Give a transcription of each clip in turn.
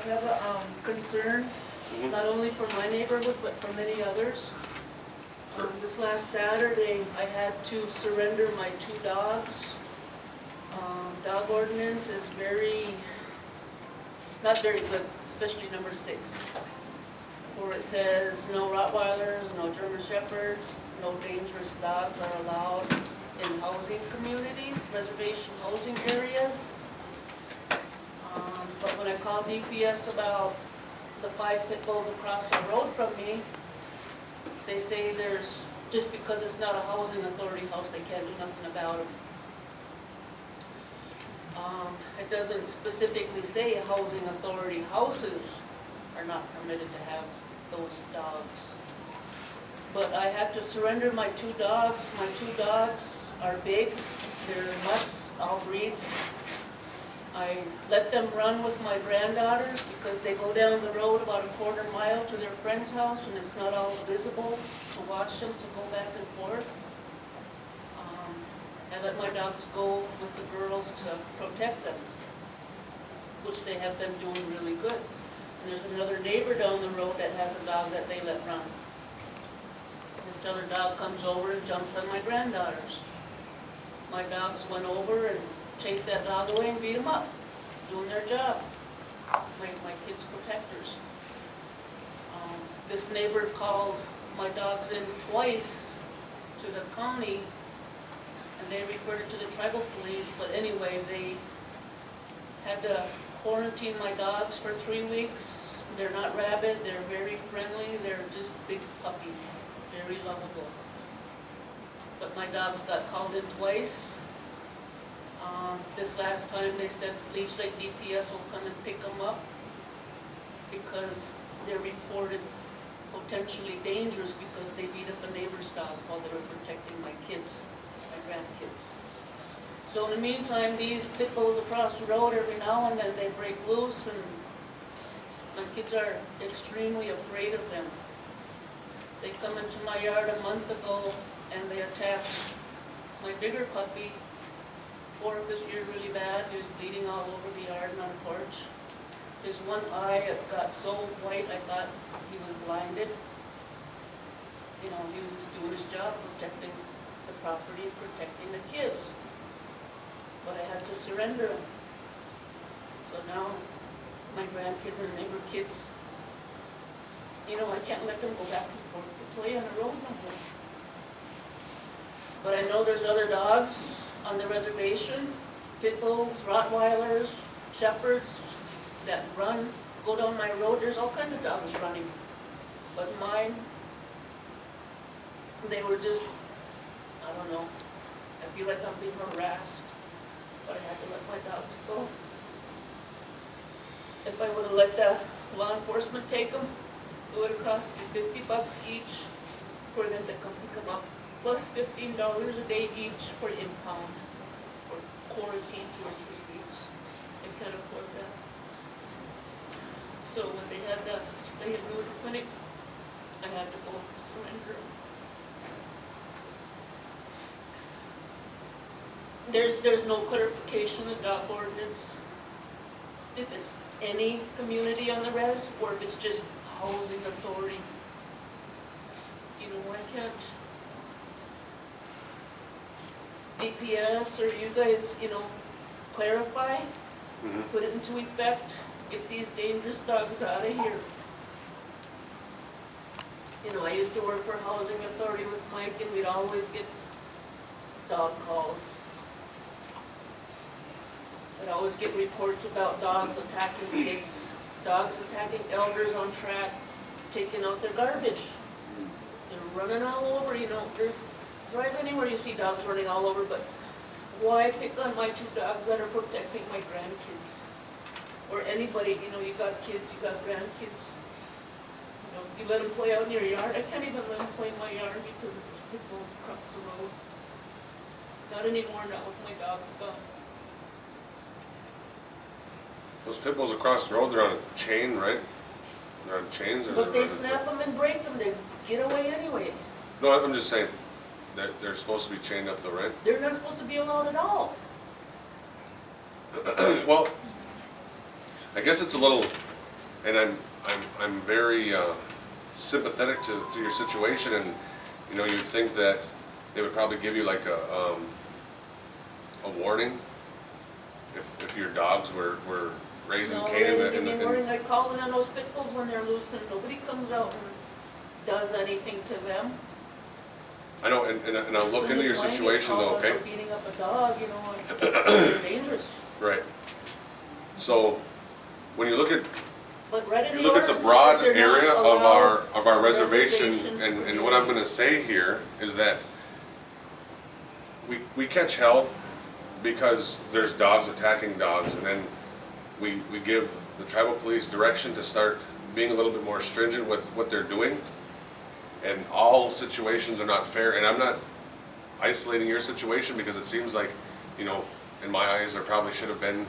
have a concern, not only for my neighborhood, but for many others. This last Saturday, I had to surrender my 2 dogs. Dog ordinance is not very good, especially number 6, where it says no Rottweilers, no German Shepherds, no dangerous dogs are allowed in housing communities, reservation housing areas. But when I called DPS about the 5 pit bulls across the road from me, they say just because it's not a housing authority house, they can't do nothing about it. It doesn't specifically say housing authority houses are not permitted to have those dogs. But I had to surrender my 2 dogs. My 2 dogs are big, they're mutts, all breeds. I let them run with my granddaughters because they go down the road about a quarter mile to their friend's house and it's not all visible to watch them to go back and forth. I let my dogs go with the girls to protect them, which they have been doing really good. And there's another neighbor down the road that has a dog that they let run. This other dog comes over and jumps on my granddaughters. My dogs went over and chased that dog away and beat him up, doing their job. My kids' protectors. This neighbor called my dogs in twice to the county, and they referred it to the tribal police, but anyway, they had to quarantine my dogs for 3 weeks. They're not rabid, they're very friendly, they're just big puppies, very lovable. But my dogs got called in twice. This last time they said Leech Lake DPS will come and pick them up because they're reported potentially dangerous because they beat up a neighbor's dog while they were protecting my kids, my grandkids. So in the meantime, these pit bulls across the road, every now and then they break loose, and my kids are extremely afraid of them. They come into my yard a month ago and they attacked my bigger puppy. Tore up his ear really bad. He was bleeding all over the yard and on the porch. His one eye got so white I thought he was blinded. You know, he was just doing his job, protecting the property, protecting the kids. But I had to surrender him. So now my grandkids and neighbor kids, you know, I can't let them go back and forth to play on the road no more. But I know there's other dogs on the reservation, pit bulls, Rottweilers, Shepherds that run, go down my road. There's all kinds of dogs running. But mine, they were just, I don't know, I feel like I'm being harassed, but I had to let my dogs go. If I would have let the law enforcement take them, it would have cost me $50 each for them to come pick them up, plus $15 a day each for impound or quarantine 2 or 3 weeks. I can't afford that. So when they had the spay and neuter clinic, I had to go surrender. There's no clarification in the dog ordinance if it's any community on the res or if it's just housing authority. You know, why can't DPS or you guys, you know, clarify, put it into effect, get these dangerous dogs out of here. You know, I used to work for housing authority with Mike and we'd always get dog calls. I'd always get reports about dogs attacking kids, dogs attacking elders on track, taking out their garbage. They're running all over, you know, drive anywhere you see dogs running all over, but why pick on my 2 dogs that are protecting my grandkids? Or anybody, you know, you got kids, you got grandkids. You know, you let them play out in your yard. I can't even let them play in my yard because there's pit bulls across the road. Not anymore, not with my dogs gone. Those pit bulls across the road, they're on a chain, right? They're on chains? Or but they snap them and break them. They get away anyway. No, I'm just saying, they're supposed to be chained up though, right? They're not supposed to be allowed at all. Well, I guess it's a little and I'm very sympathetic to your situation, and you know, you'd think that they would probably give you like a warning if your dogs were raising No, Cain they didn't give in me the, a warning. I call in on those pit bulls when they're loose and nobody comes out and does anything to them. I know, and I'll look into your situation though, okay? For beating up a dog, you know, it's dangerous. Right. So, when you look at But right in you the look at the ordinance, it broad says they're not area allowed of our on reservation, and what I'm gonna say here is that we catch hell because there's dogs attacking dogs, and then we give the tribal police direction to start being a little bit more stringent with what they're doing. And all situations are not fair, and I'm not isolating your situation because it seems like, you know, in my eyes, there probably should have been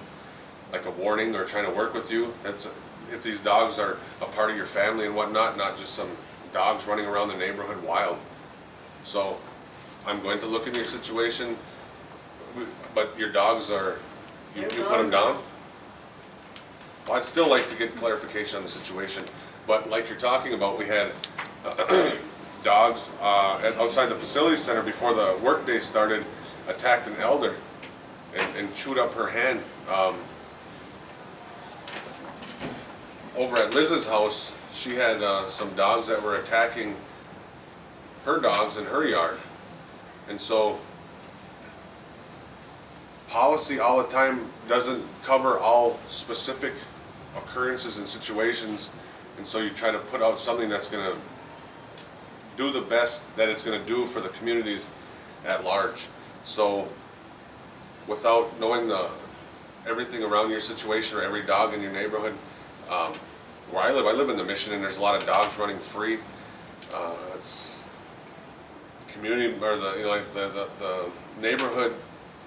like a warning or trying to work with you. That's if these dogs are a part of your family and whatnot, not just some dogs running around the neighborhood wild. So I'm going to look into your situation, but your dogs are, you put them down? Well, I'd still like to get clarification on the situation, but like you're talking about, we had dogs outside the facility center before the workday started, attacked an elder and chewed up her hand. Over at Liz's house, she had some dogs that were attacking her dogs in her yard. And so policy all the time doesn't cover all specific occurrences and situations, and so you try to put out something that's going to do the best that it's going to do for the communities at large. So without knowing everything around your situation or every dog in your neighborhood, where I live in the Mission, and there's a lot of dogs running free. It's community, or the neighborhood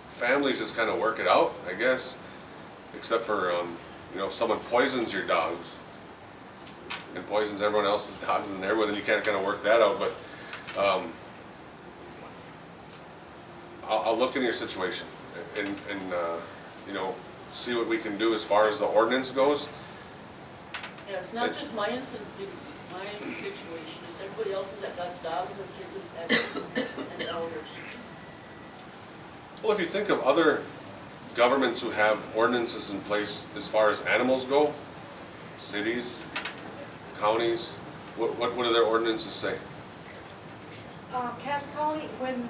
families just kind of work it out, I guess, except for you know, if someone poisons your dogs and poisons everyone else's dogs in the neighborhood, then you can't kind of work that out. But I'll look into your situation and you know, see what we can do as far as the ordinance goes. Yeah, it's not just my situation, it's everybody else's that got dogs and kids and pets and elders. Well, if you think of other governments who have ordinances in place as far as animals go, cities, counties, what do their ordinances say? Cass County, when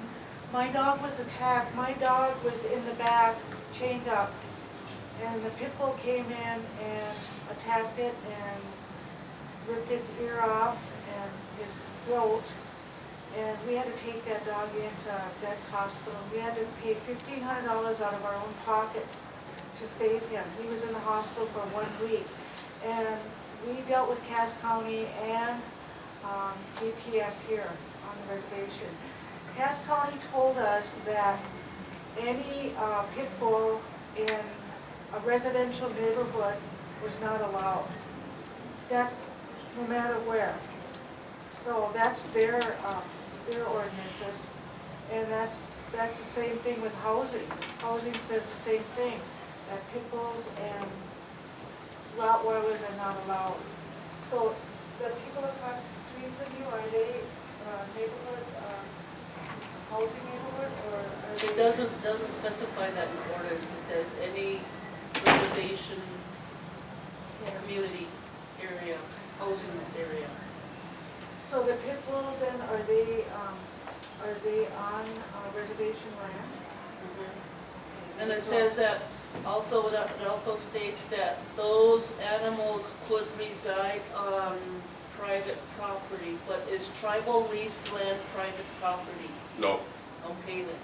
my dog was attacked, my dog was in the back, chained up, and the pit bull came in and attacked it and ripped its ear off and his throat. And we had to take that dog into Vet's Hospital. We had to pay $1,500 out of our own pocket to save him. He was in the hospital for 1 week. And we dealt with Cass County and GPS here on the reservation. Cass County told us that any pit bull in a residential neighborhood was not allowed. That, no matter where. So that's their ordinances, and that's the same thing with housing. Housing says the same thing, that pit bulls and Rottweilers are not allowed. So the people across the street from you, are they neighborhood, housing neighborhood, or are they? It doesn't specify that in the ordinance. It says any reservation, community area, housing area. So the pit bulls then, are they on reservation land? Mm-hmm. And it says that also, it also states that those animals could reside on private property, but is tribal leased land private property? No. Okay then.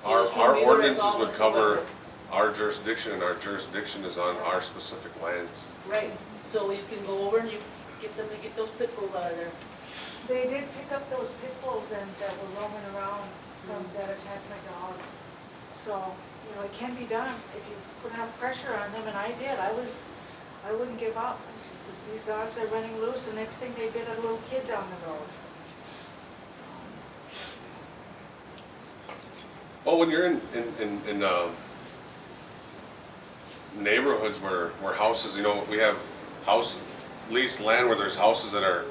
Our So it should be the ordinances would results cover of our jurisdiction, and our jurisdiction is on our specific lands. Right, so you can go over and you get them to get those pit bulls out of there. They did pick up those pit bulls and that were roaming around that attacked my dog. So, you know, it can be done if you put enough pressure on them, and I did. I wouldn't give up. I just said, these dogs are running loose, the next thing they bit a little kid down the road. Well, when you're in neighborhoods where houses, you know, we have lease land where there's houses that are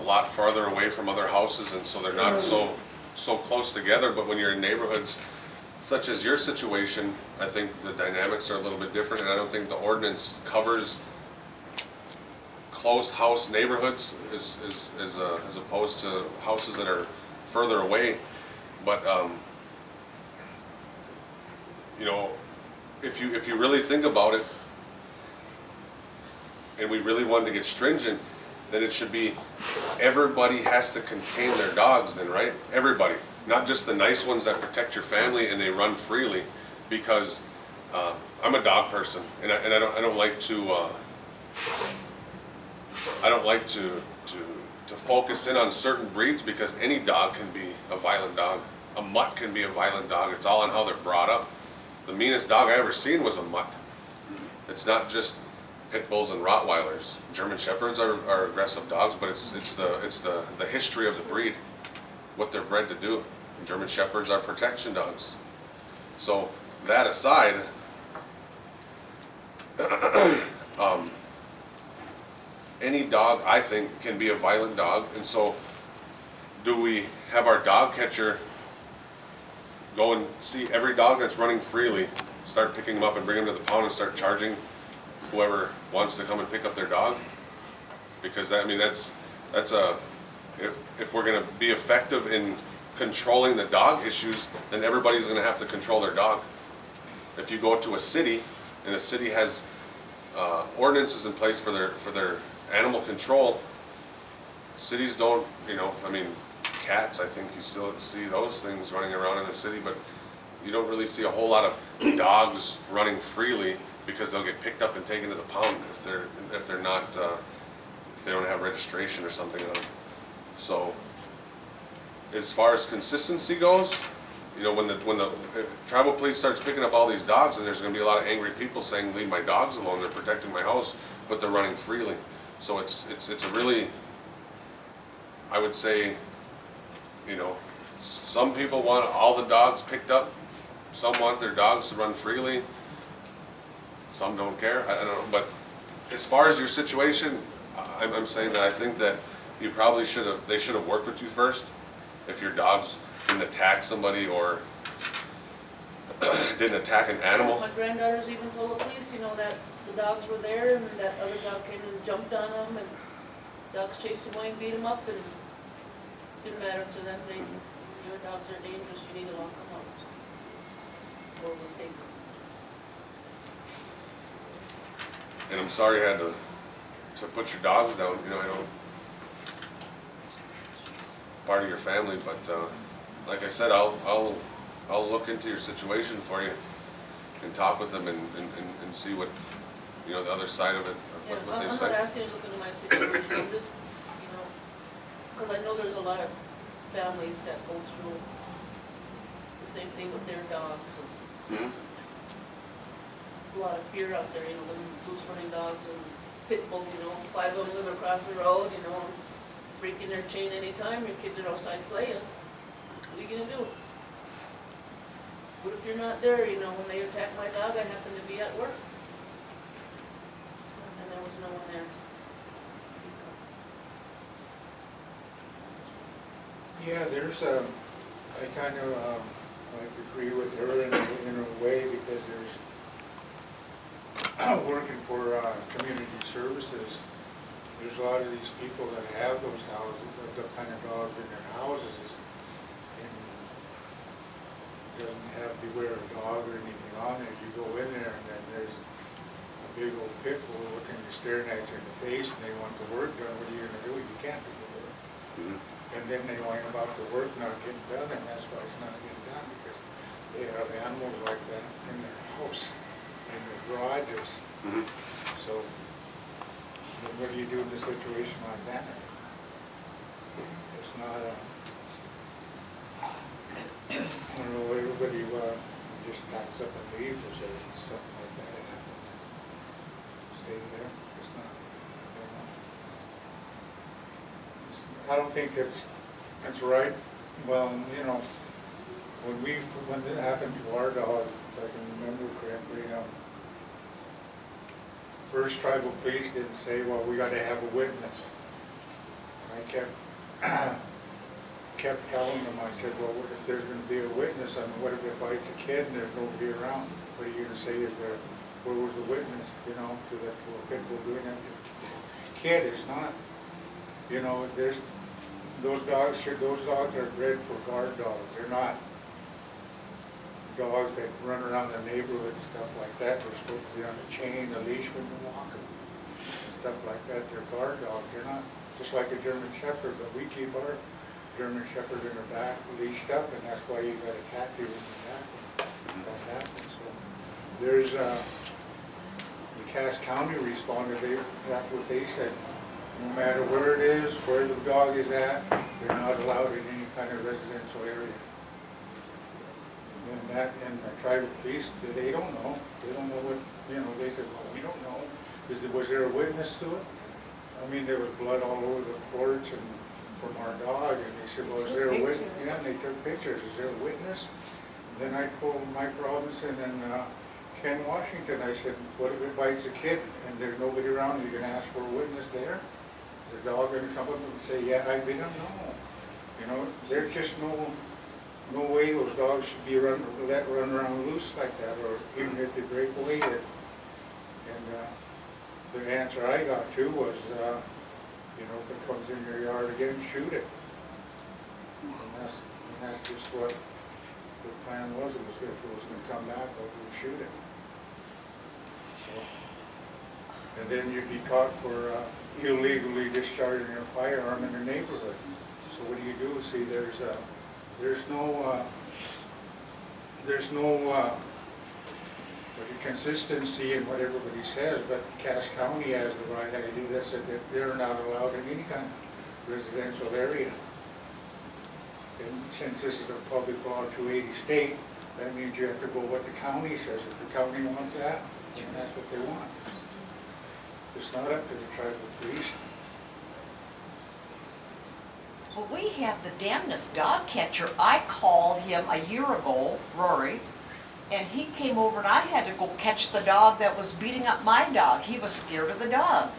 a lot farther away from other houses, and so they're not so close together. But when you're in neighborhoods such as your situation, I think the dynamics are a little bit different, and I don't think the ordinance covers closed house neighborhoods as opposed to houses that are further away. But you know, if you really think about it, and we really wanted to get stringent, then it should be everybody has to contain their dogs then, right? Everybody, not just the nice ones that protect your family and they run freely, because I'm a dog person, and I don't like to focus in on certain breeds, because any dog can be a violent dog. A mutt can be a violent dog. It's all on how they're brought up. The meanest dog I ever seen was a mutt. It's not just pit bulls and Rottweilers. German Shepherds are aggressive dogs, but it's the history of the breed, what they're bred to do. And German Shepherds are protection dogs. So that aside, any dog, I think, can be a violent dog. And so do we have our dog catcher go and see every dog that's running freely, start picking them up and bring them to the pound and start charging whoever wants to come and pick up their dog? Because I mean, that's if we're going to be effective in controlling the dog issues, then everybody's going to have to control their dog. If you go to a city and the city has ordinances in place for their animal control, cities don't, you know, I mean, cats, I think you still see those things running around in the city, but you don't really see a whole lot of dogs running freely, because they'll get picked up and taken to the pound if they're not if they don't have registration or something on them. So as far as consistency goes, you know, when the tribal police starts picking up all these dogs, and there's going to be a lot of angry people saying, "Leave my dogs alone. They're protecting my house," but they're running freely. So it's a really, I would say, you know, some people want all the dogs picked up. Some want their dogs to run freely. Some don't care. I don't know. But as far as your situation, I'm saying that I think that you probably they should have worked with you first. If your dogs didn't attack somebody or didn't attack an animal. My granddaughters even told the police, you know, that the dogs were there and that other dog came and jumped on them, and dogs chased them away and beat them up, and it didn't matter to them. Your dogs are dangerous, you need to lock them up. Or we'll take them. And I'm sorry you had to put your dogs down, you know, I know, part of your family, but like I said, I'll look into your situation for you and talk with them and see what, you know, the other side of it, what they say. I'm not asking you to look into my situation, I'm just, you know, because I know there's a lot of families that go through the same thing with their dogs, and a lot of fear out there, you know, with loose running dogs and pit bulls, you know, 5 of them live across the road, you know, breaking their chain anytime, your kids are outside playing, what are you gonna do? What if you're not there, you know, when they attacked my dog, I happened to be at work, and there was no one there. Yeah, there's I kind of like agree with her in a way, because there's working for community services. There's a lot of these people that have those houses, the kind of dogs in their houses, and doesn't have beware of dog or anything on it. You go in there and then there's a big old pit bull looking, staring at you in the face, and they want the work done. What are you gonna do? You can't do the work. And then they whine about the work not getting done, and that's why it's not getting done, because they have animals like that in their house, in their garages. So then what do you do in a situation like that? It's not I don't know, everybody just packs up and leaves, or says something like that happened. Stay there. It's not, I don't think that's right. Well, you know, when it happened to our dog, if I can remember correctly, First tribal police didn't say, well, we gotta have a witness. I kept telling them, I said, well, if there's gonna be a witness, I mean, what if it bites a kid and there's nobody around? What are you gonna say, where was the witness, you know, to a pit bull doing that? Kid is not, you know, those dogs are bred for guard dogs. They're not dogs that run around the neighborhood and stuff like that. They're supposed to be on a chain, a leash when they're walking, and stuff like that. They're guard dogs. They're not just like a German Shepherd, but we keep our German Shepherd in the back leashed up, and that's why you got a tattoo in the back when that happens. So there's the Cass County responded. That's what they said. No matter where it is, where the dog is at, they're not allowed in any kind of residential area. And the tribal police, they don't know. They don't know what, you know, they said, well, we don't know. Was there a witness to it? I mean, there was blood all over the porch and from our dog, and they said, well, is there a witness? Yeah, and they took pictures. Is there a witness? And then I told Mike Robinson and Ken Washington, I said, what if it bites a kid and there's nobody around? You're gonna ask for a witness there? The dog gonna come up and say, yeah, I bit him? No. You know, there's just no way those dogs should be let run around loose like that, or even if they break away. And the answer I got too was, you know, if it comes in your yard again, shoot it. And that's just what the plan was. It was if it was going to come back, we would shoot it. So, and then you'd be caught for illegally discharging a firearm in the neighborhood. So what do? See, there's no consistency in what everybody says, but Cass County has the right idea that said that they're not allowed in any kind of residential area. And since this is a public law 280 state, that means you have to go what the county says. If the county wants that, then that's what they want. It's not up to the tribal police. Well, we have the damnedest dog catcher. I called him a year ago, Rory, and he came over and I had to go catch the dog that was beating up my dog. He was scared of the dog.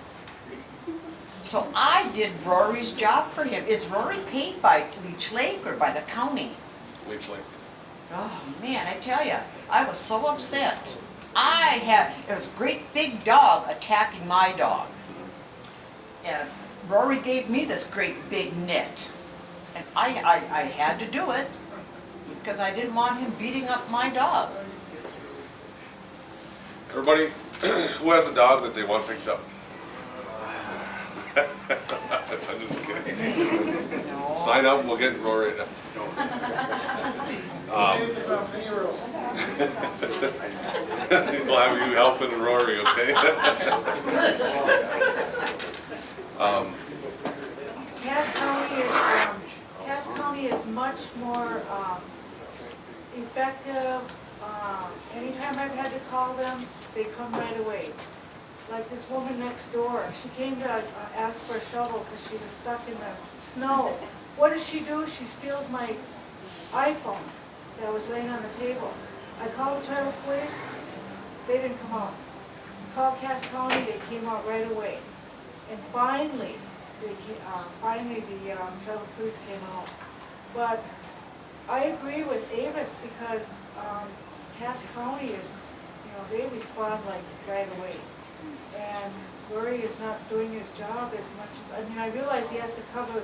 So I did Rory's job for him. Is Rory paid by Leech Lake or by the county? Leech Lake. Oh man, I tell you, I was so upset. It was a great big dog attacking my dog. And Rory gave me this great big net. And I had to do it because I didn't want him beating up my dog. Everybody who has a dog that they want picked up. I'm just kidding. No. Sign up, we'll get Rory. We'll have you helping Rory, okay? Cass County is much more effective. Anytime I've had to call them, they come right away. Like this woman next door, she came to ask for a shovel because she was stuck in the snow. What does she do? She steals my iPhone that was laying on the table. I called the tribal police, they didn't come out. Called Cass County, they came out right away. And finally, the tribal police came out. But I agree with Avis because Cass County is, they respond like right away. And Rory is not doing his job as much as, I realize he has to cover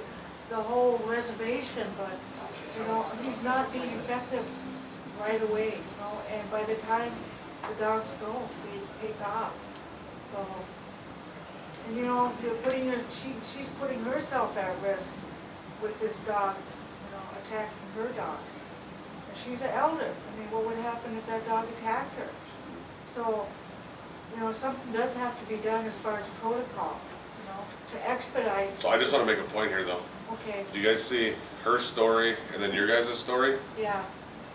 the whole reservation, but, he's not being effective right away, and by the time the dogs go, they take off. So, and she's putting herself at risk with this dog, attacking her dog. And she's an elder. What would happen if that dog attacked her? So, something does have to be done as far as protocol, to expedite. So I just want to make a point here though. Okay. Do you guys see her story and then your guys' story? Yeah.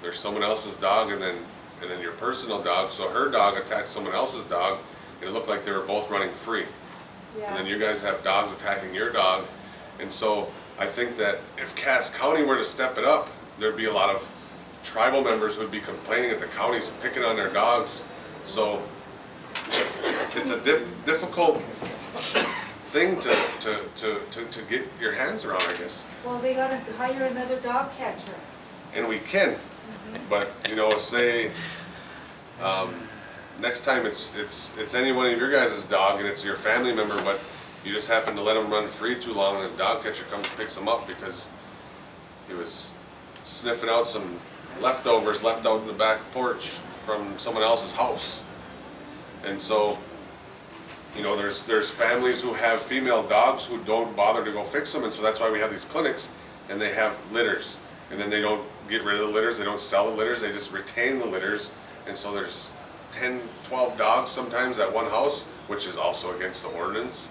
There's someone else's dog and then your personal dog. So her dog attacked someone else's dog and it looked like they were both running free. Yeah. And then you guys have dogs attacking your dog. And so I think that if Cass County were to step it up, there'd be a lot of tribal members who would be complaining that the county's picking on their dogs. So it's a difficult thing to get your hands around, I guess. Well, they gotta hire another dog catcher. And we can, but, you know, say, next time it's any one of your guys' dog and it's your family member, but you just happen to let him run free too long and the dog catcher comes and picks him up because he was sniffing out some leftovers left out in the back porch from someone else's house. And so, you know, there's families who have female dogs who don't bother to go fix them, and so that's why we have these clinics, and they have litters. And then they don't get rid of the litters, they don't sell the litters, they just retain the litters. And so there's 10, 12 dogs sometimes at one house, which is also against the ordinance.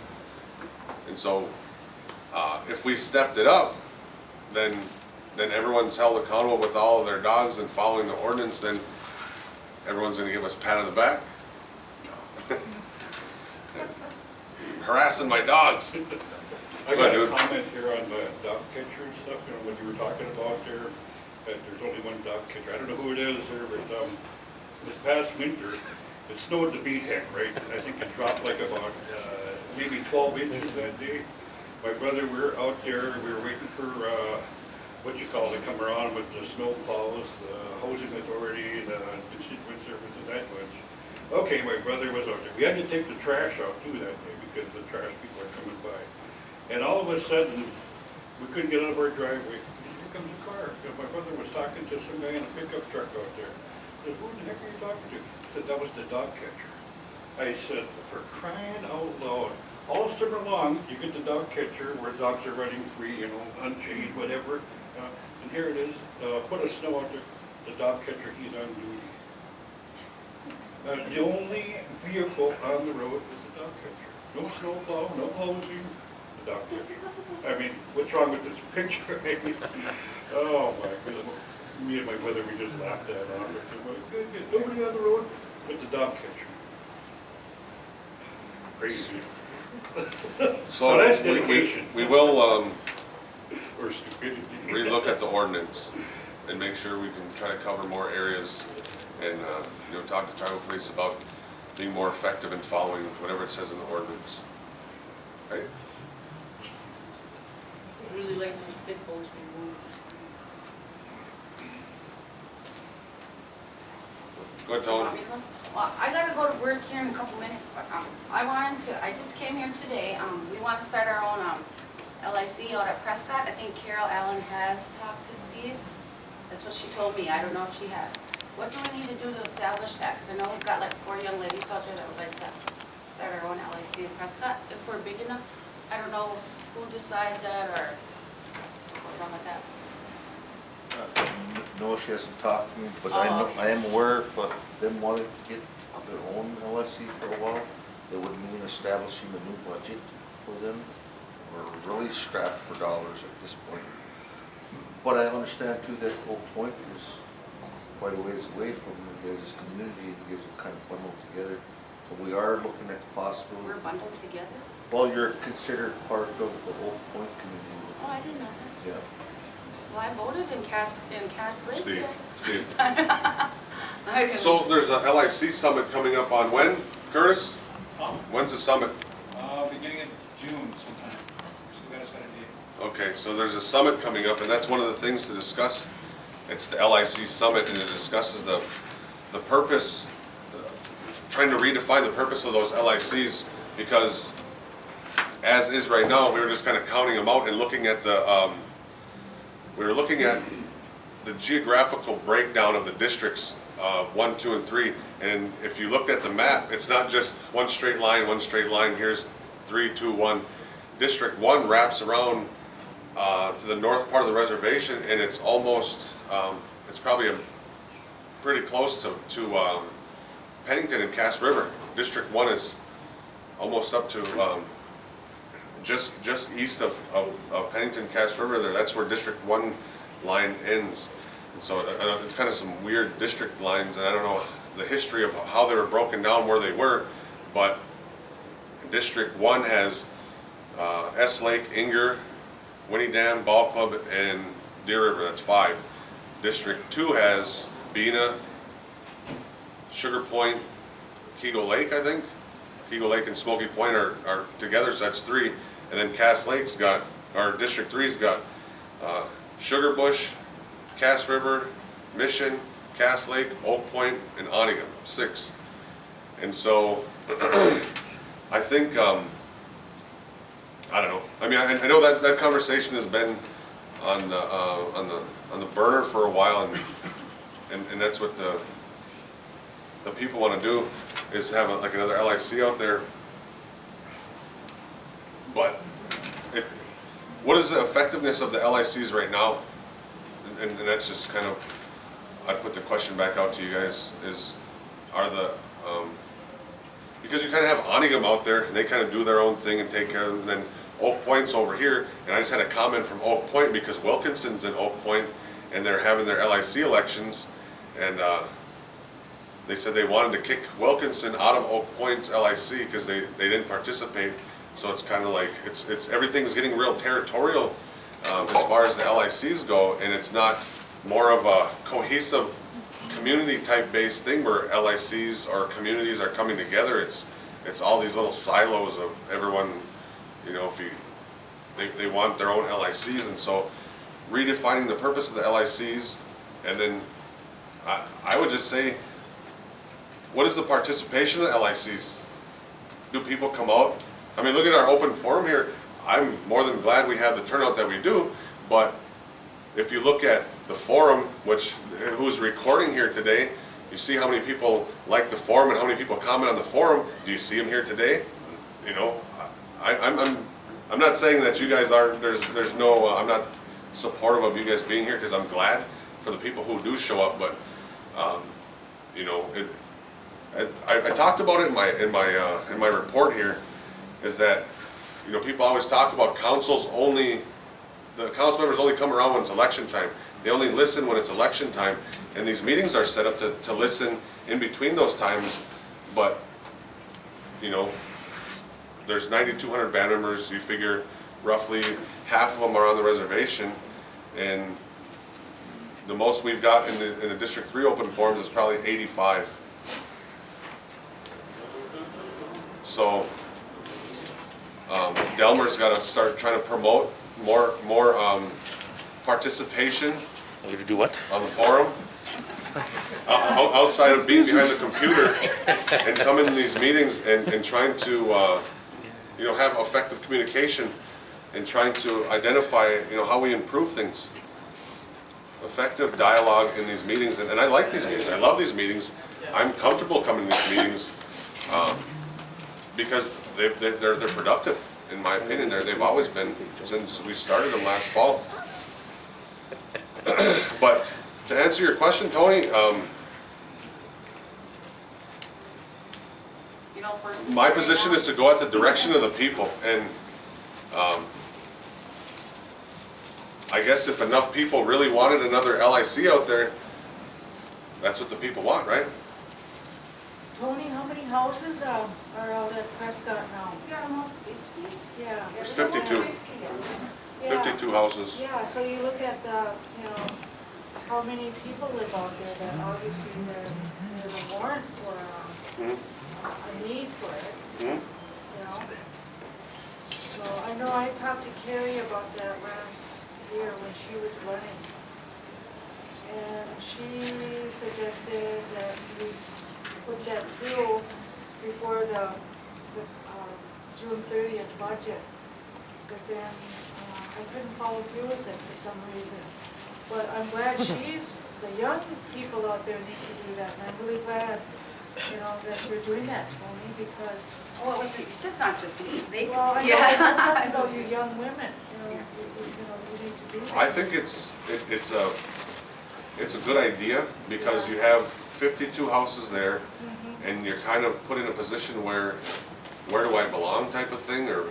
And so, if we stepped it up, then everyone's held accountable with all of their dogs and following the ordinance, then everyone's gonna give us a pat on the back. Harassing my dogs. I Go ahead, got a dude. comment here on the dog catcher and stuff, you know, what you were talking about there, that there's only one dog catcher. I don't know who it is there, but, this past winter, it snowed the beat heck, right? I think it dropped like about, maybe 12 inches that day. My brother, we were out there, we were waiting for, what you call it, to come around with the snow plows, the hosing authority, the constituent services, that much. Okay, my brother was out there. We had to take the trash out too that day because the trash people are coming by. And all of a sudden, we couldn't get out of our driveway. Here comes a car. So my brother was talking to some guy in a pickup truck out there. I said, who the heck are you talking to? He said, that was the dog catcher. I said, for crying out loud. All summer long, you get the dog catcher where dogs are running free, you know, unchained, whatever. And here it is, put a snow out there. The dog catcher, he's on duty. The only vehicle on the road is the dog catcher. No snowplow, no hosing. Dog catcher. I mean, what's wrong with this picture? I mean, oh my goodness. Me and my brother, we just laughed at it. I said, well, good, nobody on the road but the dog catcher. Crazy. So Well, that's dedication. we will Or stupidity. relook at the ordinance and make sure we can try to cover more areas and, you know, talk to tribal police about being more effective in following whatever it says in the ordinance. Right? Really like those pit bulls removed. Go ahead, Tony. Well, I gotta go to work here in a couple minutes, but I just came here today. We want to start our own LIC out at Prescott. I think Carol Allen has talked to Steve. That's what she told me. I don't know if she has. What do we need to do to establish that? Because I know we've got like 4 young ladies out there that would like to start our own LIC in Prescott. If we're big enough, I don't know who decides that or what goes on with that. No, she hasn't talked to me, but Oh, I know, okay. I am aware if them wanting to get their own LIC for a while, it would mean establishing a new budget for them. We're really strapped for dollars at this point. But I understand too that Oak Point is quite a ways away from this community, and gives it kind of bundled together. So we are looking at the possibility. We're bundled together? Well, you're considered part of the Oak Point community. Oh, I didn't know that. Yeah. Well, I voted in Cass Lake. Steve. Okay. So there's a LIC summit coming up on when, Curtis? When's the summit? Beginning of June sometime. So we gotta set a date. Okay, so there's a summit coming up, and that's one of the things to discuss. It's the LIC summit, and it discusses the purpose, trying to redefine the purpose of those LICs, because as is right now, we were just kind of counting them out and looking at we were looking at the geographical breakdown of the districts, 1, 2, and 3. And if you looked at the map, it's not just one straight line, here's 3, 2, 1. District 1 wraps around to the north part of the reservation, and it's almost, it's probably pretty close to Pennington and Cass River. District 1 is almost up to just east of Pennington, Cass River there. That's where District 1 line ends. And so it's kind of some weird district lines, and I don't know the history of how they were broken down where they were, but District 1 has S Lake, Inger, Winnie Dam, Ball Club, and Deer River. That's 5. District 2 has Bena, Sugar Point, Kego Lake, I think. Kego Lake and Smoky Point are together, so that's 3. And then Cass Lake's got, or District 3's got Sugar Bush, Cass River, Mission, Cass Lake, Oak Point, and Onigam, 6. And so, I think, I don't know. I mean, I know that conversation has been on the burner for a while, and that's what the people want to do, is have like another LIC out there. But what is the effectiveness of the LICs right now? And that's just kind of, I'd put the question back out to you guys, because you kind of have Onigam out there, and they kind of do their own thing and take care of them, and then Oak Point's over here, and I just had a comment from Oak Point, because Wilkinson's in Oak Point, and they're having their LIC elections, and they said they wanted to kick Wilkinson out of Oak Point's LIC because they didn't participate. So it's kind of like, it's everything's getting real territorial as far as the LICs go, and it's not more of a cohesive community type based thing where LICs or communities are coming together. It's all these little silos of everyone, you know, they want their own LICs, and so redefining the purpose of the LICs, and then I would just say, what is the participation of the LICs? Do people come out? I mean, look at our open forum here. I'm more than glad we have the turnout that we do, but if you look at the forum, who's recording here today, you see how many people like the forum and how many people comment on the forum. Do you see them here today? You know, I'm not saying that you guys aren't, there's no, I'm not supportive of you guys being here, because I'm glad for the people who do show up, but you know, I talked about it in my report here, is that, you know, people always talk about the council members only come around when it's election time. They only listen when it's election time, and these meetings are set up to listen in between those times. But, you know, there's 9,200 band members. You figure roughly half of them are on the reservation, and the most we've got in the District 3 open forums is probably 85. So Delmer's got to start trying to promote more participation. Are you to do what? On the forum, outside of being behind the computer, and come in these meetings and trying to you know, have effective communication and trying to identify, you know, how we improve things. Effective dialogue in these meetings, and I like these meetings. I love these meetings. I'm comfortable coming to these meetings because they're productive, in my opinion. They've always been since we started them last fall. But to answer your question, Tony, You know, first. my position is to go at the direction of the people, and I guess if enough people really wanted another LIC out there, that's what the people want, right? Tony, how many houses are out at Prescott now? We got almost 50. Yeah. There's 52. Yeah. 52 houses. Yeah, so you look at the, you know, how many people live out there, that obviously there's a warrant for, a need for it, you know? So I know I talked to Carrie about that last year when she was running. And she suggested that we put that through before the June 30th budget. But then I couldn't follow through with it for some reason. But I'm glad the young people out there need to do that, and I'm really glad, you know, that you're doing that, Tony, because. Oh, it's just not just me. Well, I know, I'm talking about you young women, you know, you need to do that. I think it's a good idea, because you have 52 houses there, and you're kind of put in a position where do I belong type of thing, or,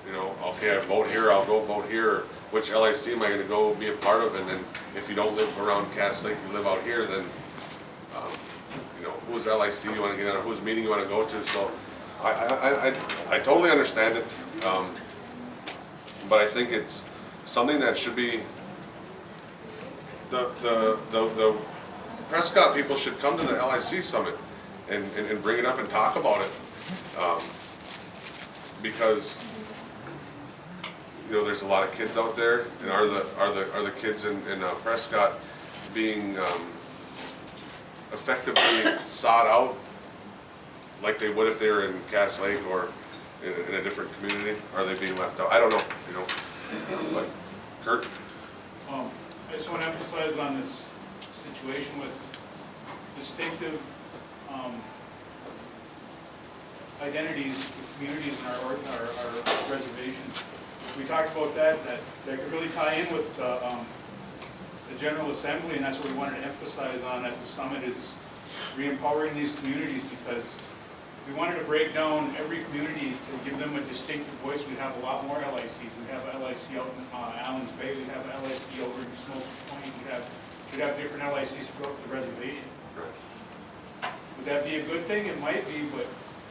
you know, okay, I vote here, I'll go vote here, or which LIC am I gonna go be a part of, and then if you don't live around Cass Lake, you live out here, then, you know, whose LIC you wanna get on, whose meeting you wanna go to, so I totally understand it, but I think it's something that should be, the Prescott people should come to the LIC summit and bring it up and talk about it. Because, you know, there's a lot of kids out there, and are the kids in Prescott being effectively sought out like they would if they were in Cass Lake or in a different community? Are they being left out? I don't know, you know. But Kurt? I just want to emphasize on this situation with distinctive identities, with communities in our reservation. We talked about that could really tie in with the General Assembly, and that's what we wanted to emphasize on at the summit, is re-empowering these communities, because we wanted to break down every community to give them a distinctive voice. We have a lot more LICs. We have LIC out in Allen's Bay. We have LIC over in Smoky Point. We have different LICs throughout the reservation. Would that be a good thing? It might be, but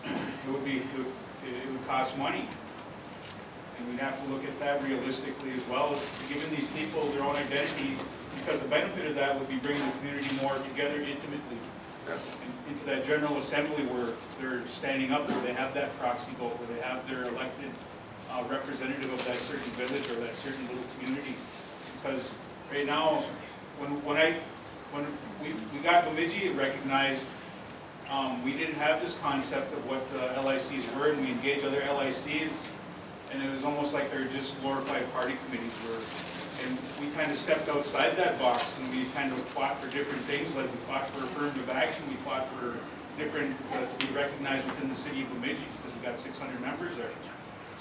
it would cost money. And we'd have to look at that realistically as well, as giving these people their own identity, because the benefit of that would be bringing the community more together intimately. Into that General Assembly where they're standing up, where they have that proxy vote, where they have their elected representative of that certain village or that certain little community. Because right now, when we got Bemidji, it recognized we didn't have this concept of what the LICs were, and we engaged other LICs, and it was almost like they were just glorified party committees. And we kind of stepped outside that box, and we kind of fought for different things, like we fought for affirmative action, we fought for different, to be recognized within the city of Bemidji, because we got 600 members there.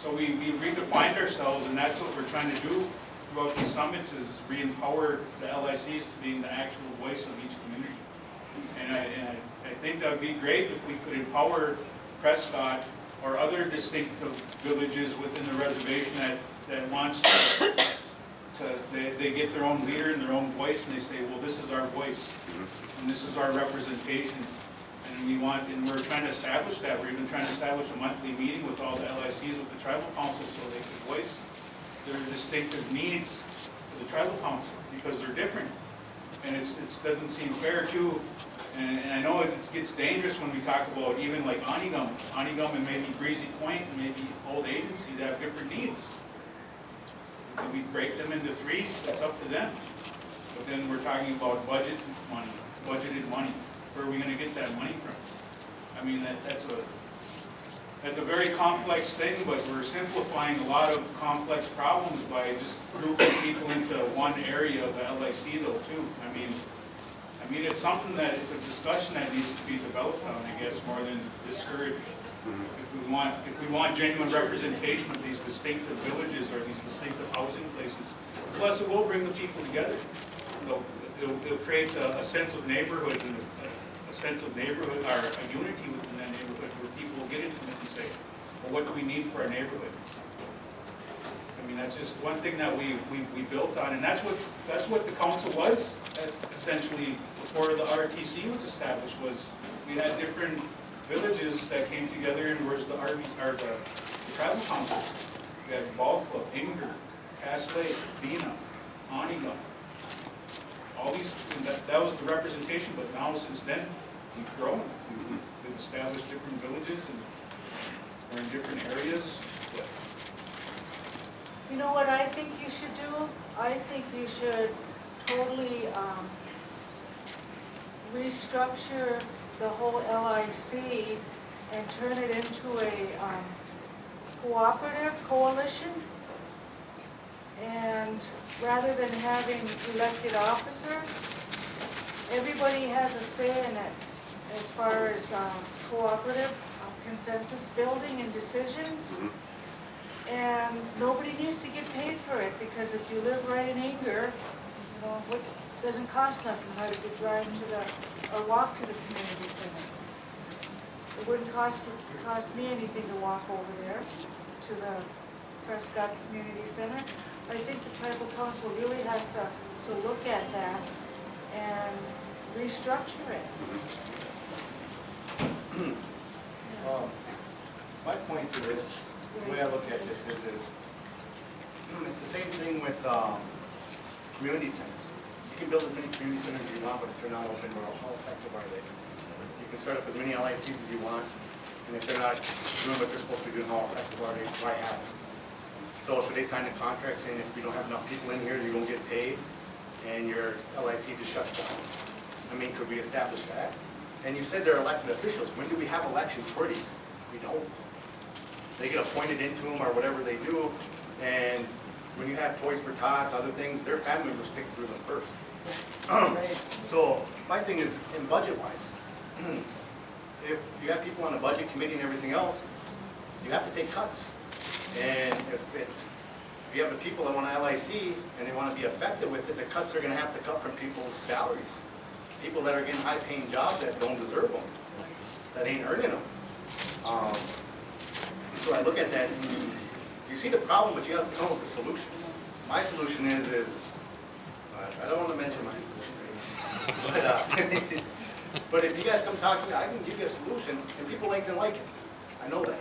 So we redefined ourselves, and that's what we're trying to do throughout these summits, is re-empower the LICs to being the actual voice of each community. And I think that would be great if we could empower Prescott or other distinctive villages within the reservation that wants they get their own leader and their own voice, and they say, well, this is our voice, and this is our representation, and we're trying to establish that. We're even trying to establish a monthly meeting with all the LICs, with the tribal council, so they can voice their distinctive needs to the tribal council, because they're different, and it doesn't seem fair too. And I know it gets dangerous when we talk about even like Onigum and maybe Breezy Point and maybe Old Agency that have different needs. If we break them into three, that's up to them. But then we're talking about budgeted money. Where are we going to get that money from? I mean, that's a very complex thing, but we're simplifying a lot of complex problems by just grouping people into one area of the LIC though too. I mean, it's something that, it's a discussion that needs to be developed on, I guess, more than discouraged. If we want genuine representation of these distinctive villages or these distinctive housing places, plus it will bring the people together. It'll create a sense of neighborhood and a sense of neighborhood, or a unity within that neighborhood, where people will get intimate and say, well, what do we need for our neighborhood? I mean, that's just one thing that we built on, and that's what the council was essentially before the RTC was established. Was we had different villages that came together, and was the tribal council. We had Ball Club, Inger, Cass Lake, Bena, Onigum. All these, that was the representation, but now since then, we've grown. We've established different villages, and we're in different areas. You know what I think you should do? I think you should totally restructure the whole LIC and turn it into a cooperative coalition. And rather than having elected officers, everybody has a say in it as far as cooperative consensus building and decisions. And nobody needs to get paid for it, because if you live right in Inger, you know, it doesn't cost nothing how to drive to or walk to the community center. It wouldn't cost me anything to walk over there to the Prescott Community Center. I think the tribal council really has to look at that and restructure it. My point to this, the way I look at this is it's the same thing with community centers. You can build as many community centers as you want, but if they're not open, how effective are they? You can start up as many LICs as you want, and if they're not doing what they're supposed to be doing, how effective are they, why have them? So should they sign a contract saying if you don't have enough people in here, you don't get paid, and your LIC just shuts down? I mean, could we establish that? And you said they're elected officials. When do we have elections for these? We don't. They get appointed into them or whatever they do, and when you have Toys for Tots, other things, their family members pick through them first. So my thing is, in budget-wise, if you have people on the budget committee and everything else, you have to take cuts. And if you have the people that want an LIC and they want to be effective with it, the cuts are going to have to cut from people's salaries. People that are getting high-paying jobs that don't deserve them, that ain't earning them. So I look at that, and you see the problem, but you have to come up with a solution. My solution is I don't want to mention my solution, but if you guys come talk to me, I can give you a solution, and people ain't gonna like it. I know that.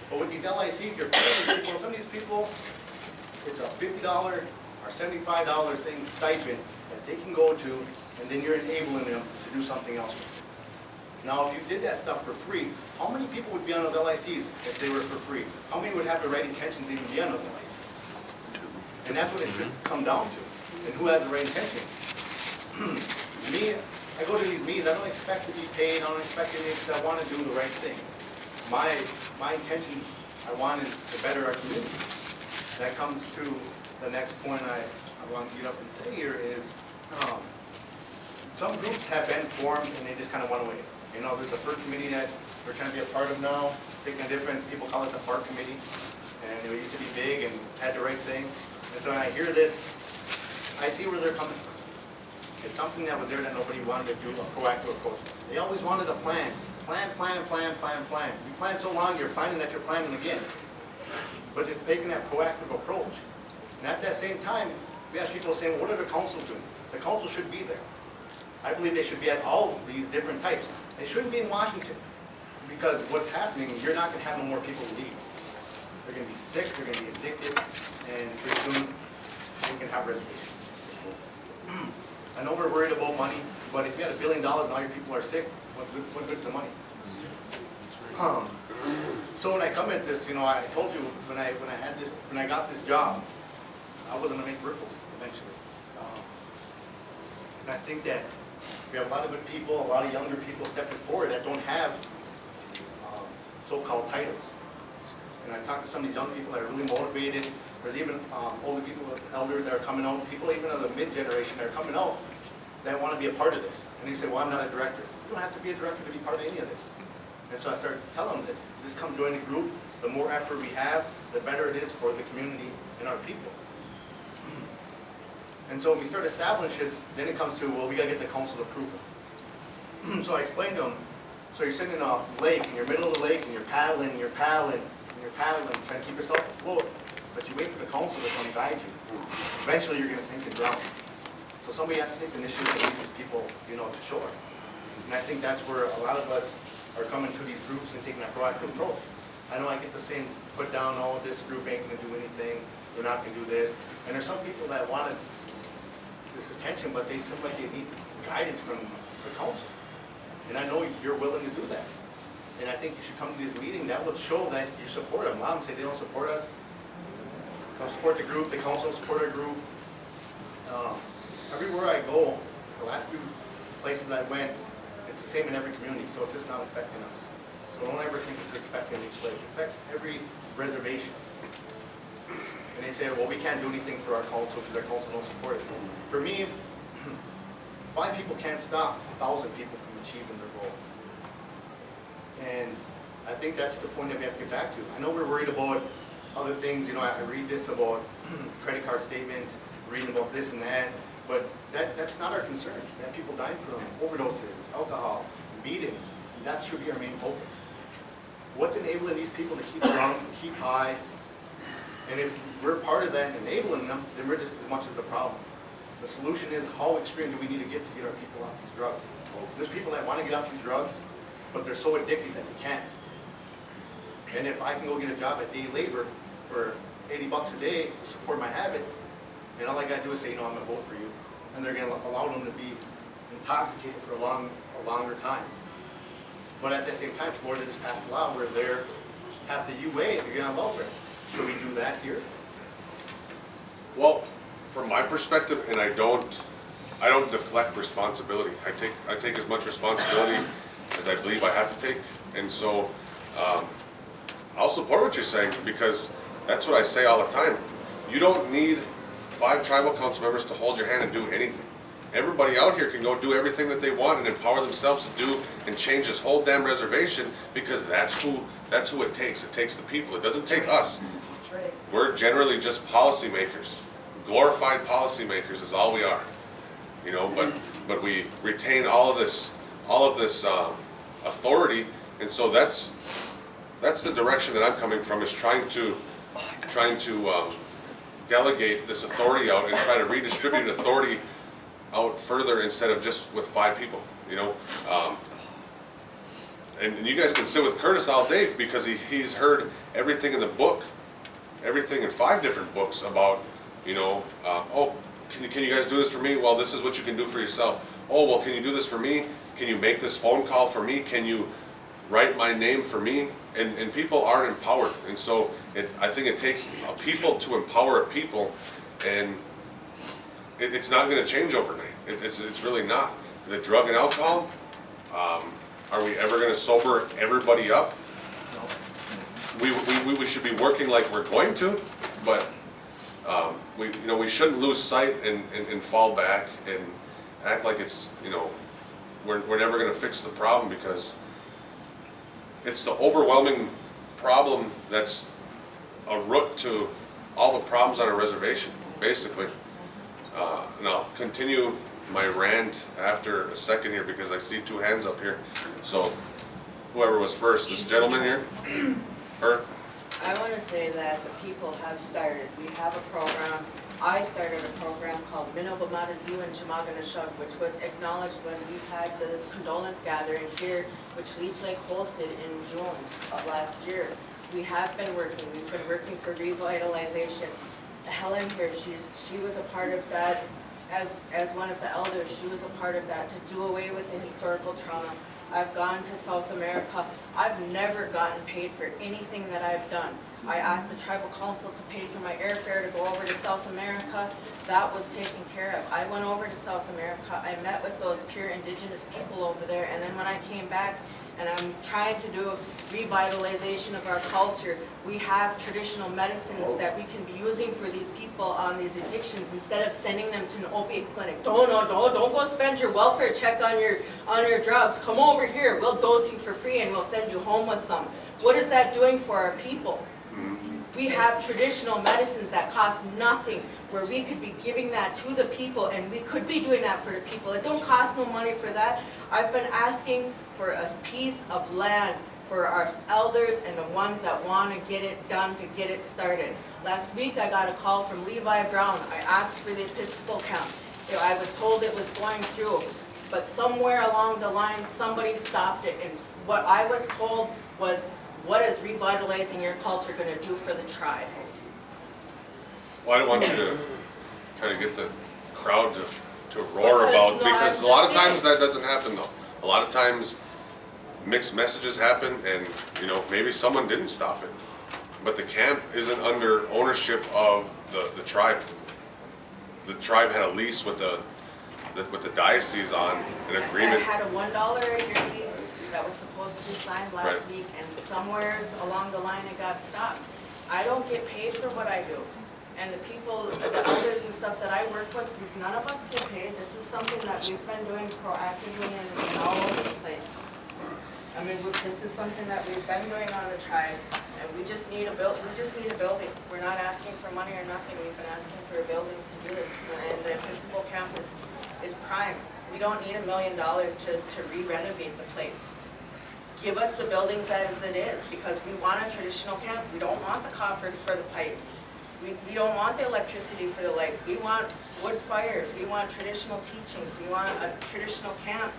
But with these LICs, you're paying people, some of these people, it's a $50 or $75 thing, stipend, that they can go to, and then you're enabling them to do something else with it. Now, if you did that stuff for free, how many people would be on those LICs if they were for free? How many would have the right intentions to even be on those LICs? And that's what it should come down to. And who has the right intentions? Me, I go to these meetings, I don't expect to be paid, I don't expect anything, because I want to do the right thing. My intentions, I want is to better our community. That comes to the next point I want to get up and say here is, some groups have been formed and they just kind of went away. You know, there's a FERC committee that we're trying to be a part of now, taking a different, people call it the FARC committee, and it used to be big and had the right thing. And so when I hear this, I see where they're coming from. It's something that was there that nobody wanted to do, a proactive approach. They always wanted a plan. Plan. You plan so long, you're planning that you're planning again. But just taking that proactive approach. And at that same time, we have people saying, well, what are the councils doing? The council should be there. I believe they should be at all these different types. They shouldn't be in Washington. Because what's happening, you're not going to have no more people leave. They're going to be sick, they're going to be addicted, and pretty soon they can have reservations. I know we're worried about money, but if you had $1 billion and all your people are sick, what good's the money? So when I come at this, you know, I told you when I got this job, I wasn't going to make ripples eventually. And I think that we have a lot of good people, a lot of younger people stepping forward that don't have so-called titles. And I talked to some of these young people that are really motivated. There's even older people, elders that are coming out, people even of the mid-generation that are coming out that want to be a part of this. And they say, well, I'm not a director. You don't have to be a director to be part of any of this. And so I started telling them this. Just come join the group. The more effort we have, the better it is for the community and our people. And so when we start establishing this, then it comes to, well, we got to get the council's approval. So I explained to them, so you're sitting in a lake, in your middle of the lake, and you're paddling, trying to keep yourself afloat. But you wait for the council to come guide you. Eventually, you're going to sink and drown. So somebody has to take the initiative to lead these people, you know, to shore. And I think that's where a lot of us are coming to these groups and taking that proactive approach. I know I get the same put down, oh, this group ain't going to do anything, we're not going to do this. And there's some people that wanted this attention, but they seem like they need guidance from the council. And I know you're willing to do that. And I think you should come to this meeting. That would show that you support them. Moms say they don't support us. Don't support the group. The council support our group. Everywhere I go, the last few places I went, it's the same in every community. So it's just not affecting us. So don't ever think it's just affecting each place. It affects every reservation. And they say, well, we can't do anything for our council because our council don't support us. For me, 5 people can't stop 1,000 people from achieving their goal. And I think that's the point that we have to get back to. I know we're worried about other things. You know, I read this about credit card statements, reading about this and that, but that's not our concern. We have people dying from overdoses, alcohol, beatings. That should be our main focus. What's enabling these people to keep drunk, keep high? And if we're part of that and enabling them, then we're just as much as the problem. The solution is, how extreme do we need to get our people off these drugs? There's people that want to get off these drugs, but they're so addicted that they can't. And if I can go get a job at day labor for $80 a day to support my habit, and all I got to do is say, you know, I'm going to vote for you. And they're going to allow them to be intoxicated for a longer time. But at the same time, if ordinance passed law where they're, after you wait, you're on welfare. Should we do that here? Well, from my perspective, and I don't deflect responsibility. I take as much responsibility as I believe I have to take. And so, I'll support what you're saying, because that's what I say all the time. You don't need 5 tribal council members to hold your hand and do anything. Everybody out here can go do everything that they want and empower themselves to do and change this whole damn reservation, because that's who it takes. It takes the people. It doesn't take us. We're generally just policymakers. Glorified policymakers is all we are. You know, but we retain all of this authority, and so that's the direction that I'm coming from, is trying to delegate this authority out and try to redistribute authority out further instead of just with 5 people, you know. And you guys can sit with Curtis all day, because he's heard everything in the book, everything in 5 different books about, you know, oh, can you guys do this for me? Well, this is what you can do for yourself. Oh, well, can you do this for me? Can you make this phone call for me? Can you write my name for me? And people aren't empowered. And so I think it takes a people to empower a people, and it's not going to change overnight. It's really not. The drug and alcohol, are we ever going to sober everybody up? We should be working like we're going to, but we shouldn't lose sight and fall back and act like it's, you know, we're never going to fix the problem, because it's the overwhelming problem that's a root to all the problems on a reservation, basically. And I'll continue my rant after a second here, because I see 2 hands up here. So whoever was first, this gentleman here, her. I want to say that the people have started. We have a program. I started a program called Minobamataziw and Chamaganashug, which was acknowledged when we had the condolence gathering here, which Leech Lake hosted in June of last year. We have been working. We've been working for revitalization. Helen here, she was a part of that as one of the elders. She was a part of that, to do away with the historical trauma. I've gone to South America. I've never gotten paid for anything that I've done. I asked the tribal council to pay for my airfare to go over to South America. That was taken care of. I went over to South America. I met with those pure indigenous people over there, and then when I came back, and I'm trying to do revitalization of our culture, we have traditional medicines that we can be using for these people on these addictions, instead of sending them to an opiate clinic. Don't go spend your welfare check on your drugs. Come over here, we'll dose you for free and we'll send you home with some. What is that doing for our people? We have traditional medicines that cost nothing, where we could be giving that to the people, and we could be doing that for the people. It don't cost no money for that. I've been asking for a piece of land for our elders and the ones that want to get it done, to get it started. Last week I got a call from Levi Brown. I asked for the Episcopal camp. I was told it was going through, but somewhere along the line somebody stopped it, and what I was told was, what is revitalizing your culture going to do for the tribe? Well, I don't want you to try to get the crowd to roar about, because a lot of times that doesn't happen though. A lot of times mixed messages happen, and you know, maybe someone didn't stop it, but the camp isn't under ownership of the tribe. The tribe had a lease with the diocese on an agreement. I had a $1 a year lease that was supposed to be signed last week, and somewheres along the line it got stopped. I don't get paid for what I do. And the people, the elders and stuff that I work with, none of us get paid. This is something that we've been doing proactively and all over the place. I mean, this is something that we've been doing on the tribe, and we just need a building. We're not asking for money or nothing. We've been asking for buildings to do this, and the Episcopal campus is prime. We don't need $1 million to re-renovate the place. Give us the buildings as it is, because we want a traditional camp. We don't want the copper for the pipes. We don't want the electricity for the lights. We want wood fires. We want traditional teachings. We want a traditional camp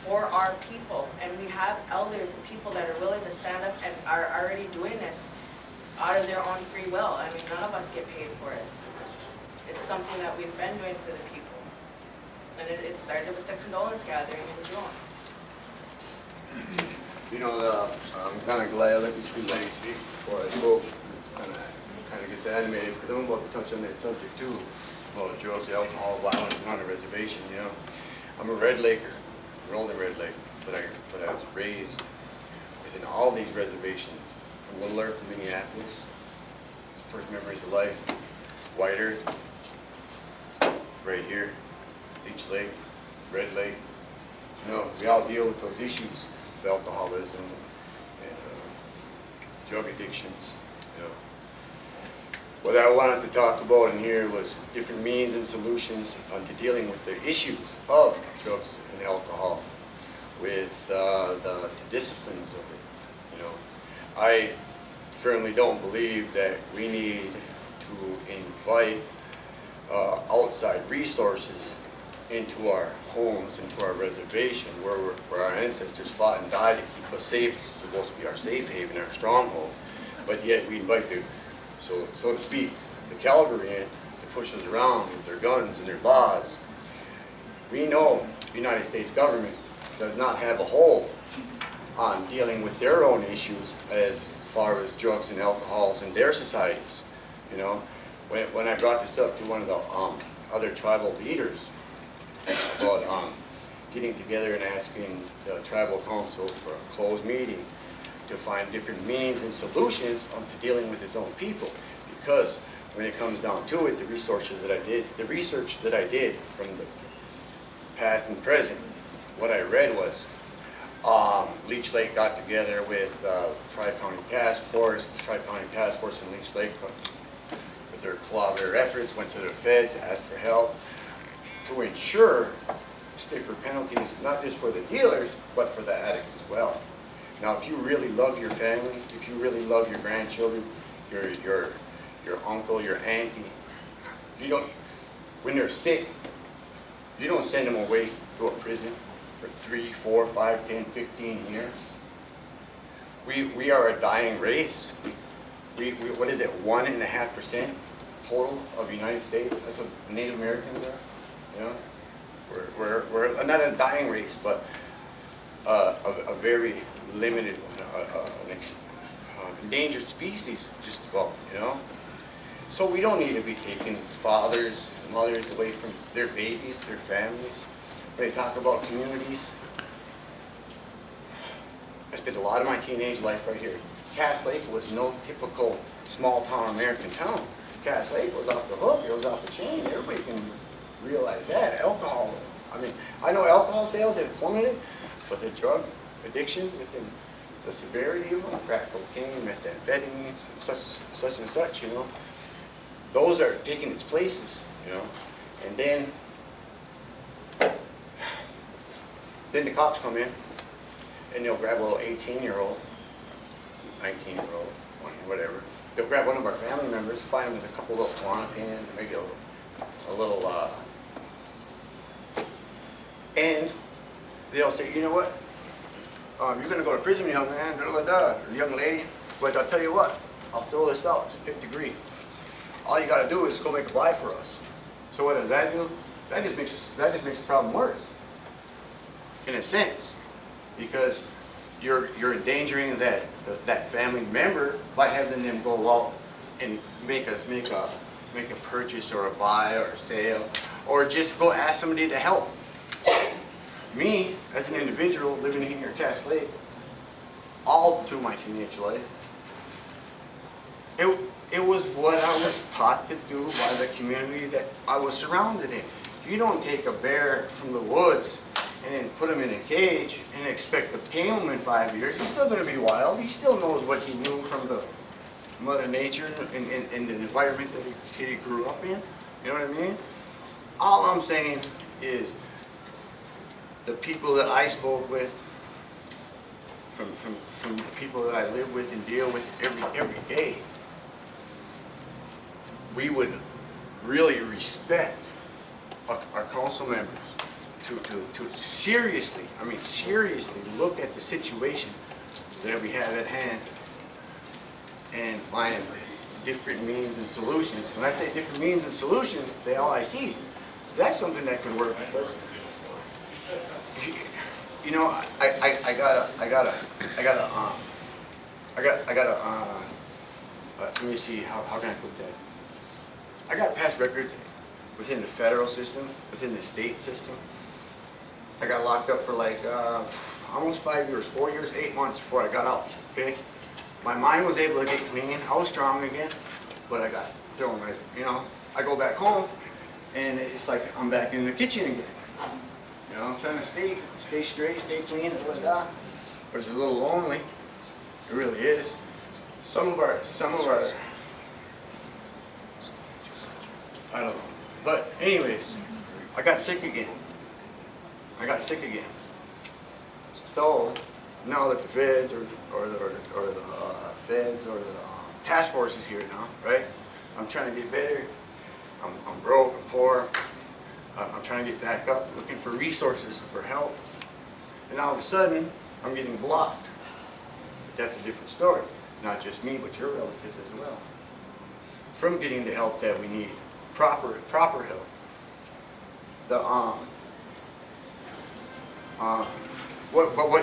for our people. And we have elders and people that are willing to stand up and are already doing this out of their own free will. I mean, none of us get paid for it. It's something that we've been doing for the people. And it started with the condolence gathering in June. You know, I'm kind of glad I let these two ladies speak before I spoke. Kind of gets animated, because I'm about to touch on that subject too, about drugs, alcohol, violence, and on the reservation, you know. I'm a Red Laker, Rolling Red Lake, but I was raised within all these reservations. From Little Earth to Minneapolis, first memories of life, White Earth, right here, Leech Lake, Red Lake. You know, we all deal with those issues of alcoholism and drug addictions, you know. What I wanted to talk about in here was different means and solutions to dealing with the issues of drugs and alcohol, with the disciplines of it, you know. I firmly don't believe that we need to invite outside resources into our homes, into our reservation, where our ancestors fought and died to keep us safe. It's supposed to be our safe haven, our stronghold, but yet we invite the, so to speak, the cavalry in to push us around with their guns and their laws. We know the United States government does not have a hold on dealing with their own issues as far as drugs and alcohols in their societies. You know, when I brought this up to one of the other tribal leaders about getting together and asking the tribal council for a closed meeting to find different means and solutions to dealing with its own people, because when it comes down to it, the research that I did from the past and present, what I read was Leech Lake got together with Tri-County Task Force. The Tri-County Task Force in Leech Lake, with their collaborative efforts, went to their feds, asked for help to ensure stiffer penalties, not just for the dealers, but for the addicts as well. Now, if you really love your family, if you really love your grandchildren, your uncle, your auntie, you don't, when they're sick, you don't send them away to a prison for 3, 4, 5, 10, 15 years. We are a dying race. We what is it, 1.5% total of the United States? That's what Native Americans are. You know, we're not a dying race, but a very limited one, an endangered species, just about. You know, so we don't need to be taking fathers and mothers away from their babies, their families. When they talk about communities, I spent a lot of my teenage life right here. Cass Lake was no typical small town American town. Cass Lake was off the hook, it was off the chain. Everybody can realize that. Alcohol, I mean, I know alcohol sales have plummeted, but the drug addiction within the severity of them, crack cocaine, methamphetamines, such and such, you know, those are taking its places, you know. And then the cops come in and they'll grab a little 18-year-old, 19-year-old, whatever. They'll grab one of our family members, find him with a couple little Klonopins, maybe a little, and they'll say, you know what, you're going to go to prison, young man, or young lady, but I'll tell you what, I'll throw this out, it's a 5th degree. All you got to do is go make a buy for us. So what does that do? That just makes the problem worse, in a sense, because you're endangering that family member by having them go out and make a purchase or a buy or a sale, or just go ask somebody to help. Me, as an individual living here in Cass Lake, all through my teenage life, it was what I was taught to do by the community that I was surrounded in. You don't take a bear from the woods and then put him in a cage and expect to tame him in 5 years. He's still going to be wild. He still knows what he knew from the Mother Nature and the environment that he grew up in. You know what I mean? All I'm saying is the people that I spoke with, from the people that I live with and deal with every day, we would really respect our council members to seriously, I mean seriously look at the situation that we have at hand and find different means and solutions. When I say different means and solutions, the LIC, that's something that could work, because you know, I gotta, let me see, how can I put that? I got past records within the federal system, within the state system. I got locked up for like, almost 5 years, 4 years, 8 months before I got out, okay? My mind was able to get clean, I was strong again, but I got thrown right, you know? I go back home, and it's like I'm back in the kitchen again. You know, I'm trying to stay straight, stay clean, blah, blah, blah. But it's a little lonely, it really is. Some of our, I don't know. But anyways, I got sick again. So now that the feds or the feds or the task force is here now, right? I'm trying to get better. I'm broke, I'm poor. I'm trying to get back up, looking for resources, for help. And all of a sudden, I'm getting blocked. But that's a different story. Not just me, but your relatives as well. From getting the help that we need. Proper help.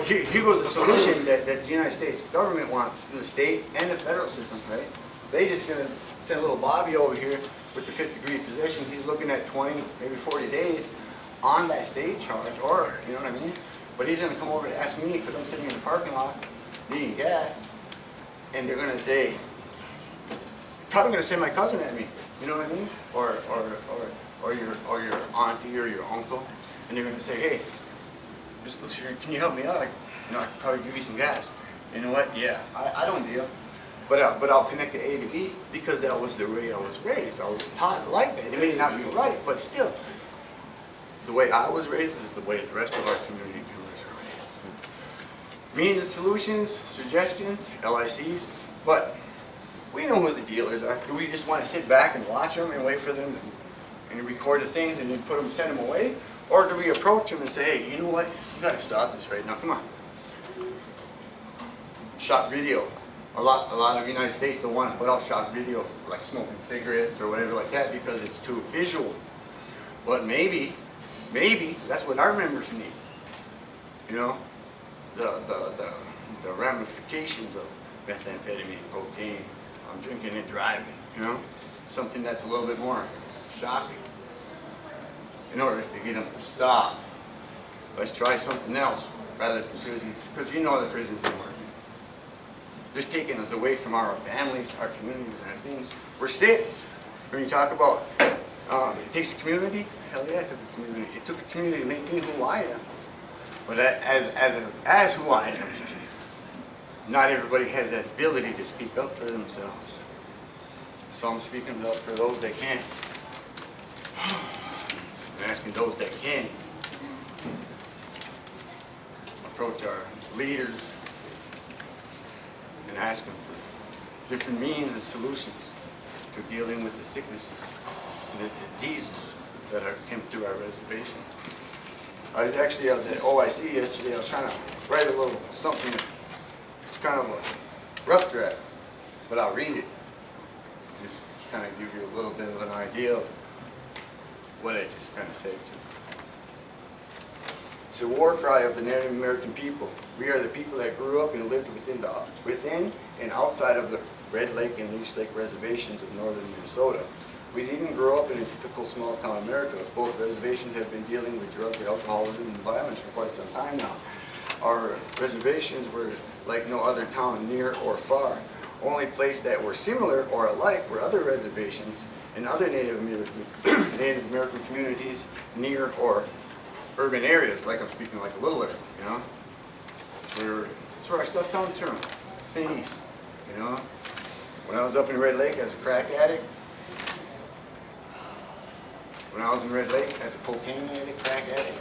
Here goes the solution that the United States government wants, the state and the federal system, right? They just gonna send a little Bobby over here with the 5th degree possession. He's looking at 20, maybe 40 days on that state charge, or, you know what I mean? But he's gonna come over to ask me, because I'm sitting in the parking lot needing gas, and they're gonna say, probably gonna send my cousin at me, you know what I mean? Or your auntie or your uncle, and they're gonna say, hey, Mr. Leech, can you help me out? I can probably give you some gas. You know what? Yeah, I don't deal. But I'll connect the A to B, because that was the way I was raised. I was taught like that. It may not be right, but still, the way I was raised is the way the rest of our community members are raised. Means and solutions, suggestions, LICs, but we know who the dealers are. Do we just want to sit back and watch them and wait for them and record the things and then send them away? Or do we approach them and say, hey, you know what? You got to stop this right now. Come on. Shot video. A lot of the United States don't want to put out shot video, like smoking cigarettes or whatever like that, because it's too visual. But maybe that's what our members need. You know, the ramifications of methamphetamine, cocaine, drinking and driving. You know, something that's a little bit more shocking. In order to get them to stop, let's try something else rather than prisons, because you know the prisons ain't working. Just taking us away from our families, our communities, and our things. We're sick. When you talk about it takes a community, hell yeah, it took a community. It took a community to make me who I am. But as who I am, not everybody has that ability to speak up for themselves. So I'm speaking up for those that can. I'm asking those that can approach our leaders and ask them for different means and solutions to dealing with the sicknesses and the diseases that came through our reservations. I was at OIC yesterday. I was trying to write a little something. It's kind of a rough draft, but I'll read it. Just kind of give you a little bit of an idea of what I just kind of said to you. It's a war cry of the Native American people. We are the people that grew up and lived within and outside of the Red Lake and Leech Lake reservations of northern Minnesota. We didn't grow up in a typical small town America. Both reservations have been dealing with drugs, alcoholism, and violence for quite some time now. Our reservations were like no other town near or far. Only place that were similar or alike were other reservations and other Native American communities near or urban areas, like I'm speaking like a Little Area, you know? That's where our stuff comes from, cities, you know? When I was up in Red Lake as a crack addict, when I was in Red Lake as a cocaine addict, crack addict,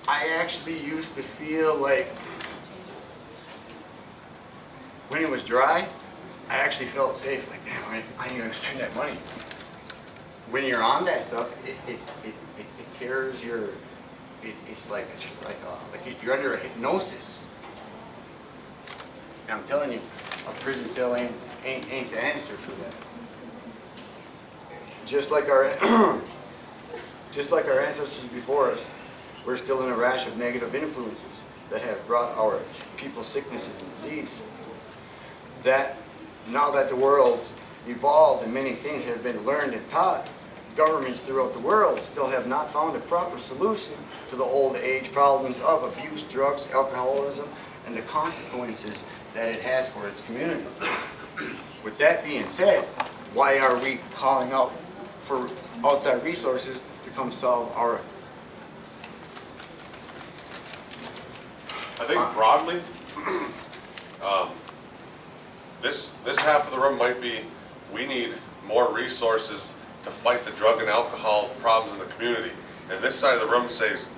I actually used to feel like when it was dry, I actually felt safe. Like, damn, I ain't gonna spend that money. When you're on that stuff, it tears your. It's like you're under a hypnosis. And I'm telling you, a prison cell ain't the answer for that. Just like our ancestors before us, we're still in a rash of negative influences that have brought our people sicknesses and disease. That now that the world evolved and many things have been learned and taught, governments throughout the world still have not found a proper solution to the old age problems of abuse, drugs, alcoholism, and the consequences that it has for its community. With that being said, why are we calling out for outside resources to come solve our... I think broadly, this half of the room might be, we need more resources to fight the drug and alcohol problems in the community. And this side of the room says,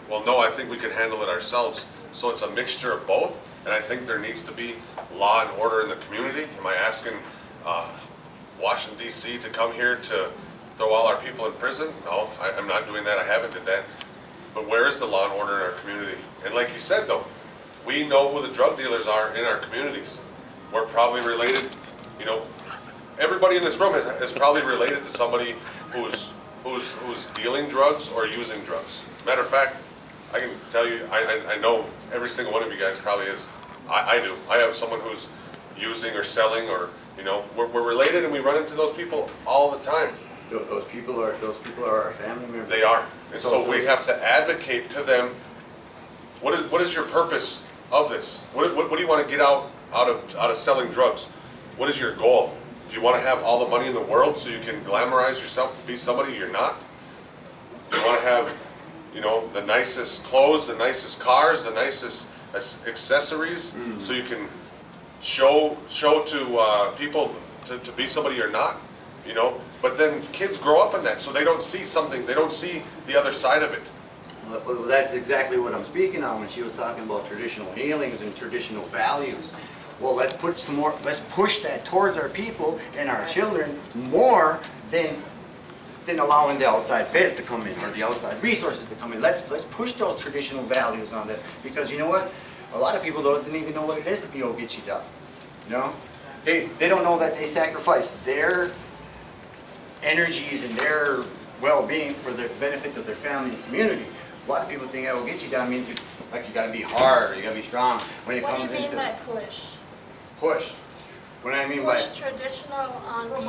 well, no, I think we can handle it ourselves. So it's a mixture of both, and I think there needs to be law and order in the community. Am I asking Washington, D.C. to come here to throw all our people in prison? No, I'm not doing that. I haven't did that. But where is the law and order in our community? And like you said, though, we know who the drug dealers are in our communities. We're probably related, you know, everybody in this room is probably related to somebody who's dealing drugs or using drugs. Matter of fact, I can tell you, I know every single one of you guys probably is. I do. I have someone who's using or selling, or, you know, we're related, and we run into those people all the time. Those people are our family members. They are. And so we have to advocate to them, what is your purpose of this? What do you want to get out of selling drugs? What is your goal? Do you want to have all the money in the world so you can glamorize yourself to be somebody you're not? Do you want to have, you know, the nicest clothes, the nicest cars, the nicest accessories, so you can show to people to be somebody you're not? You know, but then kids grow up in that, so they don't see something, they don't see the other side of it. Well, that's exactly what I'm speaking on when she was talking about traditional healings and traditional values. Well, let's push that towards our people and our children more than allowing the outside feds to come in or the outside resources to come in. Let's push those traditional values on that, because you know what? A lot of people don't even know what it is to be Ogeechee. You know, they don't know that they sacrifice their energies and their well-being for the benefit of their family and community. A lot of people think Ogeechee means you got to be hard, or you got to be strong. When it comes into What do you mean by push? push, what I mean by Push traditional on people?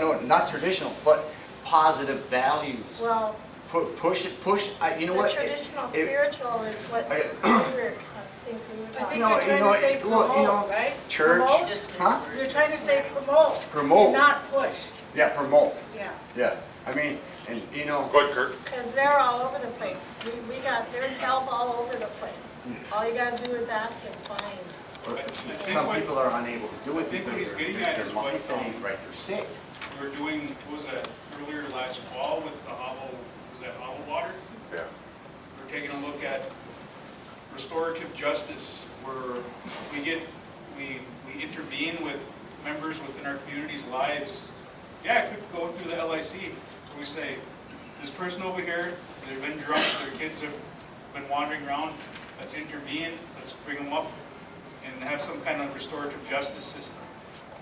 no, not traditional, but positive values. Well, Push. You know the what? traditional spiritual is what we were, I think we were I talking think No, you're you trying know, to say well, you know, promote, right? church, Promote? huh? You're trying to say promote. Promote. Not push, Yeah, promote. yeah. Yeah, I mean, and you know, Go ahead, Kurt. because they're all over the place. There's help all over the place. All you gotta do is ask and find. some people are unable to do it I think what because he's getting their at is what, mindset ain't right, they're sick. we were doing, what was that, earlier last fall with the hollow water? Yeah. We're taking a look at restorative justice, where we intervene with members within our community's lives. Yeah, it could go through the LIC. So we say, this person over here, they've been drunk, their kids have been wandering around, let's intervene, let's bring them up and have some kind of restorative justice system.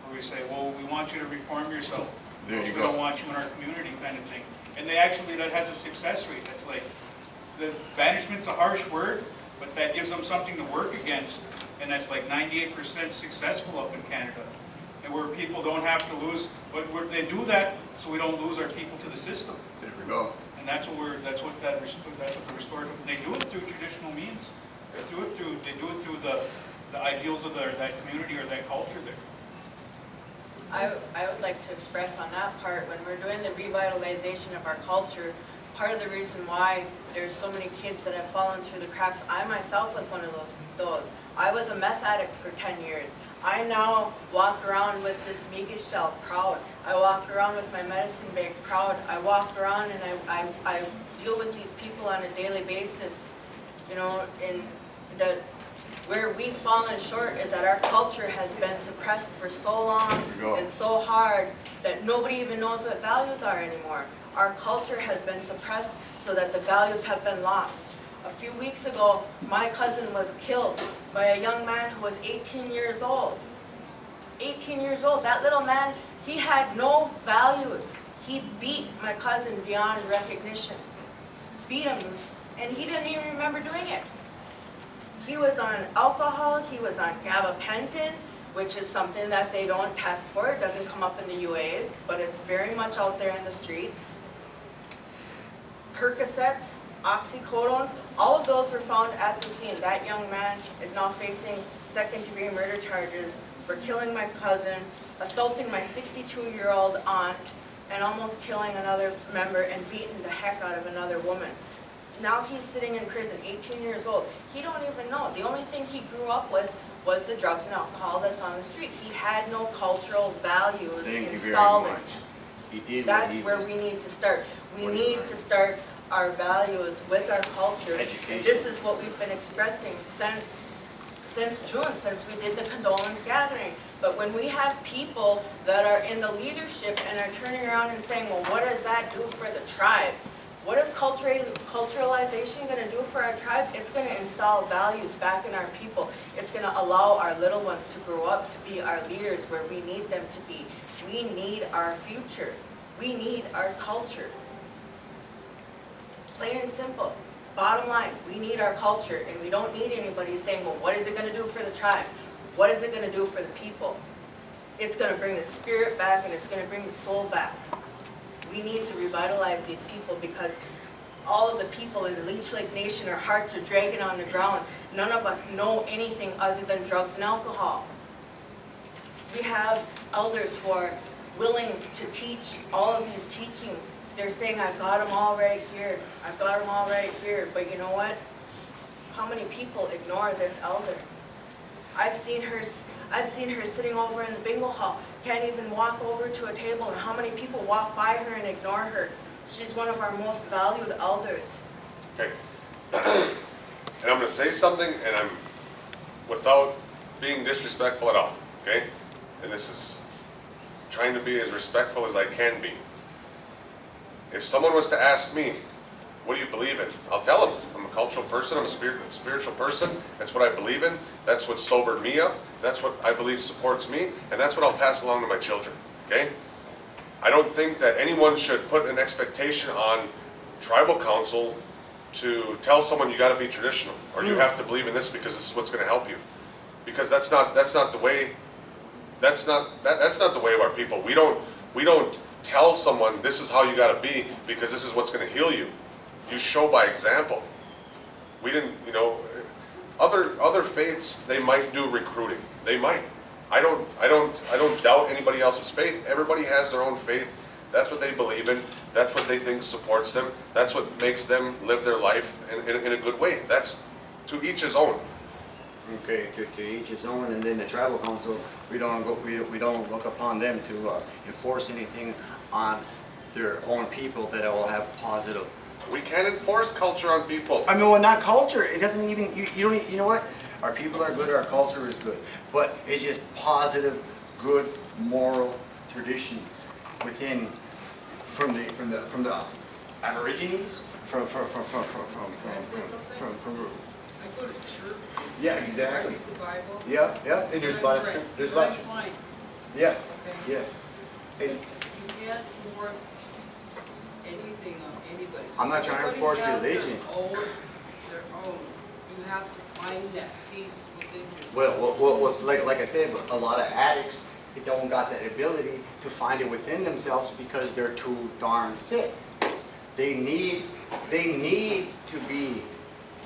Where we say, well, we want you to reform yourself. There you We go. don't want you in our community, kind of thing. And that has a success rate. That's like, the banishment's a harsh word, but that gives them something to work against. And that's like 98% successful up in Canada. And where people don't have to lose, but they do that so we don't lose our people to the system. There we go. And that's what the restorative, they do it through traditional means. They do it through the ideals of that community or that culture there. I would like to express on that part, when we're doing the revitalization of our culture, part of the reason why there's so many kids that have fallen through the cracks, I myself was one of those. I was a meth addict for 10 years. I now walk around with this Migas shell, proud. I walk around with my medicine bag, proud. I walk around and I deal with these people on a daily basis, you know, and where we've fallen short is that our culture has been suppressed for so long and so hard that nobody even knows what values are anymore. Our culture has been suppressed so that the values have been lost. A few weeks ago, my cousin was killed by a young man who was 18 years old. 18 years old. That little man, he had no values. He beat my cousin beyond recognition. beat him, and he didn't even remember doing it. He was on alcohol, he was on gabapentin, which is something that they don't test for. It doesn't come up in the UAs, but it's very much out there in the streets. Percocets, oxycodones, all of those were found at the scene. That young man is now facing second-degree murder charges for killing my cousin, assaulting my 62-year-old aunt, and almost killing another member and beating the heck out of another woman. Now he's sitting in prison, 18 years old. He don't even know. The only thing he grew up with was the drugs and alcohol that's on the street. He had no cultural values installed. He did. That's where we need to start. We need to start our values with our culture. Education. And this is what we've been expressing since June, since we did the condolence gathering. But when we have people that are in the leadership and are turning around and saying, well, what does that do for the tribe? What is culturalization going to do for our tribe? It's going to install values back in our people. It's going to allow our little ones to grow up to be our leaders where we need them to be. We need our future. We need our culture. Plain and simple. Bottom line, we need our culture, and we don't need anybody saying, well, what is it going to do for the tribe? What is it going to do for the people? It's going to bring the spirit back, and it's going to bring the soul back. We need to revitalize these people because all of the people in the Leech Lake Nation, our hearts are dragging on the ground. None of us know anything other than drugs and alcohol. We have elders who are willing to teach all of these teachings. They're saying, I've got them all right here. I've got them all right here. But you know what? How many people ignore this elder? I've seen her sitting over in the bingo hall, can't even walk over to a table, and how many people walk by her and ignore her? She's one of our most valued elders. Okay. And I'm gonna say something, and I'm, without being disrespectful at all, okay? And this is trying to be as respectful as I can be. If someone was to ask me, what do you believe in? I'll tell them, I'm a cultural person, I'm a spiritual person, that's what I believe in, that's what sobered me up, that's what I believe supports me, and that's what I'll pass along to my children, okay? I don't think that anyone should put an expectation on tribal council to tell someone you gotta be traditional, or you have to believe in this because this is what's gonna help you. Because that's not the way, that's not the way of our people. We don't tell someone this is how you gotta be because this is what's gonna heal you. You show by example. We didn't, other faiths, they might do recruiting. They might. I don't doubt anybody else's faith. Everybody has their own faith. That's what they believe in. That's what they think supports them. That's what makes them live their life in a good way. That's to each his own. Okay, to each his own, and then the tribal council, we don't look upon them to enforce anything on their own people that will have positive. We can't enforce culture on people. I mean, well, not culture. It doesn't even. You don't. You know what? Our people are good. Our culture is good. But it's just positive, good, moral traditions within from the Aborigines, from. I go to church. Yeah, exactly. I read the Bible. Yeah, yeah. And there's Bible. There's That's Bible. fine. Yes. Okay. Yes. But you can't force anything on anybody. I'm not trying to force Everybody has religion. their own. You have to find that peace within yourself. Well, like I said, a lot of addicts, they don't got that ability to find it within themselves because they're too darn sick. They need to be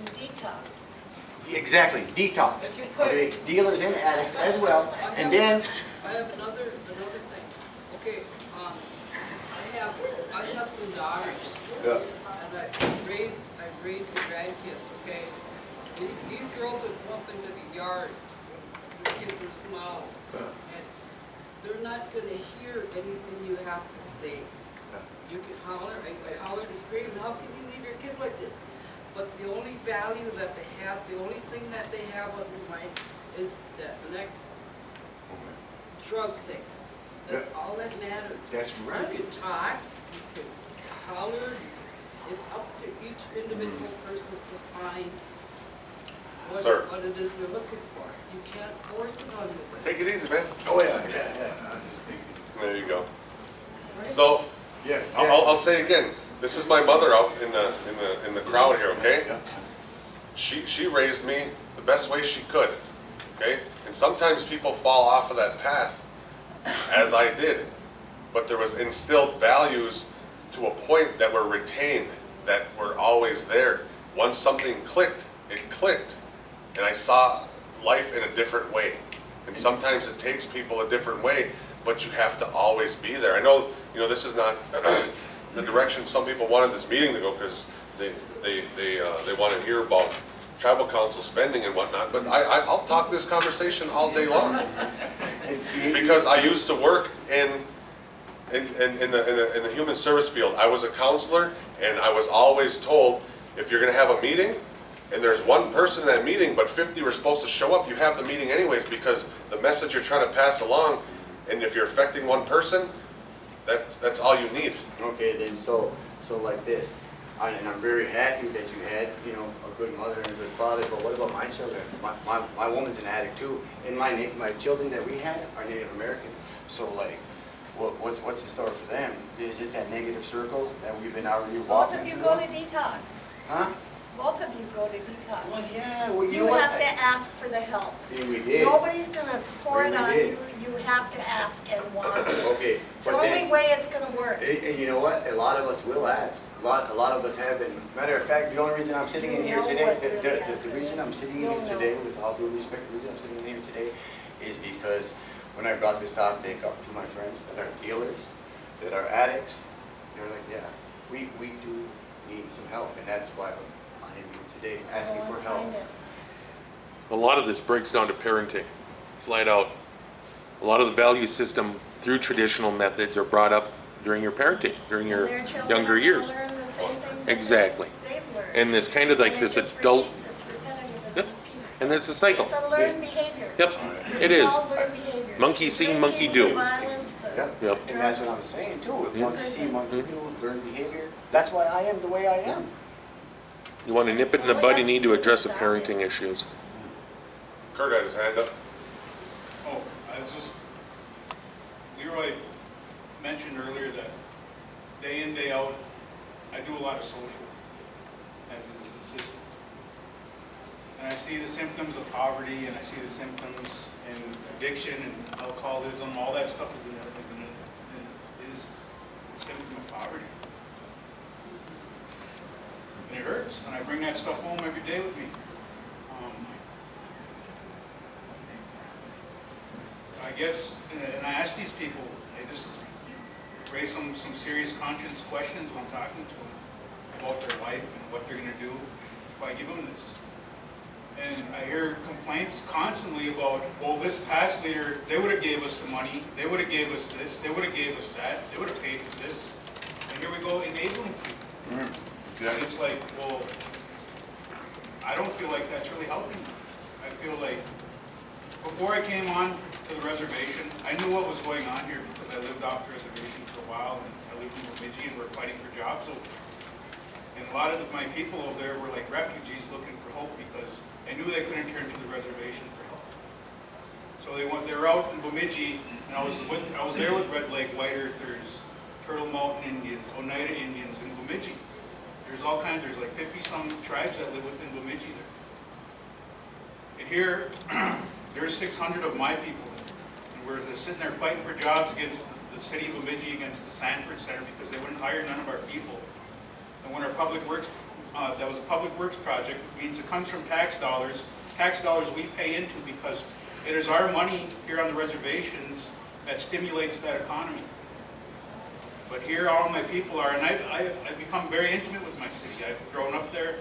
Detox. exactly detox. If you put- Okay, dealers and addicts as well, and then I have another thing. Okay, I have some daughters. yeah. And I've raised the grandkids, okay? These girls would come up into the yard, the kids were small, and they're not gonna hear anything you have to say. You can holler, I holler and scream, how can you leave your kid like this? But the only value that they have, the only thing that they have on their mind is that neck drug thing. That's all that matters. That's right. You can talk, you can holler, it's up to each individual person to find what it is they're looking for. You can't force it on them. Take it easy, man. Oh yeah. I'm just thinking. There you go. So, Yeah. I'll say again, This is my mother out in the crowd here, okay? She raised me the best way she could, okay? And sometimes people fall off of that path, as I did. But there was instilled values to a point that were retained, that were always there. Once something clicked, it clicked. And I saw life in a different way. And sometimes it takes people a different way, but you have to always be there. I know, this is not the direction some people wanted this meeting to go, because they want to hear about tribal council spending and whatnot, but I'll talk this conversation all day long. Because I used to work in the human service field. I was a counselor, and I was always told, if you're gonna have a meeting, and there's one person in that meeting, but 50 were supposed to show up, you have the meeting anyways, because the message you're trying to pass along, and if you're affecting one person, that's all you need. Okay, then, so like this, and I'm very happy that you had, a good mother and a good father, but what about my children? My woman's an addict too, and my children that we had are Native American. So like, what's in store for them? Is it that negative circle that we've been already walking Both of you through? go to detox. Huh? Both of you go to detox. Well, yeah, well, you know You what? have to ask for the help. Yeah, we did. Nobody's gonna pour it We on did. you, you have to ask and want. Okay, It's the but only then, way it's gonna work. and you know what? A lot of us will ask. A lot of us have been. Matter of fact, the only reason I'm sitting in here You know today, what the really asking reason I'm is. sitting in You'll here know. today, with all due respect, the reason I'm sitting in here today is because when I brought this topic up to my friends that are dealers, that are addicts, they're like, yeah, we do need some help, and that's why I'm here today, asking for help. Find it. A lot of this breaks down to parenting, flat out. A lot of the value system through traditional methods are brought up during your parenting, during your Their children younger are years. gonna learn the same thing that Exactly. they've learned. And this kind of like And it this just adult, repeats, it's repetitive, it Yep. repeats. and it's a cycle. It's a learned behavior. Yep, it It's is. all learned behaviors. Monkey The see, monkey drinking, do. The violence, the Yep. Yep. And that's what I'm saying too. If Yeah. monkey see, monkey do, learn behavior. That's why I am the way I am. You want to nip it in the bud, you need to address the parenting issues. Kurt had his hand up. Oh, I was just, Leroy mentioned earlier that day in, day out, I do a lot of social as an assistant. And I see the symptoms of poverty, and I see the symptoms in addiction and alcoholism, all that stuff is a symptom of poverty. And it hurts, and I bring that stuff home every day with me. I guess, and I ask these people, they just raise some serious conscience questions when I'm talking to them about their life and what they're gonna do if I give them this. And I hear complaints constantly about, well, this past leader, they would've gave us the money, they would've gave us this, they would've gave us that, they would've paid for this. And here we go enabling people. And it's like, well, I don't feel like that's really helping me. I feel like, before I came on to the reservation, I knew what was going on here because I lived off the reservation for a while, and I lived in Bemidji, and we're fighting for jobs over there. And a lot of my people over there were like refugees looking for hope because they knew they couldn't turn to the reservation for help. So they were out in Bemidji, and I was there with Red Lake, White Earthers, Turtle Mountain Indians, Oneida Indians in Bemidji. There's all kinds, there's like 50-some tribes that live within Bemidji there. And here, there's 600 of my people there. And we're just sitting there fighting for jobs against the city of Bemidji, against the Sanford Center, because they wouldn't hire none of our people. And when our public works, that was a public works project, it means it comes from tax dollars we pay into, because it is our money here on the reservations that stimulates that economy. But here all my people are, and I've become very intimate with my city. I've grown up there.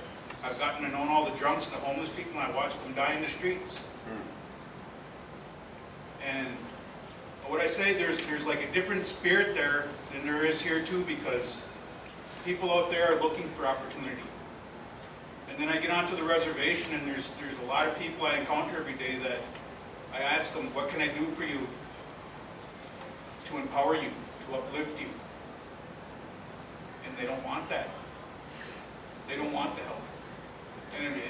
I've gotten to know all the drunks and the homeless people, and I watched them die in the streets. And what I say, there's like a different spirit there than there is here too, because people out there are looking for opportunity. And then I get onto the reservation, and there's a lot of people I encounter every day that I ask them, what can I do for you to empower you, to uplift you? And they don't want that. They don't want the help. And it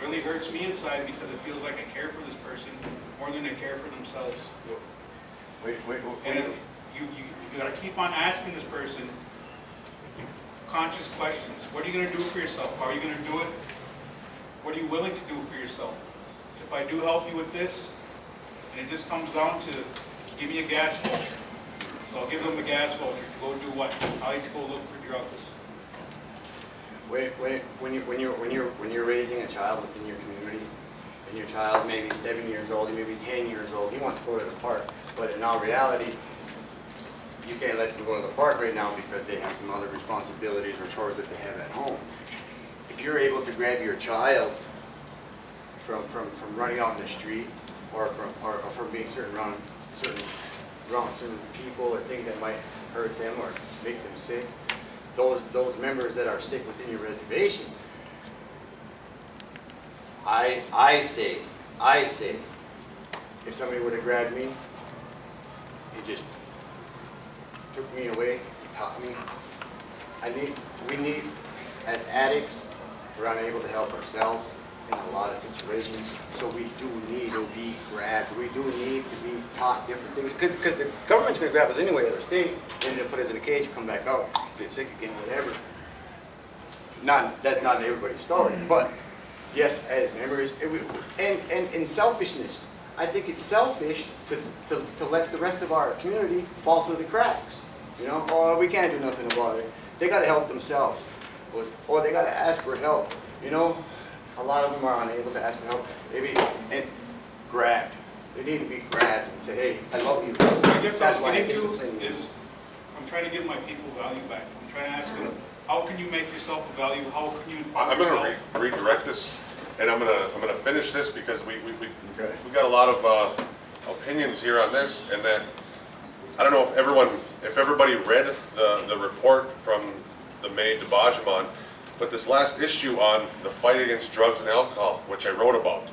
really hurts me inside, because it feels like I care for this person more than they care for themselves. Wait. And you gotta keep on asking this person, conscious questions. What are you gonna do for yourself? How are you gonna do it? What are you willing to do for yourself? If I do help you with this, and it just comes down to, give me a gas voucher. So I'll give them a gas voucher to go do what? I like to go look for drugs. When you're raising a child within your community, and your child may be 7 years old, he may be 10 years old, he wants to go to the park, but in all reality, you can't let them go to the park right now because they have some other responsibilities or chores that they have at home. If you're able to grab your child from running out in the street, or from being around certain people or things that might hurt them or make them sick, those members that are sick within your reservation, I say, if somebody would have grabbed me, he just took me away, taught me. We need, as addicts, we're unable to help ourselves in a lot of situations, so we do need to be grabbed. We do need to be taught different things, because the government's going to grab us anyway as our state, and they'll put us in a cage, come back out, get sick again, whatever. That's not everybody's story, but yes, as members, and selfishness. I think it's selfish to let the rest of our community fall through the cracks. You know, oh, we can't do nothing about it. They got to help themselves, or they got to ask for help. You know, a lot of them are unable to ask for help. Maybe and grabbed. They need to be grabbed and say, "Hey, I love you." I guess That's what why I I get to discipline you. is, I'm trying to give my people value back. I'm trying to ask them, how can you make yourself a value? How can you empower I'm yourself? gonna redirect this, and I'm gonna finish this because we got a lot of opinions here on this, and that I don't know if everybody read the report from the May Debajement, but this last issue on the fight against drugs and alcohol, which I wrote about,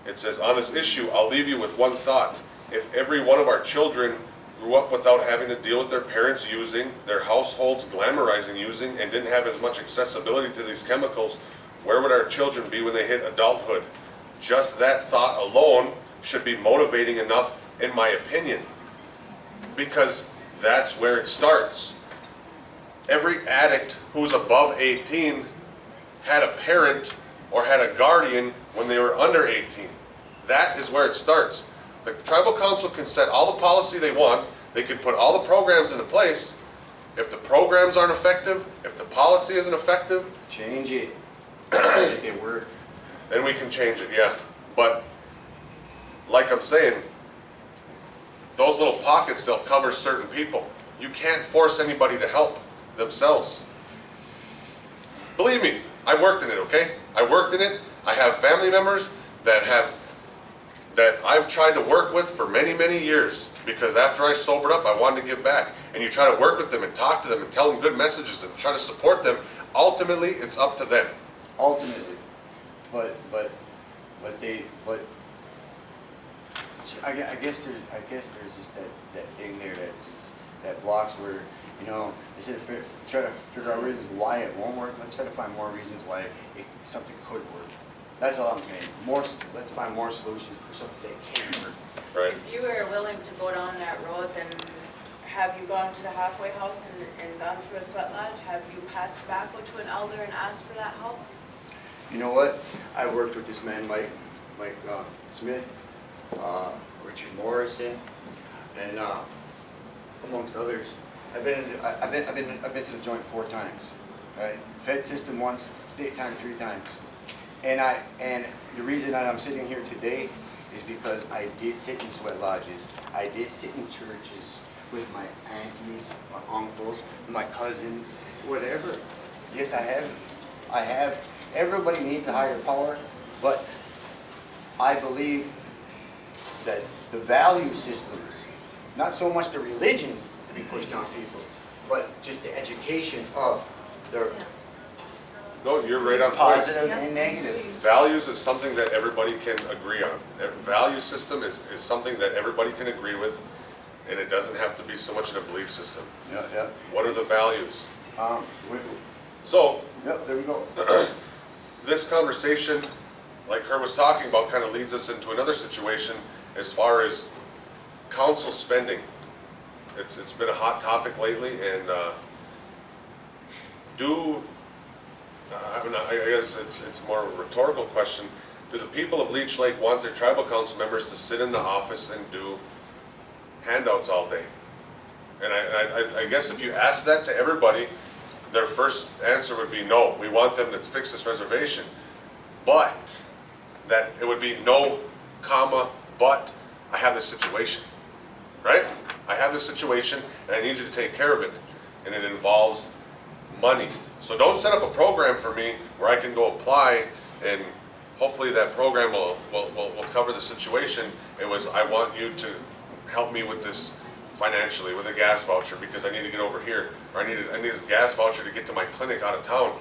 it says, on this issue, I'll leave you with one thought. If every one of our children grew up without having to deal with their parents using, their households glamorizing using, and didn't have as much accessibility to these chemicals, where would our children be when they hit adulthood? Just that thought alone should be motivating enough, in my opinion, because that's where it starts. Every addict who's above 18 had a parent or had a guardian when they were under 18. That is where it starts. The tribal council can set all the policy they want, they can put all the programs into place. If the programs aren't effective, if the policy isn't effective, Change it. Make it work. then we can change it, yeah. But, like I'm saying, those little pockets, they'll cover certain people. You can't force anybody to help themselves. Believe me, I worked in it, okay? I worked in it. I have family members that I've tried to work with for many, many years, because after I sobered up, I wanted to give back. And you try to work with them and talk to them and tell them good messages and try to support them. Ultimately, it's up to them. Ultimately, but I guess there's just that thing there that blocks where, you know, instead of trying to figure out reasons why it won't work, let's try to find more reasons why something could work. That's all I'm saying. Let's find more solutions for something that can work. Right. If you were willing to go down that road, then have you gone to the halfway house and gone through a sweat lodge? Have you passed tobacco to an elder and asked for that help? You know what? I worked with this man, Mike Smith, Richard Morrison, and amongst others. I've been to the joint 4 times. Right? Fed system once, state time 3 times. And the reason that I'm sitting here today is because I did sit in sweat lodges. I did sit in churches with my aunties, my uncles, my cousins, whatever. Yes, I have. Everybody needs a higher power, but I believe that the value systems, not so much the religions to be pushed on people, but just the education of their No, you're right on point. positive and negative. Values is something that everybody can agree on. A value system is something that everybody can agree with, and it doesn't have to be so much in a belief system. Yeah. What are the values? We- So, Yep, there we go. this conversation, like Kurt was talking about, kind of leads us into another situation as far as council spending. It's been a hot topic lately, and I guess it's more of a rhetorical question. Do the people of Leech Lake want their tribal council members to sit in the office and do handouts all day? And I guess if you ask that to everybody, their first answer would be no. We want them to fix this reservation. But that it would be no, comma, but I have this situation, right? I have this situation and I need you to take care of it. And it involves money. So don't set up a program for me where I can go apply and hopefully that program will cover the situation. It was, I want you to help me with this financially with a gas voucher because I need to get over here, or I need this gas voucher to get to my clinic out of town.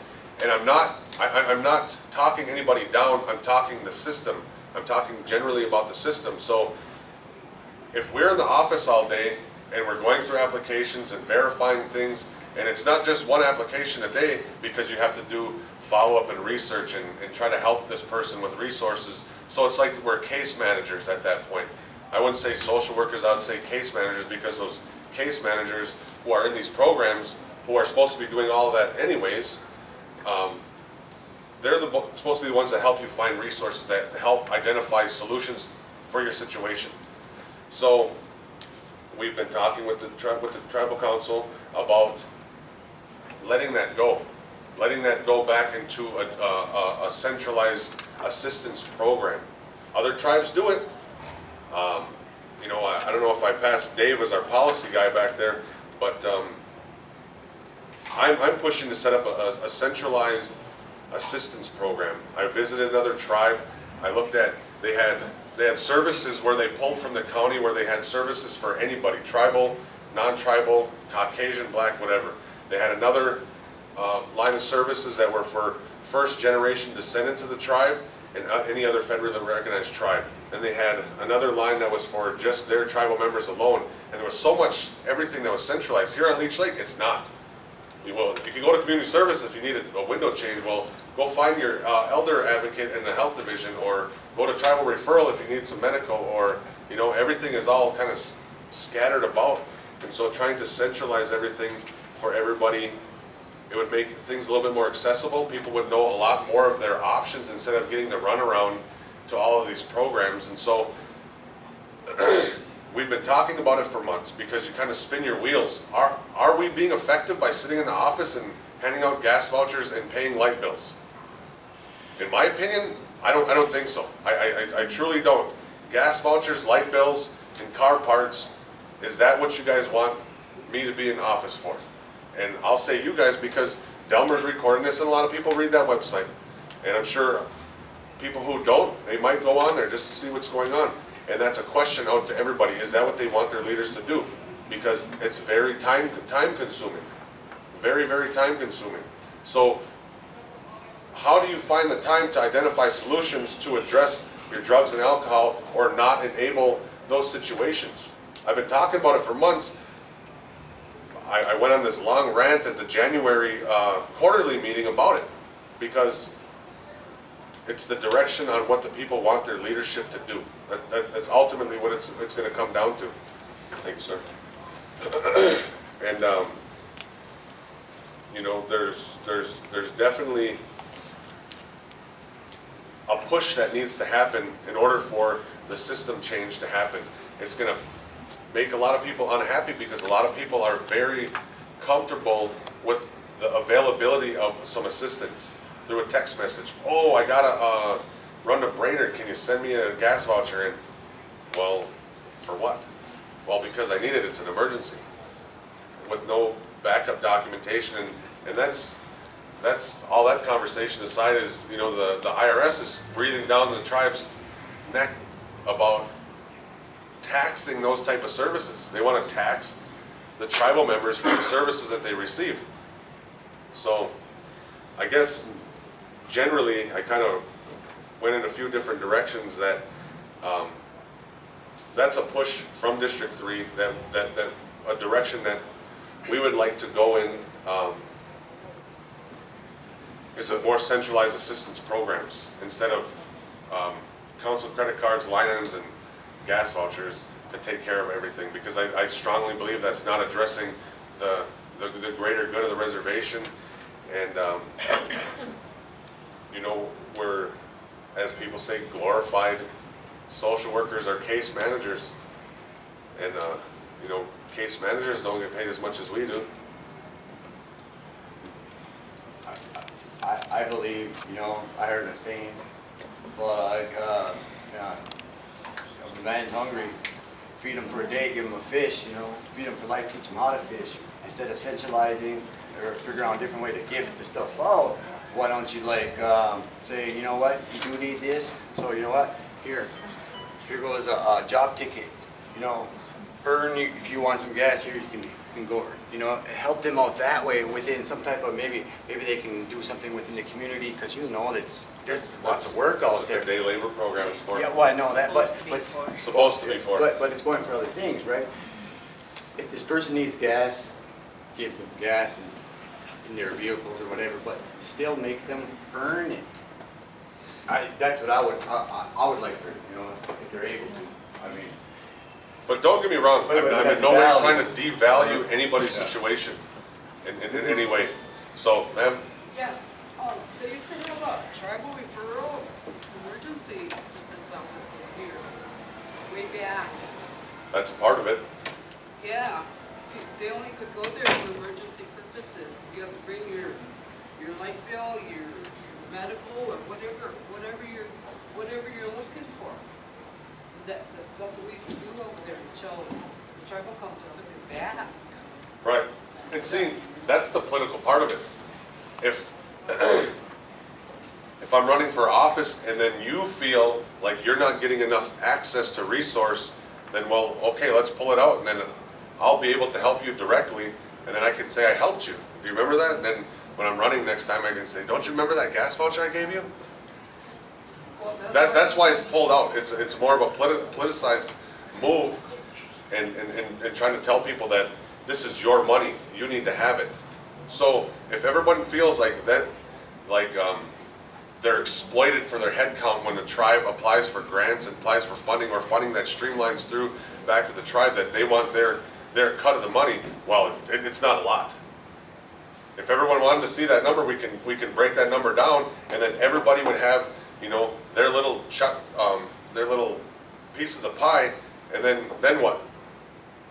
And I'm not talking anybody down, I'm talking the system. I'm talking generally about the system. So if we're in the office all day and we're going through applications and verifying things, and it's not just one application a day because you have to do follow-up and research and try to help this person with resources. So it's like we're case managers at that point. I wouldn't say social workers, I would say case managers, because those case managers who are in these programs, who are supposed to be doing all of that anyways, they're supposed to be the ones that help you find resources that help identify solutions for your situation. So we've been talking with the tribal council about letting that go back into a centralized assistance program. Other tribes do it. You know, I don't know if I passed Dave as our policy guy back there, but I'm pushing to set up a centralized assistance program. I visited another tribe. I looked at, they had services where they pulled from the county where they had services for anybody, tribal, non-tribal, Caucasian, black, whatever. They had another line of services that were for first generation descendants of the tribe and any other federally recognized tribe. And they had another line that was for just their tribal members alone. And there was so much, everything that was centralized. Here on Leech Lake, it's not. You can go to community service if you need a window change. Well, go find your elder advocate in the health division, or go to tribal referral if you need some medical, or, you know, everything is all kind of scattered about. And so trying to centralize everything for everybody, it would make things a little bit more accessible. People would know a lot more of their options instead of getting the runaround to all of these programs. And so we've been talking about it for months because you kind of spin your wheels. Are we being effective by sitting in the office and handing out gas vouchers and paying light bills? In my opinion, I don't think so. I truly don't. Gas vouchers, light bills, and car parts, is that what you guys want me to be in office for? And I'll say you guys because Delmer's recording this and a lot of people read that website. And I'm sure people who don't, they might go on there just to see what's going on. And that's a question out to everybody. Is that what they want their leaders to do? Because it's very time consuming. Very, very time consuming. So how do you find the time to identify solutions to address your drugs and alcohol or not enable those situations? I've been talking about it for months. I went on this long rant at the January quarterly meeting about it because it's the direction on what the people want their leadership to do. That's ultimately what it's going to come down to. Thank you, sir. And you know, there's definitely a push that needs to happen in order for the system change to happen. It's going to make a lot of people unhappy because a lot of people are very comfortable with the availability of some assistance through a text message. Oh, I gotta run to Brainerd, can you send me a gas voucher in? Well, for what? Well, because I need it, it's an emergency. With no backup documentation, and that's all that conversation aside is, you know, the IRS is breathing down the tribe's neck about taxing those type of services. They want to tax the tribal members for the services that they receive. So I guess generally I kind of went in a few different directions that that's a push from District 3, that a direction that we would like to go in is a more centralized assistance programs instead of council credit cards, line items, and gas vouchers to take care of everything, because I strongly believe that's not addressing the greater good of the reservation, And, you know, we're, as people say, glorified social workers or case managers. And, you know, case managers don't get paid as much as we do. I believe, you know, I heard a saying, well, like, if a man's hungry, feed him for a day, give him a fish, you know, feed him for life, teach him how to fish. Instead of centralizing or figuring out a different way to give the stuff out, why don't you like say, you know what, you do need this, so you know what, here goes a job ticket, you know, earn, if you want some gas here, you can go, you know, help them out that way within some type of, maybe they can do something within the community, because you know there's lots of work out there. Day labor program is for. Yeah, well, I know that, but Supposed to be for. but it's going for other things, right? If this person needs gas, give them gas in their vehicles or whatever, but still make them earn it. That's what I would like for, you know, if they're able to, I mean. But don't get me wrong, I'm that's in no way valid. trying to devalue anybody's situation in any way. So, ma'am, Yeah, they used to have a tribal referral emergency assistance office here, way back. that's a part of it. Yeah, they only could go there for emergency purposes. You have to bring your light bill, your medical, or whatever you're looking for. That's what we used to do over there until the tribal council took it back. Right. And see, that's the political part of it. If if I'm running for office and then you feel like you're not getting enough access to resource, then well, okay, let's pull it out, and then I'll be able to help you directly, and then I can say I helped you. Do you remember that? And then when I'm running next time, I can say, don't you remember that gas voucher I gave you? Well, That's why it's pulled out. It's more of a politicized move, and trying to tell people that this is your money, you need to have it. So if everybody feels like that, they're exploited for their head count when the tribe applies for grants and applies for funding, or funding that streamlines through back to the tribe, that they want their cut of the money, well, it's not a lot. If everyone wanted to see that number, we can break that number down, and then everybody would have, you know, their little piece of the pie, and then what?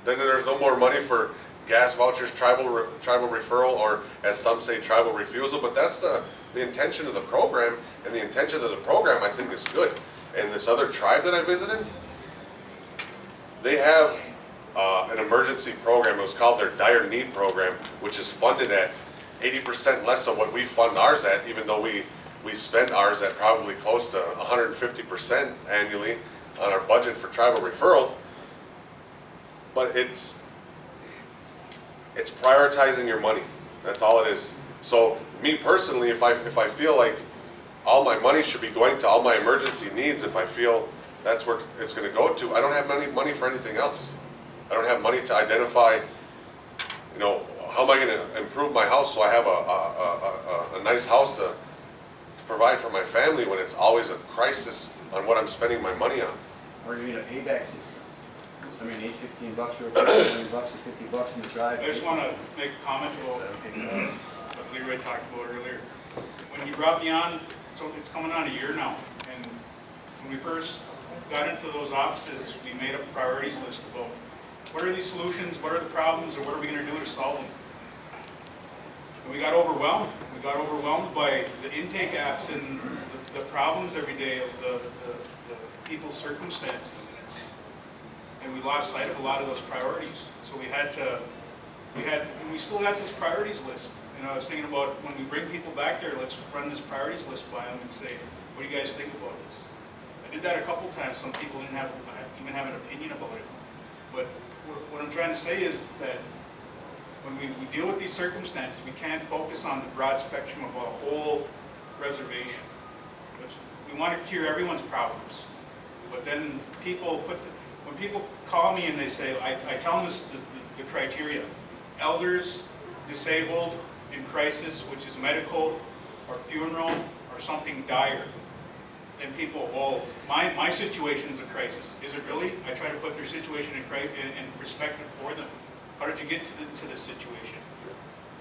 Then there's no more money for gas vouchers, tribal referral, or as some say, tribal refusal. But that's the intention of the program, and the intention of the program I think is good. And this other tribe that I visited, they have an emergency program. It was called their Dire Need Program, which is funded at 80% less of what we fund ours at, even though we spend ours at probably close to 150% annually on our budget for tribal referral. But it's prioritizing your money. That's all it is. So me personally, if I feel like all my money should be going to all my emergency needs, if I feel that's where it's going to go to, I don't have money for anything else. I don't have money to identify, you know, how am I going to improve my house so I have a nice house to provide for my family, when it's always a crisis on what I'm spending my money on. Or you need a payback system. Somebody needs $15 or $20 or $50 from the tribe. I just want to make a comment about what Leroy talked about earlier. When you brought me on, so it's coming on a year now, and when we first got into those offices, we made a priorities list about what are these solutions, what are the problems, or what are we going to do to solve them. And we got overwhelmed. We got overwhelmed by the intake apps and the problems every day of the people's circumstances. And we lost sight of a lot of those priorities. So we still got this priorities list. And I was thinking about, when we bring people back there, let's run this priorities list by them and say, what do you guys think about this? I did that a couple times. Some people didn't even have an opinion about it. But what I'm trying to say is that when we deal with these circumstances, we can't focus on the broad spectrum of a whole reservation. We want to cure everyone's problems. But then when people call me and they say, I tell them the criteria: elders, disabled, in crisis, which is medical or funeral or something dire. Then people, well, my situation is a crisis. Is it really? I try to put their situation in perspective for them. How did you get to this situation?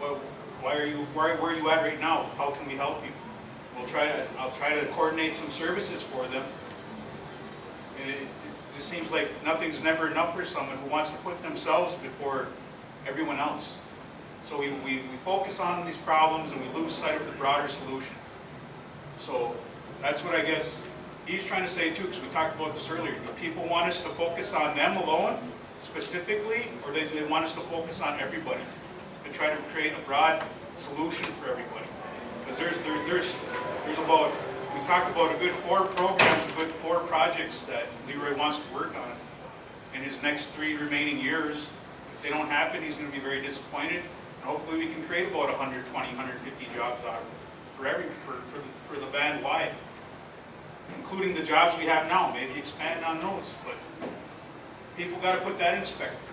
well, where are you at right now? How can we help you? I'll try to coordinate some services for them. And it just seems like nothing's never enough for someone who wants to put themselves before everyone else. So we focus on these problems and we lose sight of the broader solution. So that's what I guess he's trying to say too, because we talked about this earlier. Do people want us to focus on them alone, specifically, or they want us to focus on everybody and try to create a broad solution for everybody? Because there's about, we talked about a good 4 programs, a good 4 projects that Leroy wants to work on in his next 3 remaining years. If they don't happen, he's going to be very disappointed. And hopefully we can create about 120, 150 jobs out for the band wide, including the jobs we have now, maybe expand on those. But people got to put that in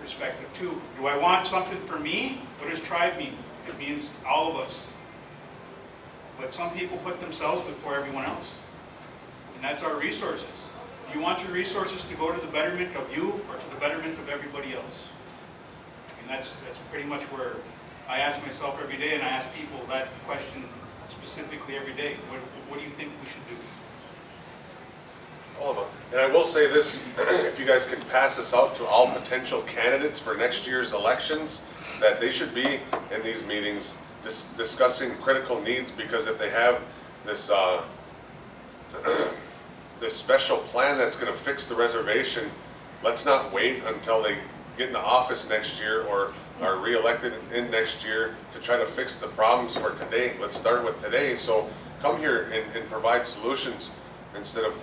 perspective too. Do I want something for me? What does tribe mean? It means all of us. But some people put themselves before everyone else. And that's our resources. You want your resources to go to the betterment of you or to the betterment of everybody else? And that's pretty much where I ask myself every day, and I ask people that question specifically every day. What do you think we should do? All of them. And I will say this, if you guys can pass this out to all potential candidates for next year's elections, that they should be in these meetings discussing critical needs, because if they have this this special plan that's going to fix the reservation, let's not wait until they get into office next year or are re-elected in next year to try to fix the problems for today. Let's start with today. So come here and provide solutions instead of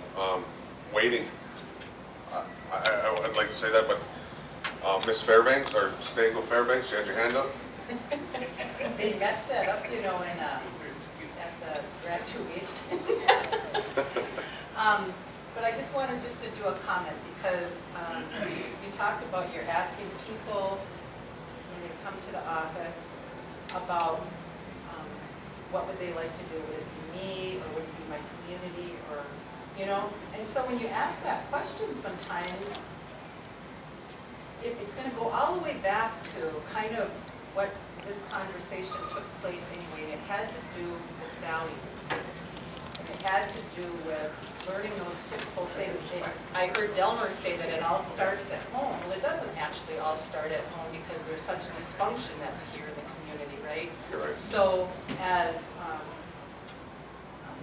waiting. I'd like to say that, but Miss Fairbanks, or Staples-Fairbanks, you had your hand up? They messed that up, you know, at the graduation. But I just wanted to do a comment, because you talked about you're asking people when they come to the office about what would they like to do. Would it be me, or would it be my community, or, you know? And so when you ask that question sometimes, it's going to go all the way back to kind of what this conversation took place anyway. It had to do with values. And it had to do with learning those typical things. I heard Delmer say that it all starts at home. Well, it doesn't actually all start at home, because there's such a dysfunction that's here in the community, right? You're right. So as a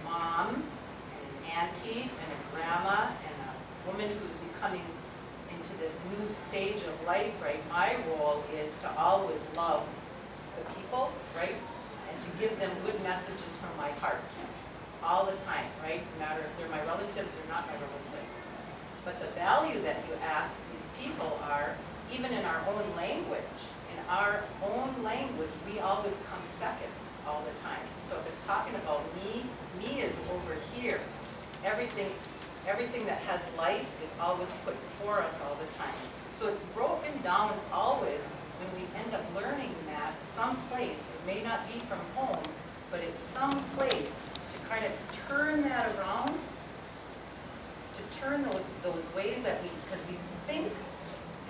mom, and an auntie, and a grandma, and a woman who's becoming into this new stage of life, right, my role is to always love the people, right, and to give them good messages from my heart all the time, right, no matter if they're my relatives or not my relatives. But the value that you ask these people are, even in our own language, we always come second all the time. So if it's talking about me is over here. Everything that has life is always put before us all the time. So it's broken down always when we end up learning that someplace, it may not be from home, but it's someplace to kind of turn that around, to turn those ways that because we think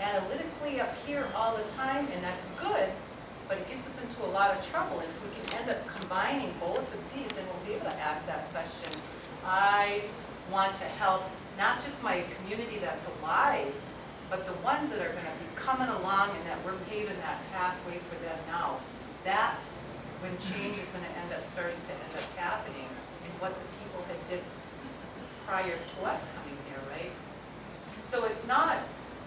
analytically up here all the time, and that's good, but it gets us into a lot of trouble. And if we can end up combining both of these, then we'll be able to ask that question. I want to help not just my community that's alive, but the ones that are going to be coming along, and that we're paving that pathway for them now. That's when change is going to starting to end up happening, and what the people had did prior to us coming here, right? So it's not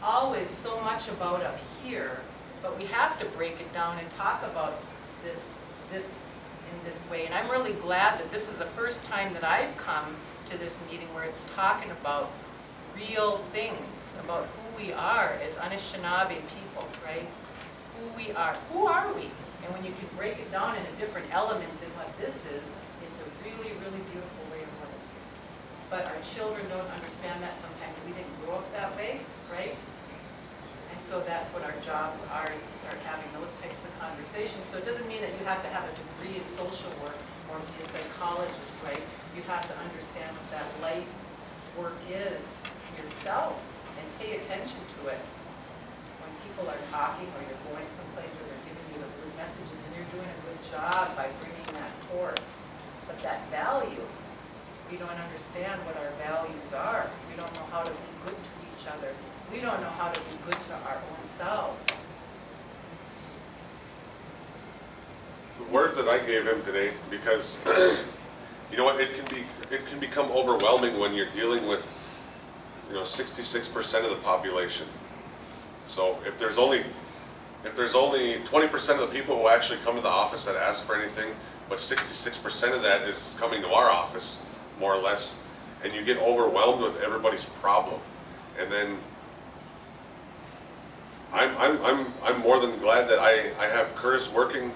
always so much about up here, but we have to break it down and talk about this in this way. And I'm really glad that this is the first time that I've come to this meeting where it's talking about real things, about who we are as Anishinaabe people, right? Who we are. Who are we? And when you can break it down in a different element than what this is, it's a really, really beautiful way of living. But our children don't understand that. Sometimes we didn't grow up that way, right? And so that's what our jobs are, is to start having those types of conversations. So it doesn't mean that you have to have a degree in social work or be a psychologist, right? You have to understand what that life work is yourself and pay attention to it. When people are talking or you're going someplace where they're giving you the good messages and you're doing a job by bringing that forth. But that value, we don't understand what our values are. We don't know how to be good to each other. We don't know how to be good to our own selves. The words that I gave him today, because you know what, it can become overwhelming when you're dealing with 66% of the population. So if there's only 20% of the people who actually come to the office that ask for anything, but 66% of that is coming to our office, more or less, and you get overwhelmed with everybody's problem, and then I'm more than glad that I have Curtis working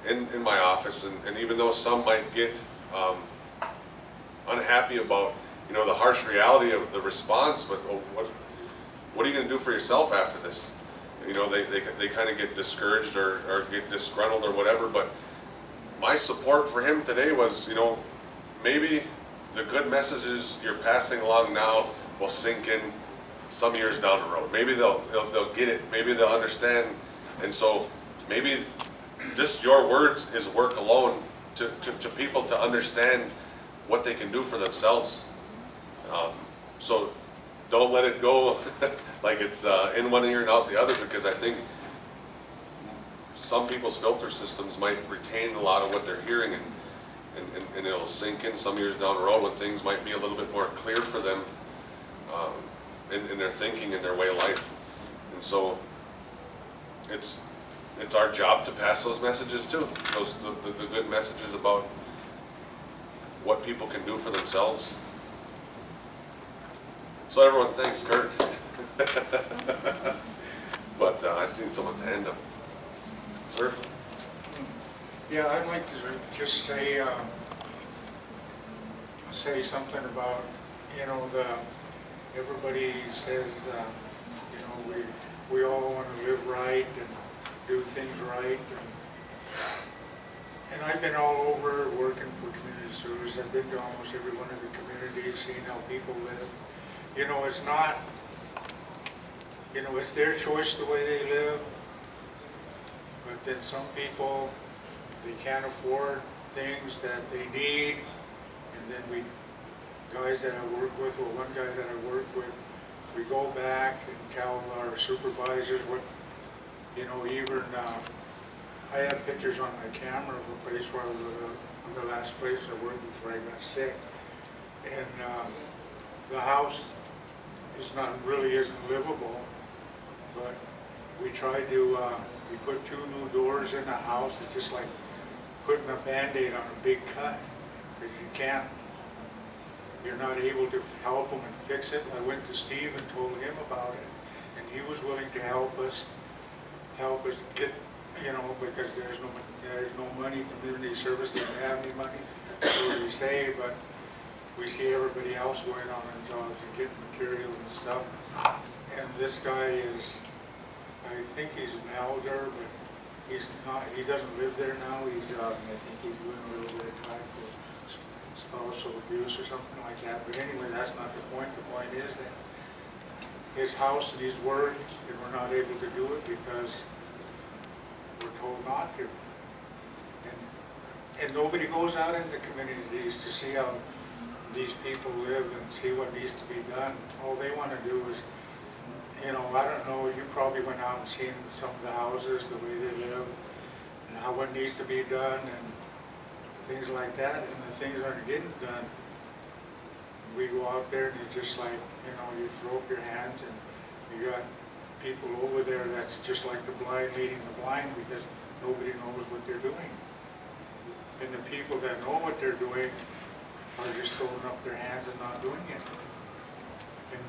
in my office, and even though some might get unhappy about the harsh reality of the response, but what are you going to do for yourself after this? They kind of get discouraged or get disgruntled or whatever, but my support for him today was, maybe the good messages you're passing along now will sink in some years down the road. Maybe they'll get it, maybe they'll understand, and so maybe just your words is work alone to people to understand what they can do for themselves. So don't let it go like it's in one ear and out the other, because I think some people's filter systems might retain a lot of what they're hearing, and it'll sink in some years down the road when things might be a little bit more clear for them in their thinking and their way of life. And so it's our job to pass those messages too, the good messages about what people can do for themselves. So everyone, thanks, Kurt. But I seen someone's hand up. Sir? Yeah, I'd like to just say something about, everybody says, we all want to live right and do things right. And I've been all over working for community service. I've been to almost every one of the communities, seeing how people live. It's not, it's their choice the way they live. But then some people, they can't afford things that they need. And then guys that I work with, or one guy that I work with, we go back and tell our supervisors what, even, I have pictures on my camera of a place where I was, one of the last places I worked before I got sick. And the house really isn't livable, but we tried to, we put 2 new doors in the house. It's just like putting a Band-Aid on a big cut, because you're not able to help them and fix it. I went to Steve and told him about it, and he was willing to help us get, because there's no money, community service doesn't have any money, so we say, but we see everybody else going on in jobs and getting material and stuff. And this guy is, I think he's an elder, but he's not, he doesn't live there now. I think he's doing a little bit of time for spousal abuse or something like that. But anyway, that's not the point. The point is that his house needs work, and we're not able to do it because we're told not to. And nobody goes out in the communities to see how these people live and see what needs to be done. All they want to do is, I don't know, you probably went out and seen some of the houses, the way they live, and how what needs to be done, and things like that, and the things aren't getting done. We go out there and it's just like, you throw up your hands, and you got people over there that's just like the blind leading the blind, because nobody knows what they're doing. And the people that know what they're doing are just throwing up their hands and not doing it. And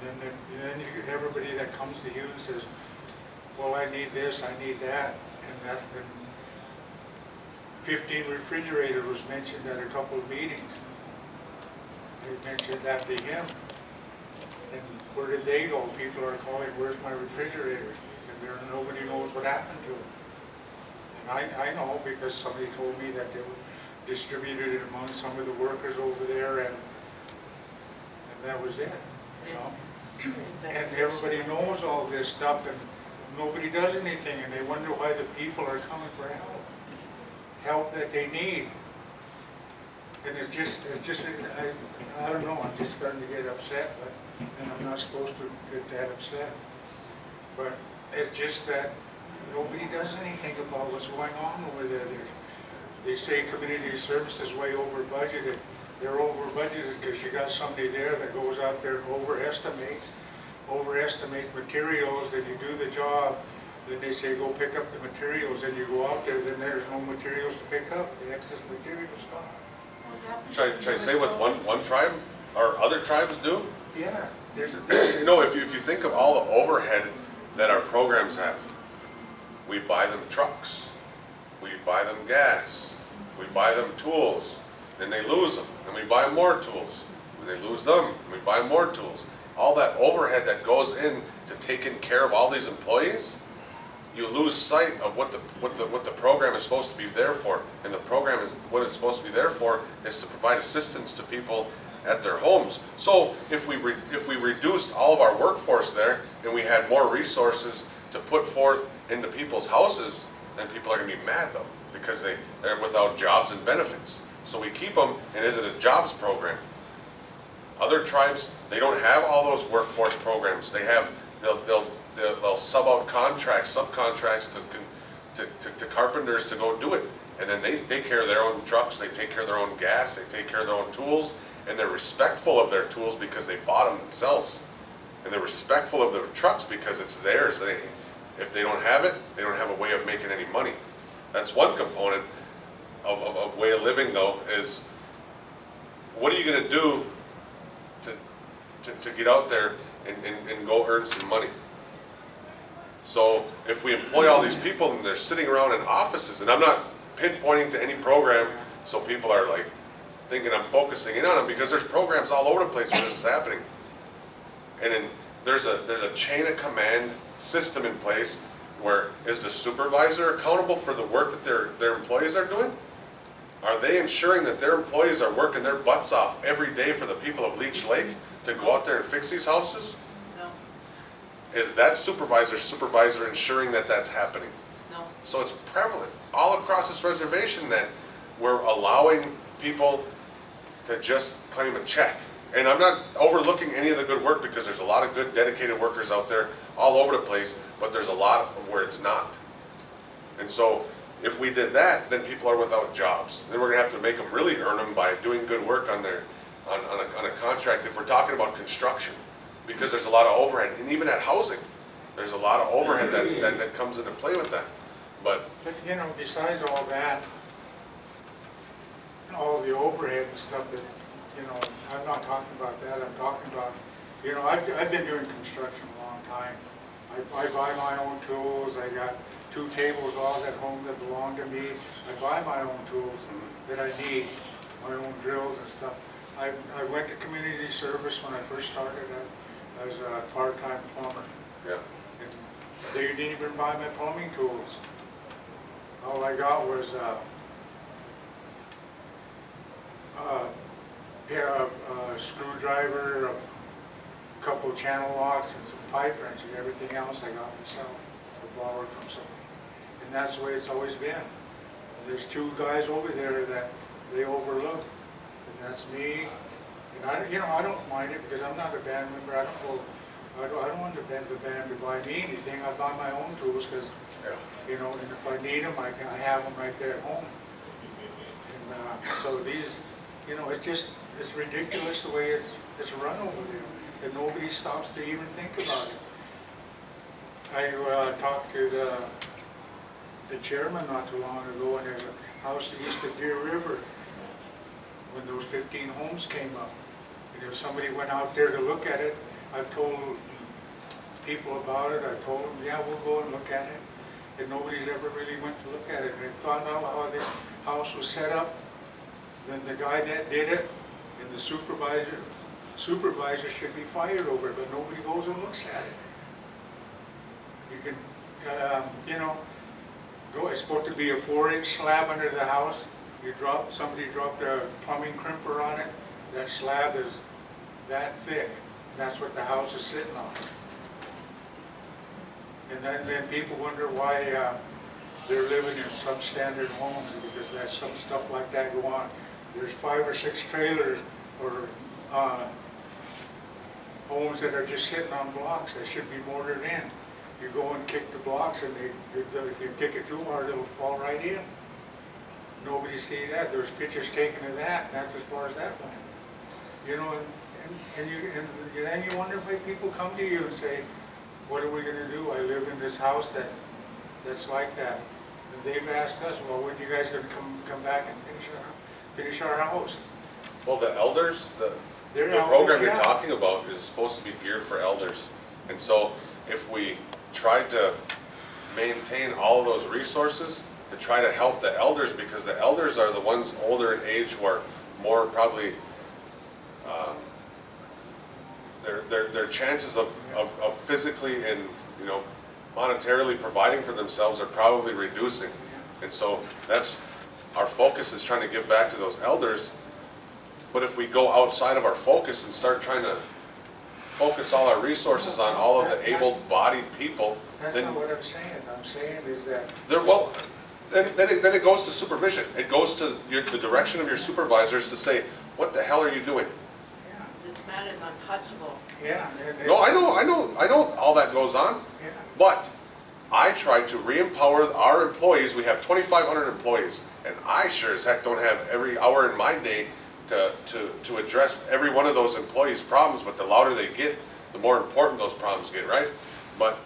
then everybody that comes to you and says, well, I need this, I need that, and that's been 15 refrigerator was mentioned at a couple of meetings. They mentioned that to him. And where did they go? People are calling, where's my refrigerators? And nobody knows what happened to them. And I know because somebody told me that they were distributed it among some of the workers over there, and that was it, And everybody knows all this stuff, and nobody does anything, and they wonder why the people are coming for help. help that they need. And it's just, I don't know, I'm just starting to get upset, but, and I'm not supposed to get that upset. But it's just that nobody does anything about what's going on over there. They say community service is way over budgeted. They're over budgeted because you got somebody there that goes out there and overestimates materials, then you do the job, then they say go pick up the materials, and you go out there, then there's no materials to pick up, the excess material's gone. Should I say what one tribe or other tribes do? Yeah, You know, if you think of all the overhead that our programs have, we buy them trucks, we buy them gas, we buy them tools, then they lose them, and we buy more tools. When they lose them, we buy more tools. All that overhead that goes in to taking care of all these employees, you lose sight of what the program is supposed to be there for. And the program is what it's supposed to be there for is to provide assistance to people at their homes. So if we reduced all of our workforce there and we had more resources to put forth into people's houses, then people are going to be mad though, because they're without jobs and benefits. So we keep them, and is it a jobs program? Other tribes, they don't have all those workforce programs. They'll sub out subcontracts to carpenters to go do it. And then they take care of their own trucks, they take care of their own gas, they take care of their own tools, and they're respectful of their tools because they bought them themselves. And they're respectful of their trucks because it's theirs. If they don't have it, they don't have a way of making any money. That's one component of way of living though, is what are you gonna do to get out there and go earn some money? So if we employ all these people and they're sitting around in offices, and I'm not pinpointing to any program so people are like thinking I'm focusing in on them, because there's programs all over the place where this is happening. And then there's a chain of command system in place where is the supervisor accountable for the work that their employees are doing? Are they ensuring that their employees are working their butts off every day for the people of Leech Lake to go out there and fix these houses? No, Is that supervisor ensuring that that's happening? no. So it's prevalent all across this reservation that we're allowing people to just claim a check. And I'm not overlooking any of the good work, because there's a lot of good dedicated workers out there all over the place, but there's a lot of where it's not. And so if we did that, then people are without jobs. Then we're gonna have to make them really earn them by doing good work on a contract if we're talking about construction, because there's a lot of overhead. And even at housing, there's a lot of overhead that comes into play with that. But you know, besides all that, all the overhead and stuff that, you know, I'm not talking about that, I'm talking about, you know, I've been doing construction a long time. I buy my own tools, I got 2 tables all at home that belong to me. I buy my own tools that I need, my own drills and stuff. I went to community service when I first started as a part-time plumber. yeah, And they didn't even buy my plumbing tools. All I got was a screwdriver, a couple of channel locks, and some pipe wrenches. Everything else I got myself, or borrowed from somebody. And that's the way it's always been. And there's 2 guys over there that they overlook, and that's me. And I don't mind it, because I'm not a band member. I don't want the band to buy me anything. I buy my own tools, because you know, and if I need them, I have them right there at home. And so these, you know, it's ridiculous the way it's run over there, and nobody stops to even think about it. I talked to the chairman not too long ago, and there's a house east of Deer River when those 15 homes came up. And if somebody went out there to look at it, I've told people about it. I told them, yeah, we'll go and look at it. And nobody's ever really went to look at it. They found out how this house was set up. Then the guy that did it and the supervisor should be fired over it, but nobody goes and looks at it. You can, you know, it's supposed to be a 4-inch slab under the house. Somebody dropped a plumbing crimper on it. That slab is that thick. That's what the house is sitting on. And then people wonder why they're living in substandard homes because there's some stuff like that go on. There's 5 or 6 trailers or homes that are just sitting on blocks that should be mortared in. You go and kick the blocks and if you kick it too hard, it'll fall right in. Nobody sees that. There's pictures taken of that, and that's as far as that went. You know, and then you wonder why people come to you and say, what are we gonna do? I live in this house that's like that. And they've asked us, well, when you guys gonna come back and finish our house? Well, the elders, the program you're talking about is supposed to be geared for elders. And so if we tried to maintain all of those resources to try to help the elders, because the elders are the ones older in age who are more probably, their chances of physically and, you know, monetarily providing for themselves are probably reducing. And so that's, our focus is trying to give back to those elders. But if we go outside of our focus and start trying to focus all our resources on all of the able-bodied people, that's not what I'm saying. I'm saying is that then it goes to supervision. It goes to the direction of your supervisors to say, what the hell are you doing? This man is untouchable. Yeah. No, I know all that goes on. Yeah. But I try to re-empower our employees. We have 2,500 employees, and I sure as heck don't have every hour in my day to address every one of those employees' problems. But the louder they get, the more important those problems get, right? But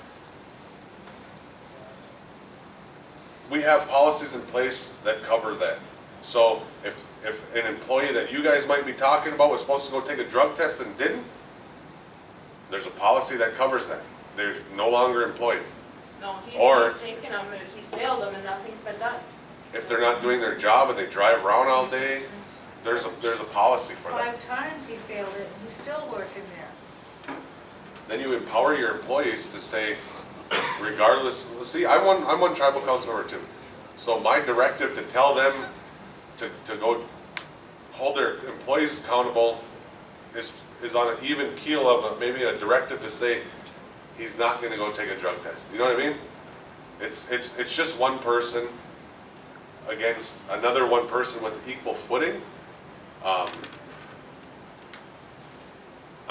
we have policies in place that cover that. So if an employee that you guys might be talking about was supposed to go take a drug test and didn't, there's a policy that covers that. They're no longer employed. No, Or he's taken them, he's failed them, and nothing's been done. if they're not doing their job and they drive around all day, there's a policy for that. 5 times he failed it, and he's still working there. Then you empower your employees to say, regardless, see, I'm one tribal council member too. So my directive to tell them to go hold their employees accountable is on an even keel of maybe a directive to say he's not gonna go take a drug test. You know what I mean? It's just one person against another one person with equal footing.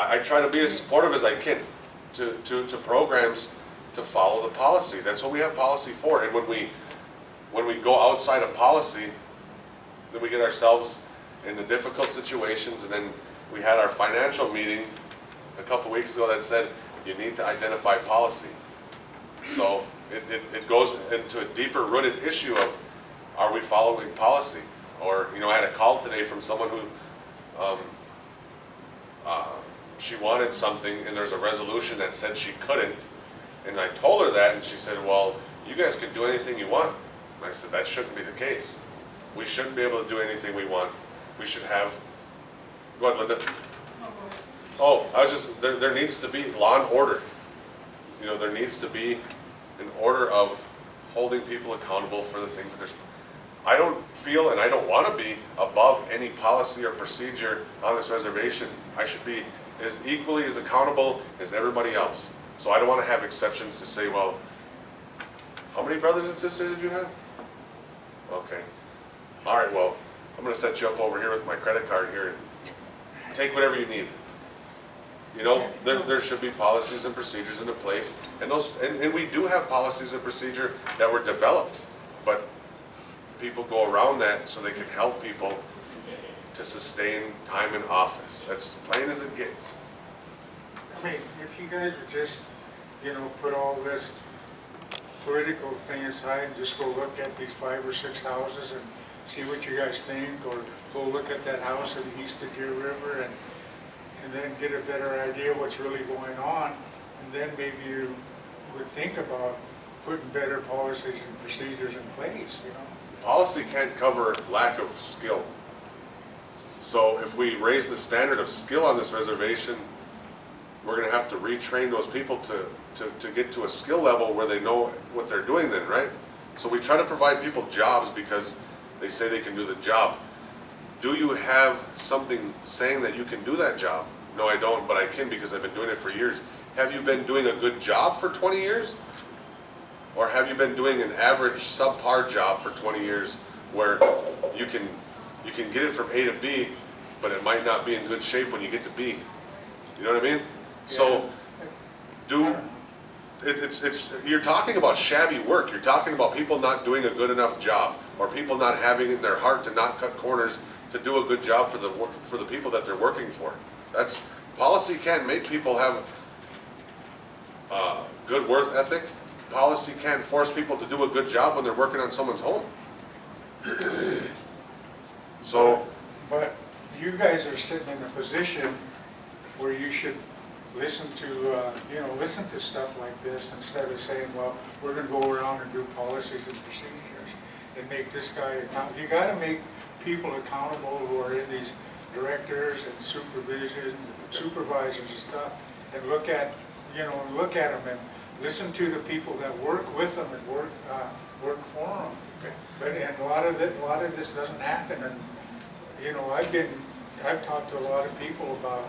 I try to be as supportive as I can to programs to follow the policy. That's what we have policy for. And when we go outside of policy, then we get ourselves into difficult situations. And then we had our financial meeting a couple weeks ago that said you need to identify policy. So it goes into a deeper rooted issue of, are we following policy? Or, you know, I had a call today from someone who she wanted something and there's a resolution that said she couldn't. And I told her that and she said, well, you guys can do anything you want. And I said, that shouldn't be the case. We shouldn't be able to do anything we want. We should have, go ahead, Linda. Oh, I was just, there needs to be law and order. You know, there needs to be an order of holding people accountable for the things that they're, I don't feel and I don't want to be above any policy or procedure on this reservation. I should be as equally as accountable as everybody else. So I don't want to have exceptions to say, well, how many brothers and sisters did you have? Okay. All right, well, I'm going to set you up over here with my credit card here and take whatever you need. You know, there should be policies and procedures into place, and and we do have policies and procedure that were developed, but people go around that so they can help people to sustain time in office. That's plain as it gets. I mean, if you guys would just, you know, put all this political thing aside and just go look at these 5 or 6 houses and see what you guys think, or go look at that house at the east of Deer River and then get a better idea of what's really going on, and then maybe you would think about putting better policies and procedures in place, you know. Policy can't cover lack of skill. So if we raise the standard of skill on this reservation, we're going to have to retrain those people to get to a skill level where they know what they're doing then, right? So we try to provide people jobs because they say they can do the job. Do you have something saying that you can do that job? No, I don't, but I can because I've been doing it for years. Have you been doing a good job for 20 years? Or have you been doing an average subpar job for 20 years where you can get it from A to B, but it might not be in good shape when you get to B? You know what I mean? So, you're talking about shabby work. You're talking about people not doing a good enough job, or people not having in their heart to not cut corners to do a good job for the people that they're working for. Policy can't make people have good work ethic. Policy can't force people to do a good job when they're working on someone's home. So, But you guys are sitting in a position where you should listen to stuff like this instead of saying, well, we're gonna go around and do policies and procedures and make this guy accountable. You gotta make people accountable who are in these directors and supervisors and stuff, and look at them and listen to the people that work with them and work for them. okay. But and a lot of this doesn't happen, and I've talked to a lot of people about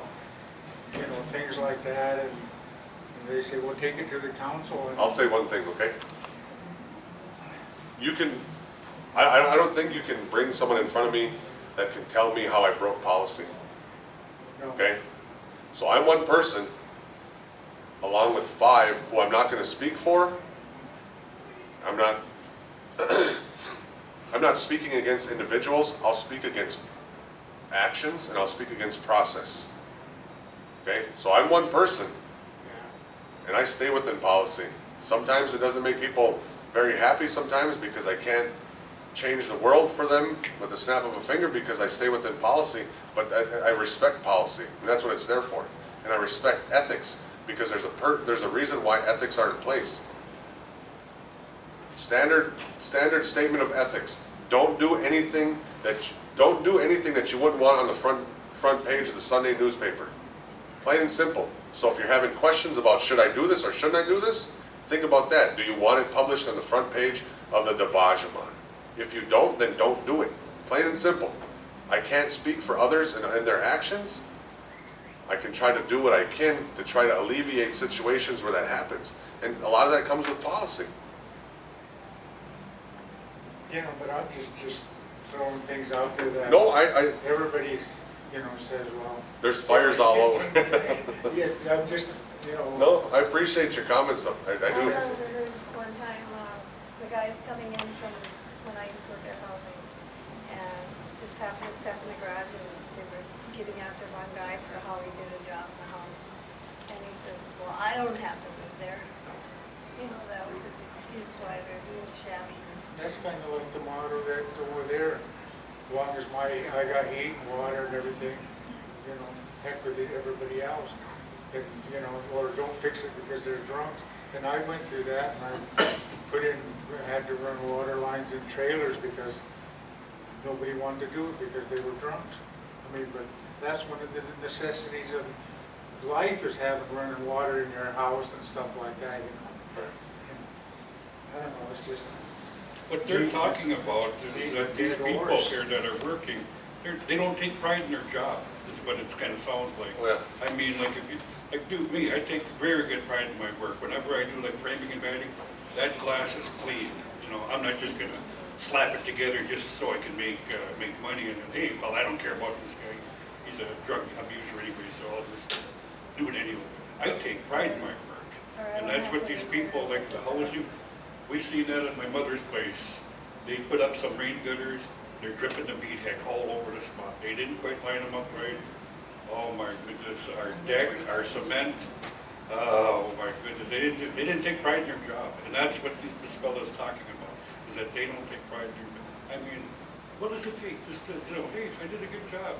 things like that, and they say, well, take it to the council. And I'll say one thing, okay? I don't think you can bring someone in front of me that can tell me how I broke policy, no. okay? So I'm one person, along with 5, who I'm not gonna speak for. I'm not speaking against individuals. I'll speak against actions, and I'll speak against process. Okay, so I'm one person, and I stay within policy. Sometimes it doesn't make people very happy sometimes because I can't change the world for them with the snap of a finger because I stay within policy, but I respect policy, and that's what it's there for. And I respect ethics because there's a reason why ethics are in place. Standard statement of ethics. Don't do anything that you wouldn't want on the front page of the Sunday newspaper. Plain and simple. So if you're having questions about should I do this or shouldn't I do this, think about that. Do you want it published on the front page of the Debajamon? If you don't, then don't do it. Plain and simple. I can't speak for others and their actions. I can try to do what I can to try to alleviate situations where that happens. And a lot of that comes with policy. But I'm just throwing things out there that No, everybody's, says, well. There's fires all over. Yes, I'm just, No, I appreciate your comments though. I do. I overheard one time, the guys coming in from when I used to work at housing, and just happened to step in the garage, and they were getting after one guy for how he did a job in the house. And he says, well, I don't have to live there. That was his excuse why they're doing shabby. that's kind of like the motto that's over there. As long as I got heat and water and everything, heck with everybody else. And, or don't fix it because they're drunks. And I went through that, and I had to run water lines in trailers because nobody wanted to do it because they were drunks. But that's one of the necessities of life, is having running water in your house and stuff like that, And I don't know, it's just. What they're talking about is that these people here that are working, they don't take pride in their job, is what it kind of sounds like. Oh, yeah. I mean, like me, I take very good pride in my work. Whenever I do like framing and batting, that glass is clean. I'm not just gonna slap it together just so I can make money and hey, well, I don't care about this guy. He's a drug abuser anyway, so I'll just do it anyway. I take pride in my work. And that's what these people, like the housing, we seen that at my mother's place. They put up some rain gutters, they're dripping the bead heck all over the spot. They didn't quite line them up right. Oh my goodness, our deck, our cement, oh my goodness, they didn't take pride in their job. And that's what this fellow's talking about, is that they don't take pride in their job. I mean, what does it take just to, hey, I did a good job,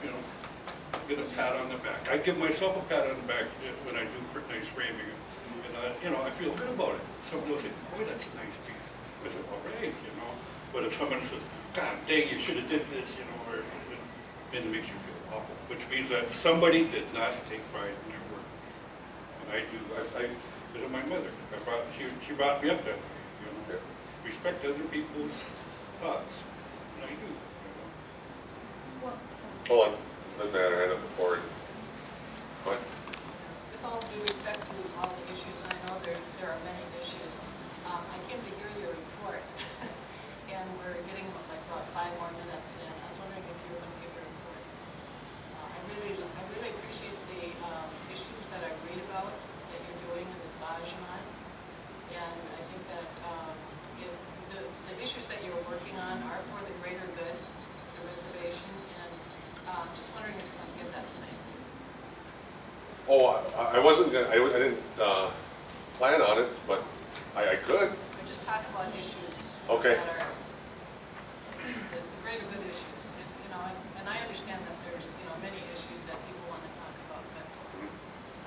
get a pat on the back. I give myself a pat on the back when I do nice framing. And I feel good about it. Somebody will say, boy, that's a nice piece. I said, all right, But if someone says, God dang, you should have did this, or then it makes you feel awful. Which means that somebody did not take pride in their work. And I do. I did it my mother. She brought me up that way, respect other people's thoughts. And I do. Hold on. Doesn't matter. I know before. What? With all due respect to all the issues, I know there are many issues. I came to hear just wondering if you want to give that tonight. Oh, I wasn't gonna, I didn't, plan on it, but I could. We just talk about issues. Okay. That are the greater good issues, and, you know, and I understand that there's, you know, many issues that people want to talk about, but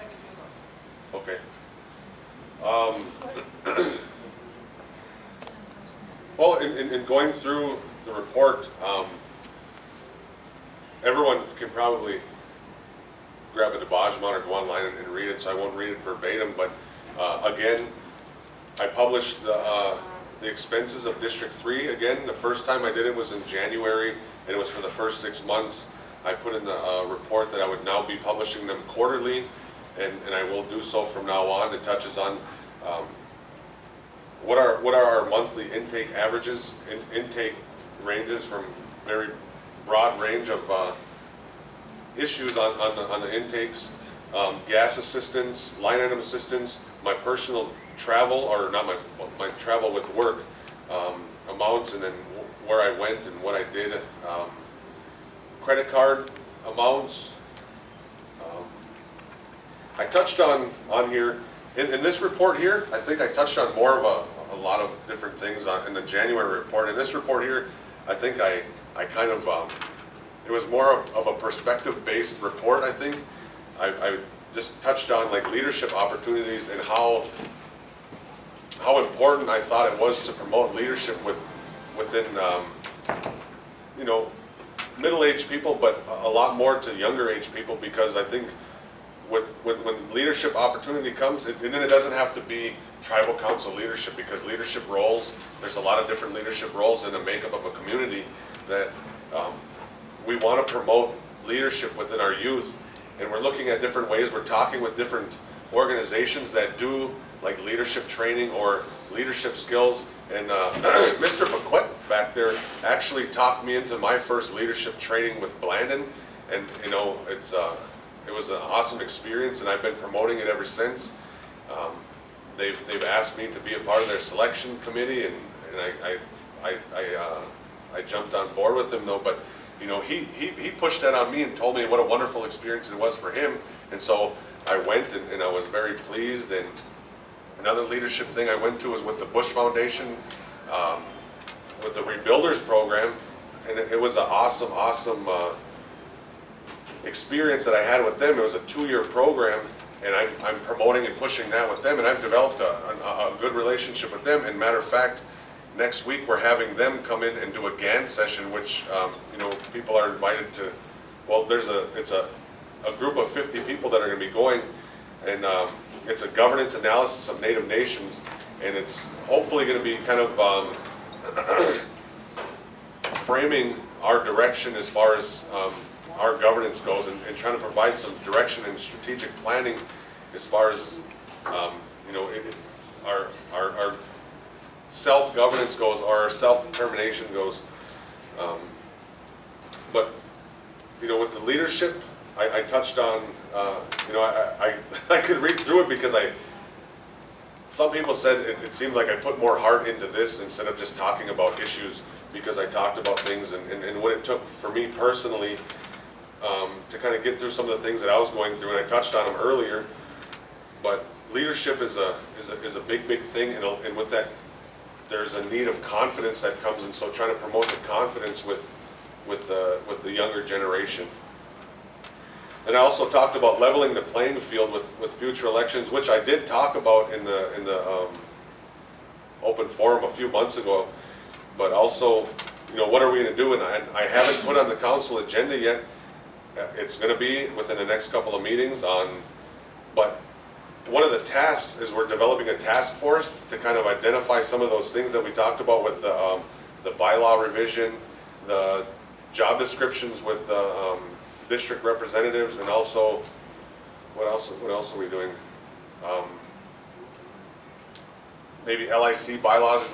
I can do those. Okay. Well, in going through the report, everyone can probably grab a debagement or go online and read it, so I won't read it verbatim, but again, I published the expenses of District 3 again. The first time I did it was in January, and it was for the first 6 months. I put in the report that I would now be publishing them quarterly, and I will do so from now on. It touches on what are our monthly intake averages, intake ranges from very broad range of issues on the intakes, gas assistance, line item assistance, my personal travel, or not my travel with work amounts, and then where I went and what I did, credit card amounts. I touched on here, in this report here, I think I touched on more of a lot of different things in the January report. In this report here, I think I kind of, it was more of a perspective-based report, I think. I just touched on like leadership opportunities and how important I thought it was to promote leadership within, you know, middle-aged people, but a lot more to younger-aged people, because I think when leadership opportunity comes, and then it doesn't have to be tribal council leadership, because leadership roles, there's a lot of different leadership roles in the makeup of a community that we want to promote leadership within our youth, and we're looking at different ways. We're talking with different organizations that do like leadership training or leadership skills, and Mr. Paquette back there actually talked me into my first leadership training with Blandon, and you know, it was an awesome experience, and I've been promoting it ever since. They've asked me to be a part of their selection committee, and I jumped on board with him though, but you know, he pushed that on me and told me what a wonderful experience it was for him, and so I went, and I was very pleased. And another leadership thing I went to was with the Bush Foundation, with the Rebuilders program, and it was an awesome experience that I had with them. It was a 2-year program, and I'm promoting and pushing that with them, and I've developed a good relationship with them. And matter of fact, next week we're having them come in and do a GAN session, which you know, people are invited to. Well, it's a group of 50 people that are going to be going, and it's a governance analysis of Native nations, and it's hopefully going to be kind of framing our direction as far as our governance goes, and trying to provide some direction and strategic planning as far as you know, our self-governance goes, or our self-determination goes. But you know, with the leadership, I touched on, you know, I could read through it, because some people said it seemed like I put more heart into this instead of just talking about issues, because I talked about things and what it took for me personally to kind of get through some of the things that I was going through, and I touched on them earlier. But leadership is a big thing, and with that, there's a need of confidence that comes, and so trying to promote the confidence with the younger generation. And I also talked about leveling the playing field with future elections, which I did talk about in the open forum a few months ago. But also, you know, what are we going to do? And I haven't put on the council agenda yet. It's going to be within the next couple of meetings but one of the tasks is we're developing a task force to kind of identify some of those things that we talked about with the bylaw revision, the job descriptions with the district representatives, and also, what else are we doing? Maybe LIC bylaws.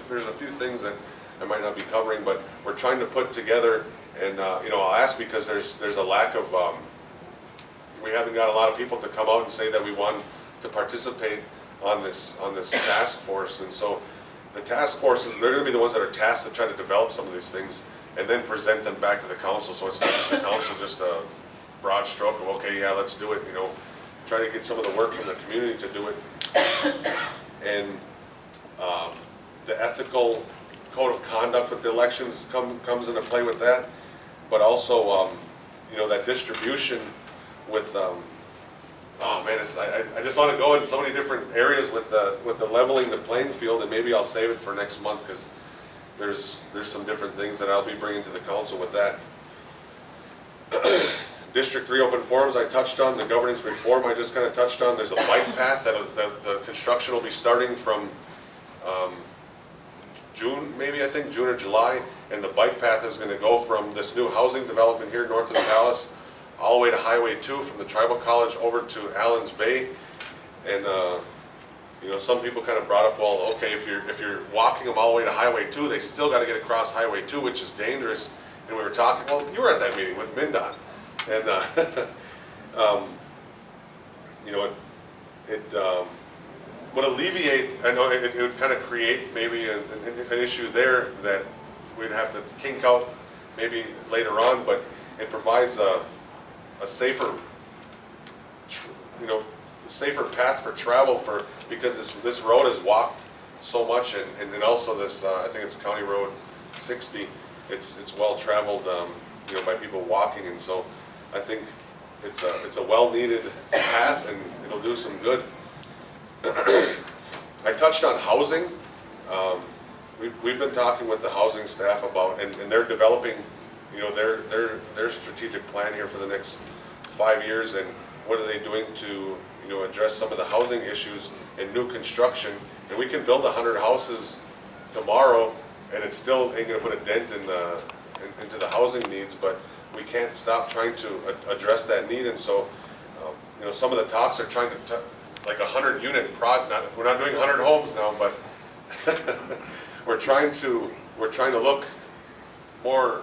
There's a few things that I might not be covering, but we're trying to put together. And you know, I'll ask, because there's a lack of, we haven't got a lot of people to come out and say that we want to participate on this task force, and so the task forces, they're gonna be the ones that are tasked to try to develop some of these things and then present them back to the council, so it's not just the council, just a broad stroke of, okay, yeah, let's do it, you know, try to get some of the work from the community to do it. And, the ethical code of conduct with the elections comes into play with that, but also, you know, that distribution with, oh man, I just want to go in so many different areas with the leveling the playing field, and maybe I'll save it for next month, because there's some different things that I'll be bringing to the council with that. District 3 open forums I touched on, the governance reform I just kind of touched on. There's a bike path that the construction will be starting from June, maybe, I think, June or July, and the bike path is going to go from this new housing development here north of the Palace all the way to Highway 2 from the Tribal College over to Allen's Bay. And you know, some people kind of brought up, well, okay, if you're walking them all the way to Highway 2, they still got to get across Highway 2, which is dangerous. And we were talking, well, you were at that meeting with MnDOT, and you know, it would alleviate, I know it would kind of create maybe an issue there that we'd have to kink out maybe later on, but it provides a safer, you know, safer path for travel because this road is walked so much, and also this, I think it's County Road 60, it's well traveled, you know, by people walking, and so I think it's a well-needed path, and it'll do some good. I touched on housing. We've been talking with the housing staff about, and they're developing, you know, their strategic plan here for the next 5 years, and what are they doing to, you know, address some of the housing issues in new construction. And we can build 100 houses tomorrow, and it still ain't gonna put a dent into the housing needs, but we can't stop trying to address that need. And so, you know, some of the talks are trying to like 100 unit we're not doing 100 homes now, but we're trying to look more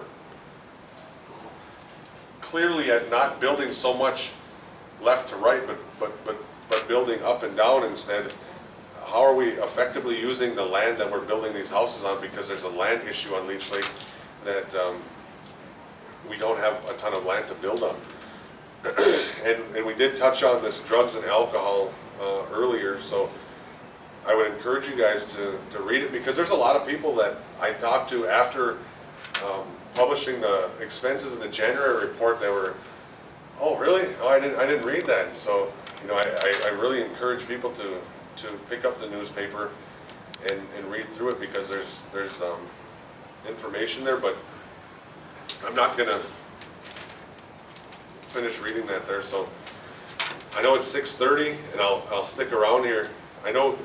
clearly at not building so much left to right, but building up and down instead. How are we effectively using the land that we're building these houses on? Because there's a land issue on Leech Lake that we don't have a ton of land to build on. And we did touch on this drugs and alcohol earlier, so I would encourage you guys to read it, because there's a lot of people that I talked to after publishing the expenses in the January report that were, oh really? Oh, I didn't read that. So, you know, I really encourage people to pick up the newspaper and read through it, because there's information there, but I'm not gonna finish reading that there. So I know it's 6:30, and I'll stick around here. I know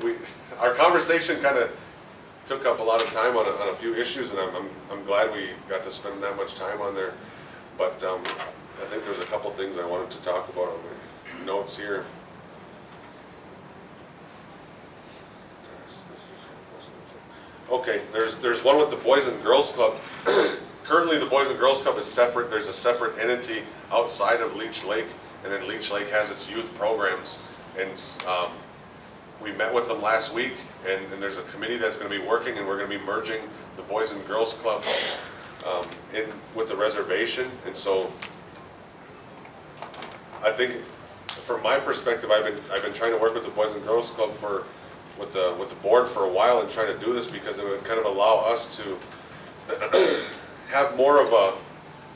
our conversation kind of took up a lot of time on a few issues, and I'm glad we got to spend that much time on there. But I think there's a couple things I wanted to talk about on my notes here. Okay, there's one with the Boys and Girls Club. Currently, the Boys and Girls Club is separate. There's a separate entity outside of Leech Lake, and then Leech Lake has its youth programs. And we met with them last week, and there's a committee that's going to be working, and we're going to be merging the Boys and Girls Club in with the reservation. And so, I think, from my perspective, I've been trying to work with the Boys and Girls Club with the board for a while, and trying to do this because it would kind of allow us to have more of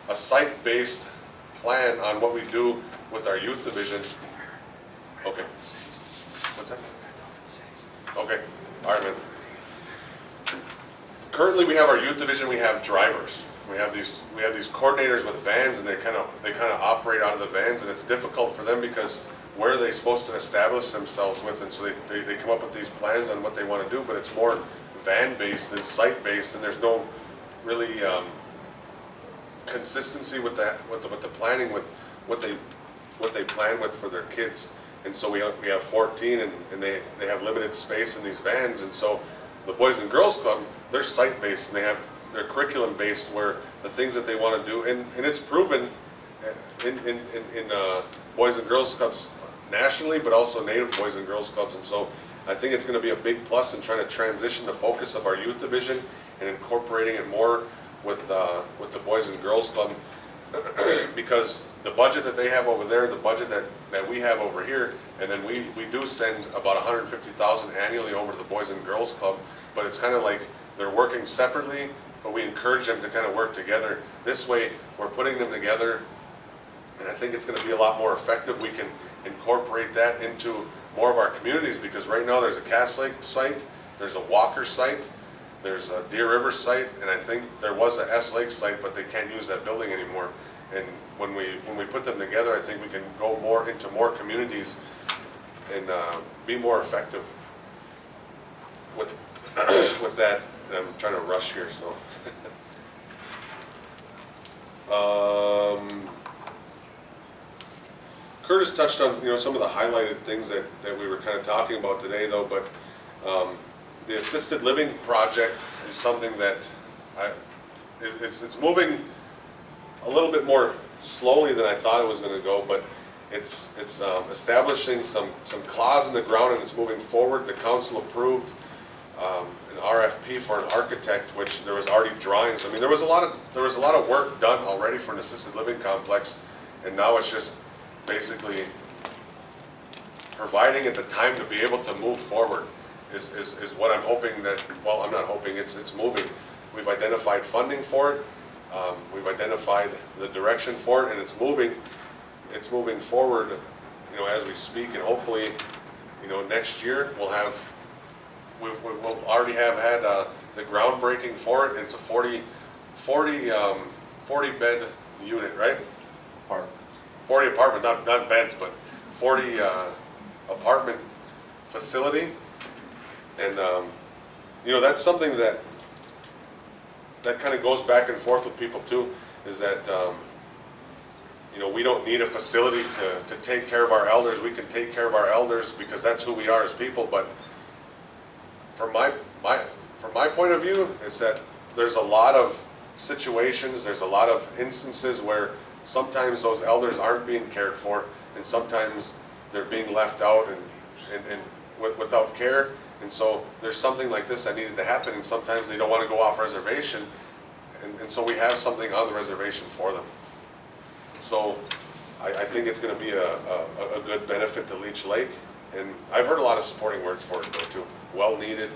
a site-based plan on what we do with our youth division. Okay. What's that? Okay. All right, man. Currently, we have our youth division. We have drivers. We have these coordinators with vans, and they kind of operate out of the vans, and it's difficult for them because where are they supposed to establish themselves with, and so they come up with these plans on what they want to do, but it's more van-based than site-based, and there's no really consistency with the planning, with what they plan with for their kids. And so we have 14, and they have limited space in these vans, and so the Boys and Girls Club, they're site-based, and they're curriculum-based, where the things that they want to do, and it's proven in Boys and Girls Clubs nationally, but also Native Boys and Girls Clubs. And so I think it's gonna be a big plus in trying to transition the focus of our youth division and incorporating it more with the Boys and Girls Club. Because the budget that they have over there, the budget that we have over here, and then we do send about $150,000 annually over to the Boys and Girls Club, but it's kind of like they're working separately, but we encourage them to kind of work together. This way, we're putting them together, and I think it's gonna be a lot more effective. We can incorporate that into more of our communities, because right now there's a Cass Lake site, there's a Walker site, there's a Deer River site, and I think there was a S Lake site, but they can't use that building anymore. And when we put them together, I think we can go more into more communities and be more effective with with that. And I'm trying to rush here, so. Curtis touched on, some of the highlighted things that we were kind of talking about today, though. But the assisted living project is something that it's moving a little bit more slowly than I thought it was going to go, but it's establishing some clause in the ground, and it's moving forward. The council approved an RFP for an architect, which there was already drawings. I mean, there was a lot of work done already for an assisted living complex, and now it's just basically providing it the time to be able to move forward is what I'm hoping that, well, I'm not hoping, it's moving. We've identified funding for it. We've identified the direction for it, and it's moving forward, as we speak, and hopefully, next year we'll already have had the groundbreaking for it. It's a 40 bed unit, right? 40 apartment, not beds, but 40 apartment facility, and that's something that kind of goes back and forth with people too, is that we don't need a facility to take care of our elders. We can take care of our elders because that's who we are as people. But from my point of view, it's that there's a lot of situations, there's a lot of instances where sometimes those elders aren't being cared for, and sometimes they're being left out and without care. And so there's something like this that needed to happen, and sometimes they don't want to go off reservation, and so we have something on the reservation for them. So I think it's going to be a good benefit to Leech Lake, and I've heard a lot of supporting words for it though too. Well needed.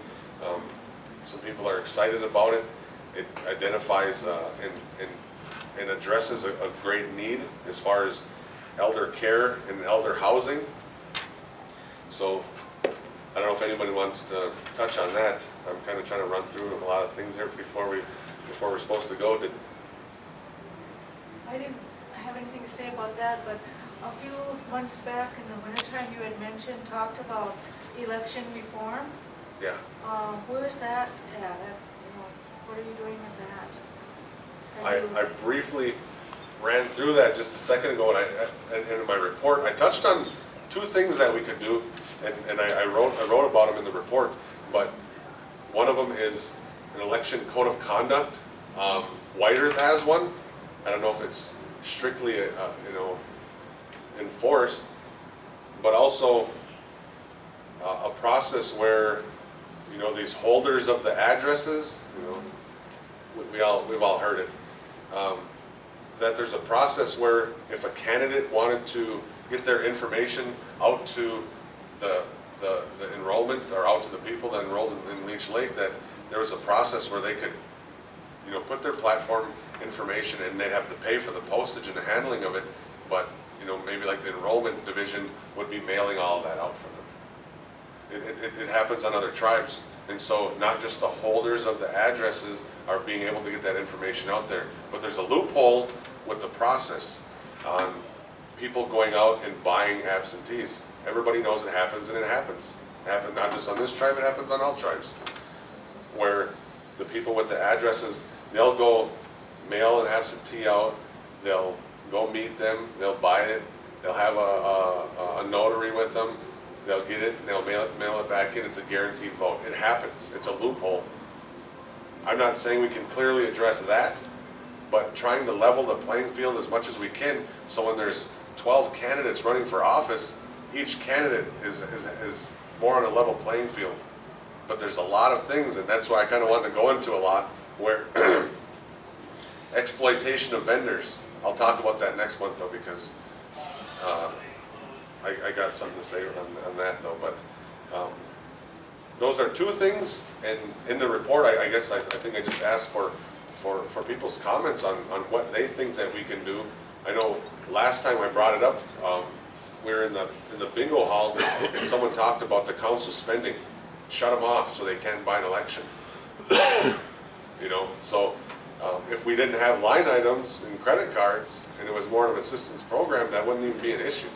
Some people are excited about it. It identifies and addresses a great need as far as elder care and elder housing. So I don't know if anybody wants to touch on that. I'm kind of trying to run through a lot of things here before we're supposed to go. I didn't have anything to say about that, but a few months back in the wintertime, you had talked about election reform. Yeah. Where is that at? What are you doing with that? I briefly ran through that just a second ago, and in my report, I touched on two things that we could do, and I wrote about them in the report. But one of them is an election code of conduct. White Earth has one. I don't know if it's strictly enforced, but also a process where these holders of the addresses, we've all heard it, that there's a process where if a candidate wanted to get their information out to the enrollment, or out to the people that enrolled in Leech Lake, that there was a process where they could put their platform information, and they'd have to pay for the postage and the handling of it, but maybe like the enrollment division would be mailing all of that out for them. It happens on other tribes, and so not just the holders of the addresses are being able to get that information out there, but there's a loophole with the process on people going out and buying absentees. Everybody knows it happens, and it happens. It happens not just on this tribe, it happens on all tribes, where the people with the addresses, they'll go mail an absentee out, they'll go meet them, they'll buy it, they'll have a notary with them, they'll get it, and they'll mail it back in. It's a guaranteed vote. It happens. It's a loophole. I'm not saying we can clearly address that, but trying to level the playing field as much as we can, so when there's 12 candidates running for office, each candidate is more on a level playing field. But there's a lot of things, and that's why I kind of wanted to go into a lot, where exploitation of vendors. I'll talk about that next month though, because I got something to say on that though. But those are two things, and in the report, I guess I think I just asked for people's comments on what they think that we can do. I know last time I brought it up, we were in the bingo hall, and someone talked about the council spending. Shut them off so they can't buy an election. You know, so if we didn't have line items and credit cards, and it was more of an assistance program, that wouldn't even be an issue.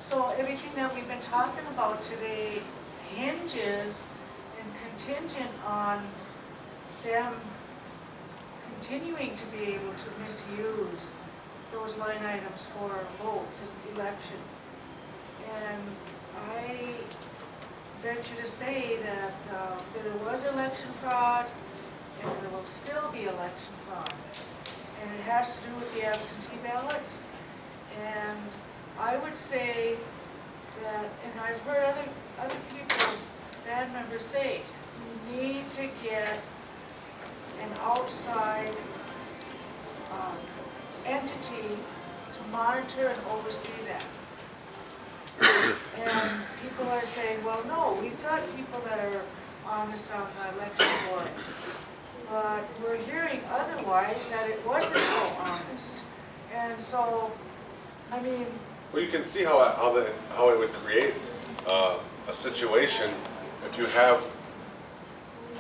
So everything that we've been talking about today hinges and contingent on them continuing to be able to misuse those line items for votes in election. And I venture to say that there was election fraud, and there will still be election fraud. And it has to do with the absentee ballots. And I would say that, and I've heard other people, bad members say, you need to get an outside entity to monitor and oversee that. And people are saying, well, no, we've got people that are honest on the election board. But we're hearing otherwise, that it wasn't so honest. And so, I mean... Well, you can see how it would create a situation if you have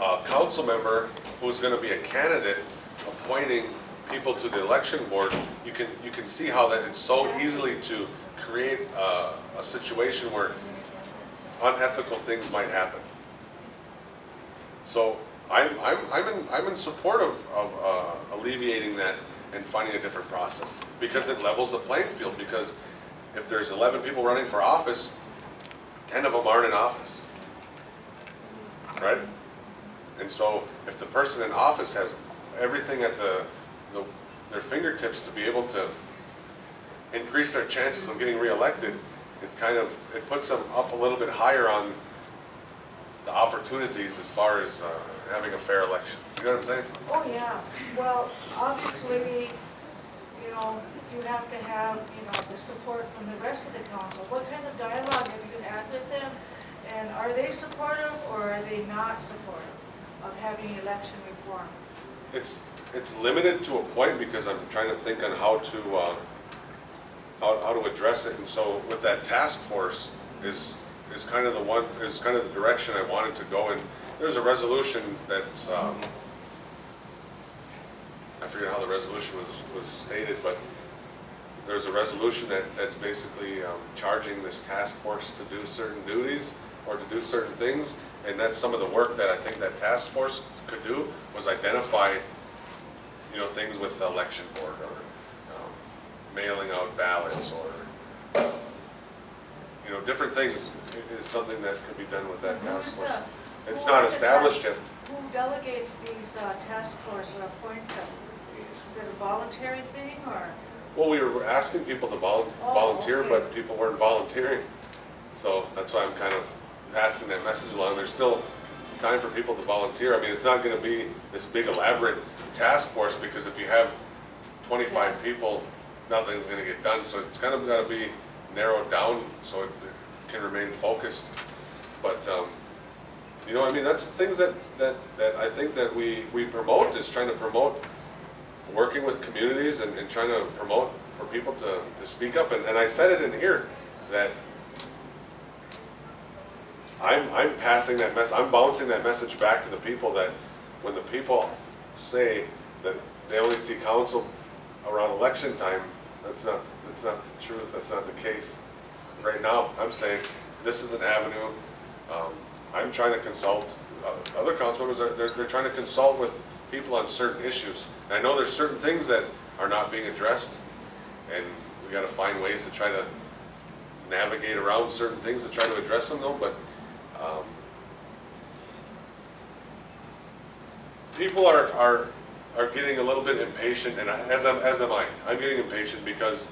a council member who's going to be a candidate appointing people to the election board. You can see how that it's so easily to create a situation where unethical things might happen. So I'm in support of alleviating that and finding a different process, because it levels the playing field. Because if there's 11 people running for office, 10 of them aren't in office, right? And so if the person in office has everything at their fingertips to be able to increase their chances of getting reelected, it puts them up a little bit higher on the opportunities as far as having a fair election. You know what I'm saying? Oh, yeah. Well, obviously, you have to have, the support from the rest of the council. What kind of dialogue have you had with them? And are they supportive, or are they not supportive of having election reform? It's limited to a point, because I'm trying to think on how to address it. And so with that task force is kind of the direction I wanted to go in. There's a resolution that's I forget how the resolution was stated, but there's a resolution that's basically charging this task force to do certain duties or to do certain things, and that's some of the work that I think that task force could do, was identify things with the election board, or mailing out ballots, or different things is something that could be done with that task force. It's not established yet. Who delegates these task force or appoints them? Is it a voluntary thing, or? Well, we were asking people to volunteer, okay. But people weren't volunteering. So that's why I'm kind of passing that message along. There's still time for people to volunteer. I mean, it's not going to be this big elaborate task force, because if you have 25 people, nothing's going to get done. So it's kind of got to be narrowed down so it can remain focused. But I mean, that's things that I think that we promote, is trying to promote working with communities and trying to promote for people to speak up. And I said it in here that I'm passing that message, I'm bouncing that message back to the people, that when the people say that they only see council around election time, that's not the truth, that's not the case. Right now, I'm saying this is an avenue. I'm trying to consult, other council members, they're trying to consult with people on certain issues. And I know there's certain things that are not being addressed, and we got to find ways to try to navigate around certain things to try to address them though. But people are getting a little bit impatient, and as am I. I'm getting impatient because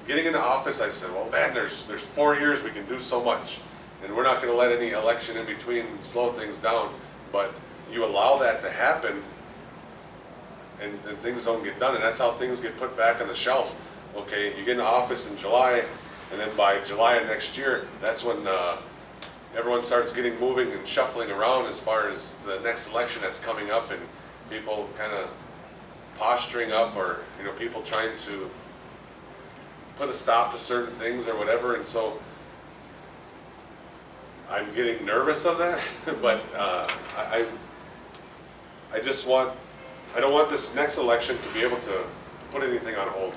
getting into office, I said, well, man, there's 4 years we can do so much. And we're not gonna let any election in between slow things down. But you allow that to happen, and things don't get done, and that's how things get put back on the shelf. Okay, you get into office in July, and then by July of next year, that's when everyone starts getting moving and shuffling around as far as the next election that's coming up, and people kind of posturing up, or people trying to put a stop to certain things or whatever. And so I'm getting nervous of that, but I just want, I don't want this next election to be able to put anything on hold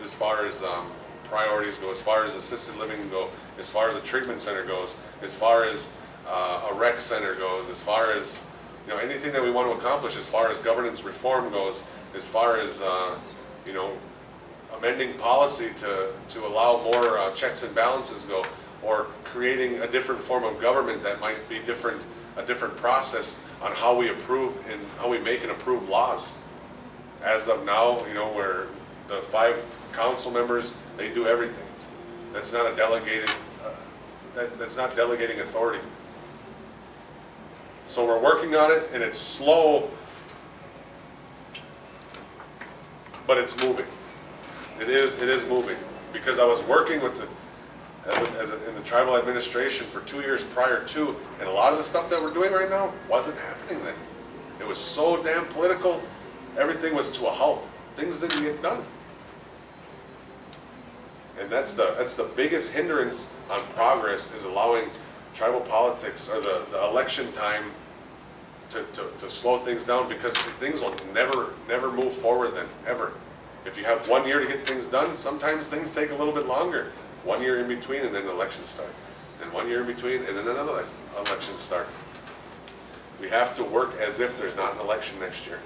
as far as priorities go, as far as assisted living go, as far as a treatment center goes, as far as a rec center goes, as far as anything that we want to accomplish, as far as governance reform goes, as far as amending policy to allow more checks and balances go, or creating a different form of government that might be different, a different process on how we approve and how we make and approve laws. As of now, where the 5 council members, they do everything. That's not a delegated, that's not delegating authority. So we're working on it, and it's slow, but it's moving. It is moving, because I was working with in the tribal administration for 2 years prior to, and a lot of the stuff that we're doing right now wasn't happening then. It was so damn political, everything was to a halt. Things didn't get done. And that's the biggest hindrance on progress, is allowing tribal politics, or the election time, to slow things down, because things will never move forward then, ever. If you have 1 year to get things done, sometimes things take a little bit longer. 1 year in between, and then elections start. And 1 year in between, and then another election start. We have to work as if there's not an election next year.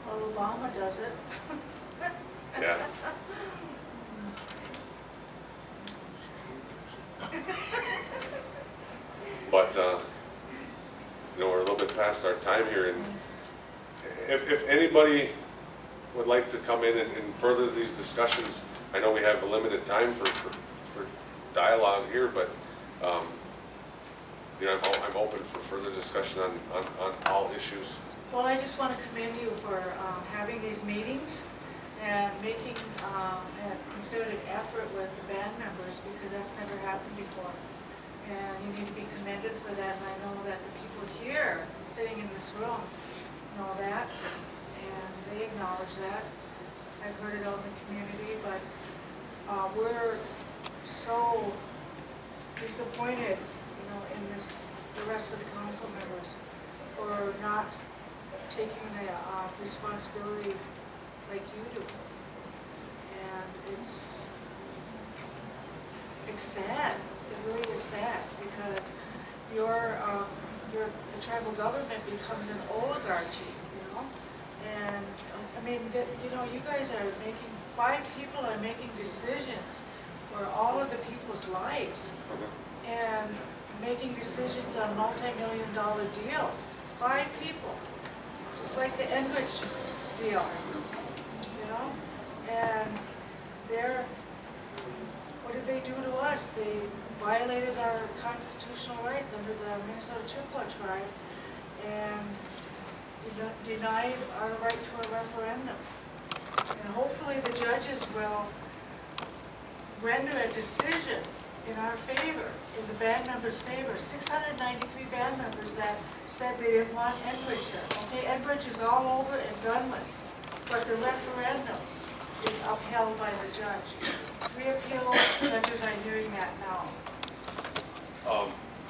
Well, Obama does it. Yeah. But, we're a little bit past our time here, and if anybody would like to come in and further these discussions, I know we have a limited time for dialogue here, but I'm open for further discussion on all issues. Well, I just want to commend you for having these meetings and making a concerted effort with the band members, because that's never happened before. And you need to be commended for that, and I know that the people here, sitting in this room, know that, and they acknowledge that. I've heard it out in the community, but we're so disappointed, in the rest of the council members for not taking the responsibility like you do. And it's sad. It really is sad, because the tribal government becomes an oligarchy, And I mean, you guys are making, 5 people are making decisions for all of the people's lives, and making decisions on multi-million-dollar deals. 5 people, just like the Enbridge deal, And what did they do to us? They violated our constitutional rights under the Minnesota Chippewa tribe, and denied our right to a referendum. And hopefully the judges will render a decision in our favor, in the band members' favor. 693 band members that said they didn't want Enbridge there. Okay, Enbridge is all over and done with, but the referendum is upheld by the judge. 3 appeal judges are hearing that now.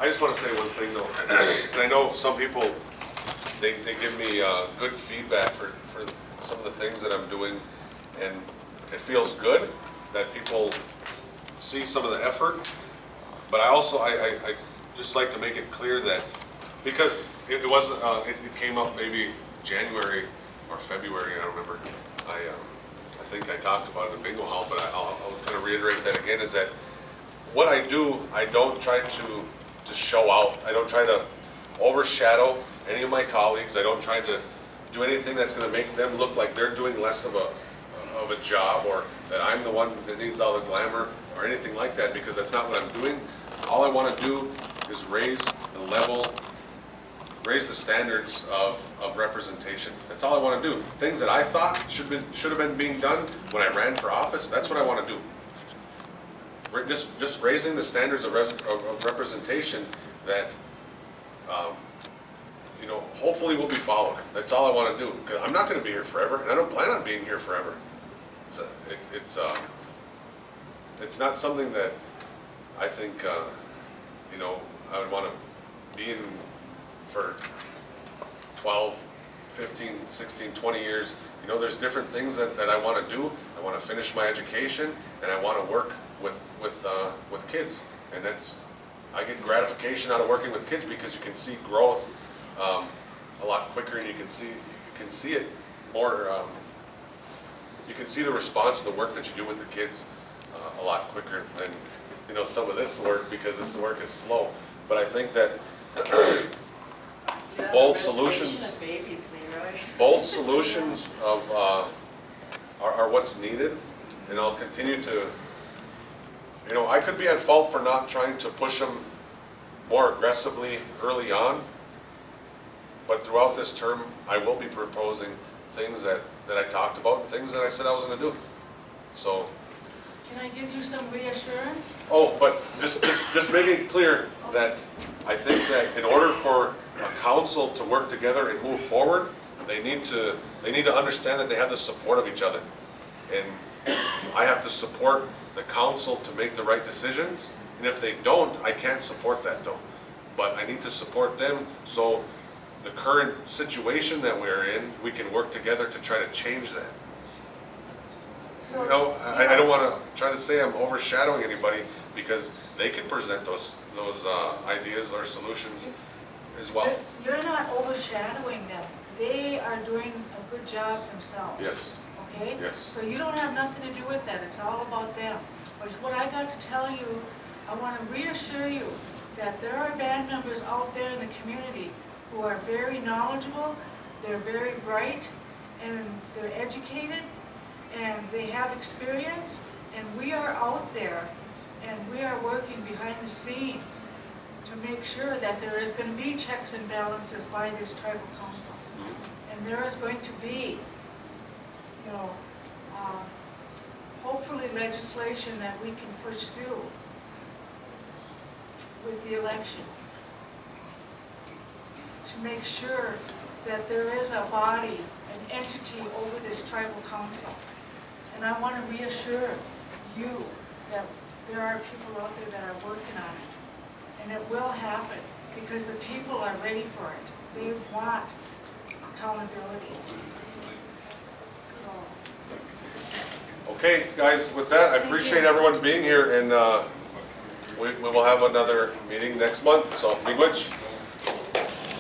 I just want to say one thing though, and I know some people, they give me good feedback for some of the things that I'm doing, and it feels good that people see some of the effort, but I also, I just like to make it clear that, because it wasn't, it came up maybe January or February, I don't remember. I think I talked about it in Bingo Hall, but I'll kind of reiterate that again, is that what I do, I don't try to show out. I don't try to overshadow any of my colleagues. I don't try to do anything that's going to make them look like they're doing less of of a job, or that I'm the one that needs all the glamour or anything like that, because that's not what I'm doing. All I want to do is raise the level, raise the standards of representation. That's all I want to do. Things that I thought should have been being done when I ran for office, that's what I want to do. Just raising the standards of representation that, you know, hopefully will be followed. That's all I want to do. Because I'm not going to be here forever, and I don't plan on being here forever. It's not something that I think, you know, I would want to be in for 12, 15, 16, 20 years. You know, there's different things that I want to do. I want to finish my education, and I want to work with kids. And I get gratification out of working with kids because you can see growth a lot quicker, and you can see it more. You can see the response to the work that you do with the kids a lot quicker than, you know, some of this work, because this work is slow. But I think that bold solutions, bold solutions are what's needed, and I'll continue to. You know, I could be at fault for not trying to push them more aggressively early on, but throughout this term, I will be proposing things that I talked about, and things that I said I was going to do. So. Can I give you some reassurance? Oh, but just making it clear that I think that in order for a council to work together and move forward, they need to understand that they have the support of each other, and I have to support the council to make the right decisions. And if they don't, I can't support that though. But I need to support them, so the current situation that we're in, we can work together to try to change that. So, you know, I don't want to try to say I'm overshadowing anybody, because they can present those ideas or solutions as well. You're not overshadowing them. They are doing a good job themselves. Yes. Okay? Yes. So you don't have nothing to do with that. It's all about them. But what I got to tell you, I want to reassure you that there are band members out there in the community who are very knowledgeable, they're very bright, and they're educated, and they have experience, and we are out there, and we are working behind the scenes to make sure that there is going to be checks and balances by this tribal council. And there is going to be, you know, hopefully legislation that we can push through with the election to make sure that there is a body, an entity over this tribal council. And I want to reassure you that there are people out there that are working on it. And it will happen, because the people are ready for it. They want accountability. So. Okay, guys, with that, I appreciate everyone being here, and we will have another meeting next month, so miigwech.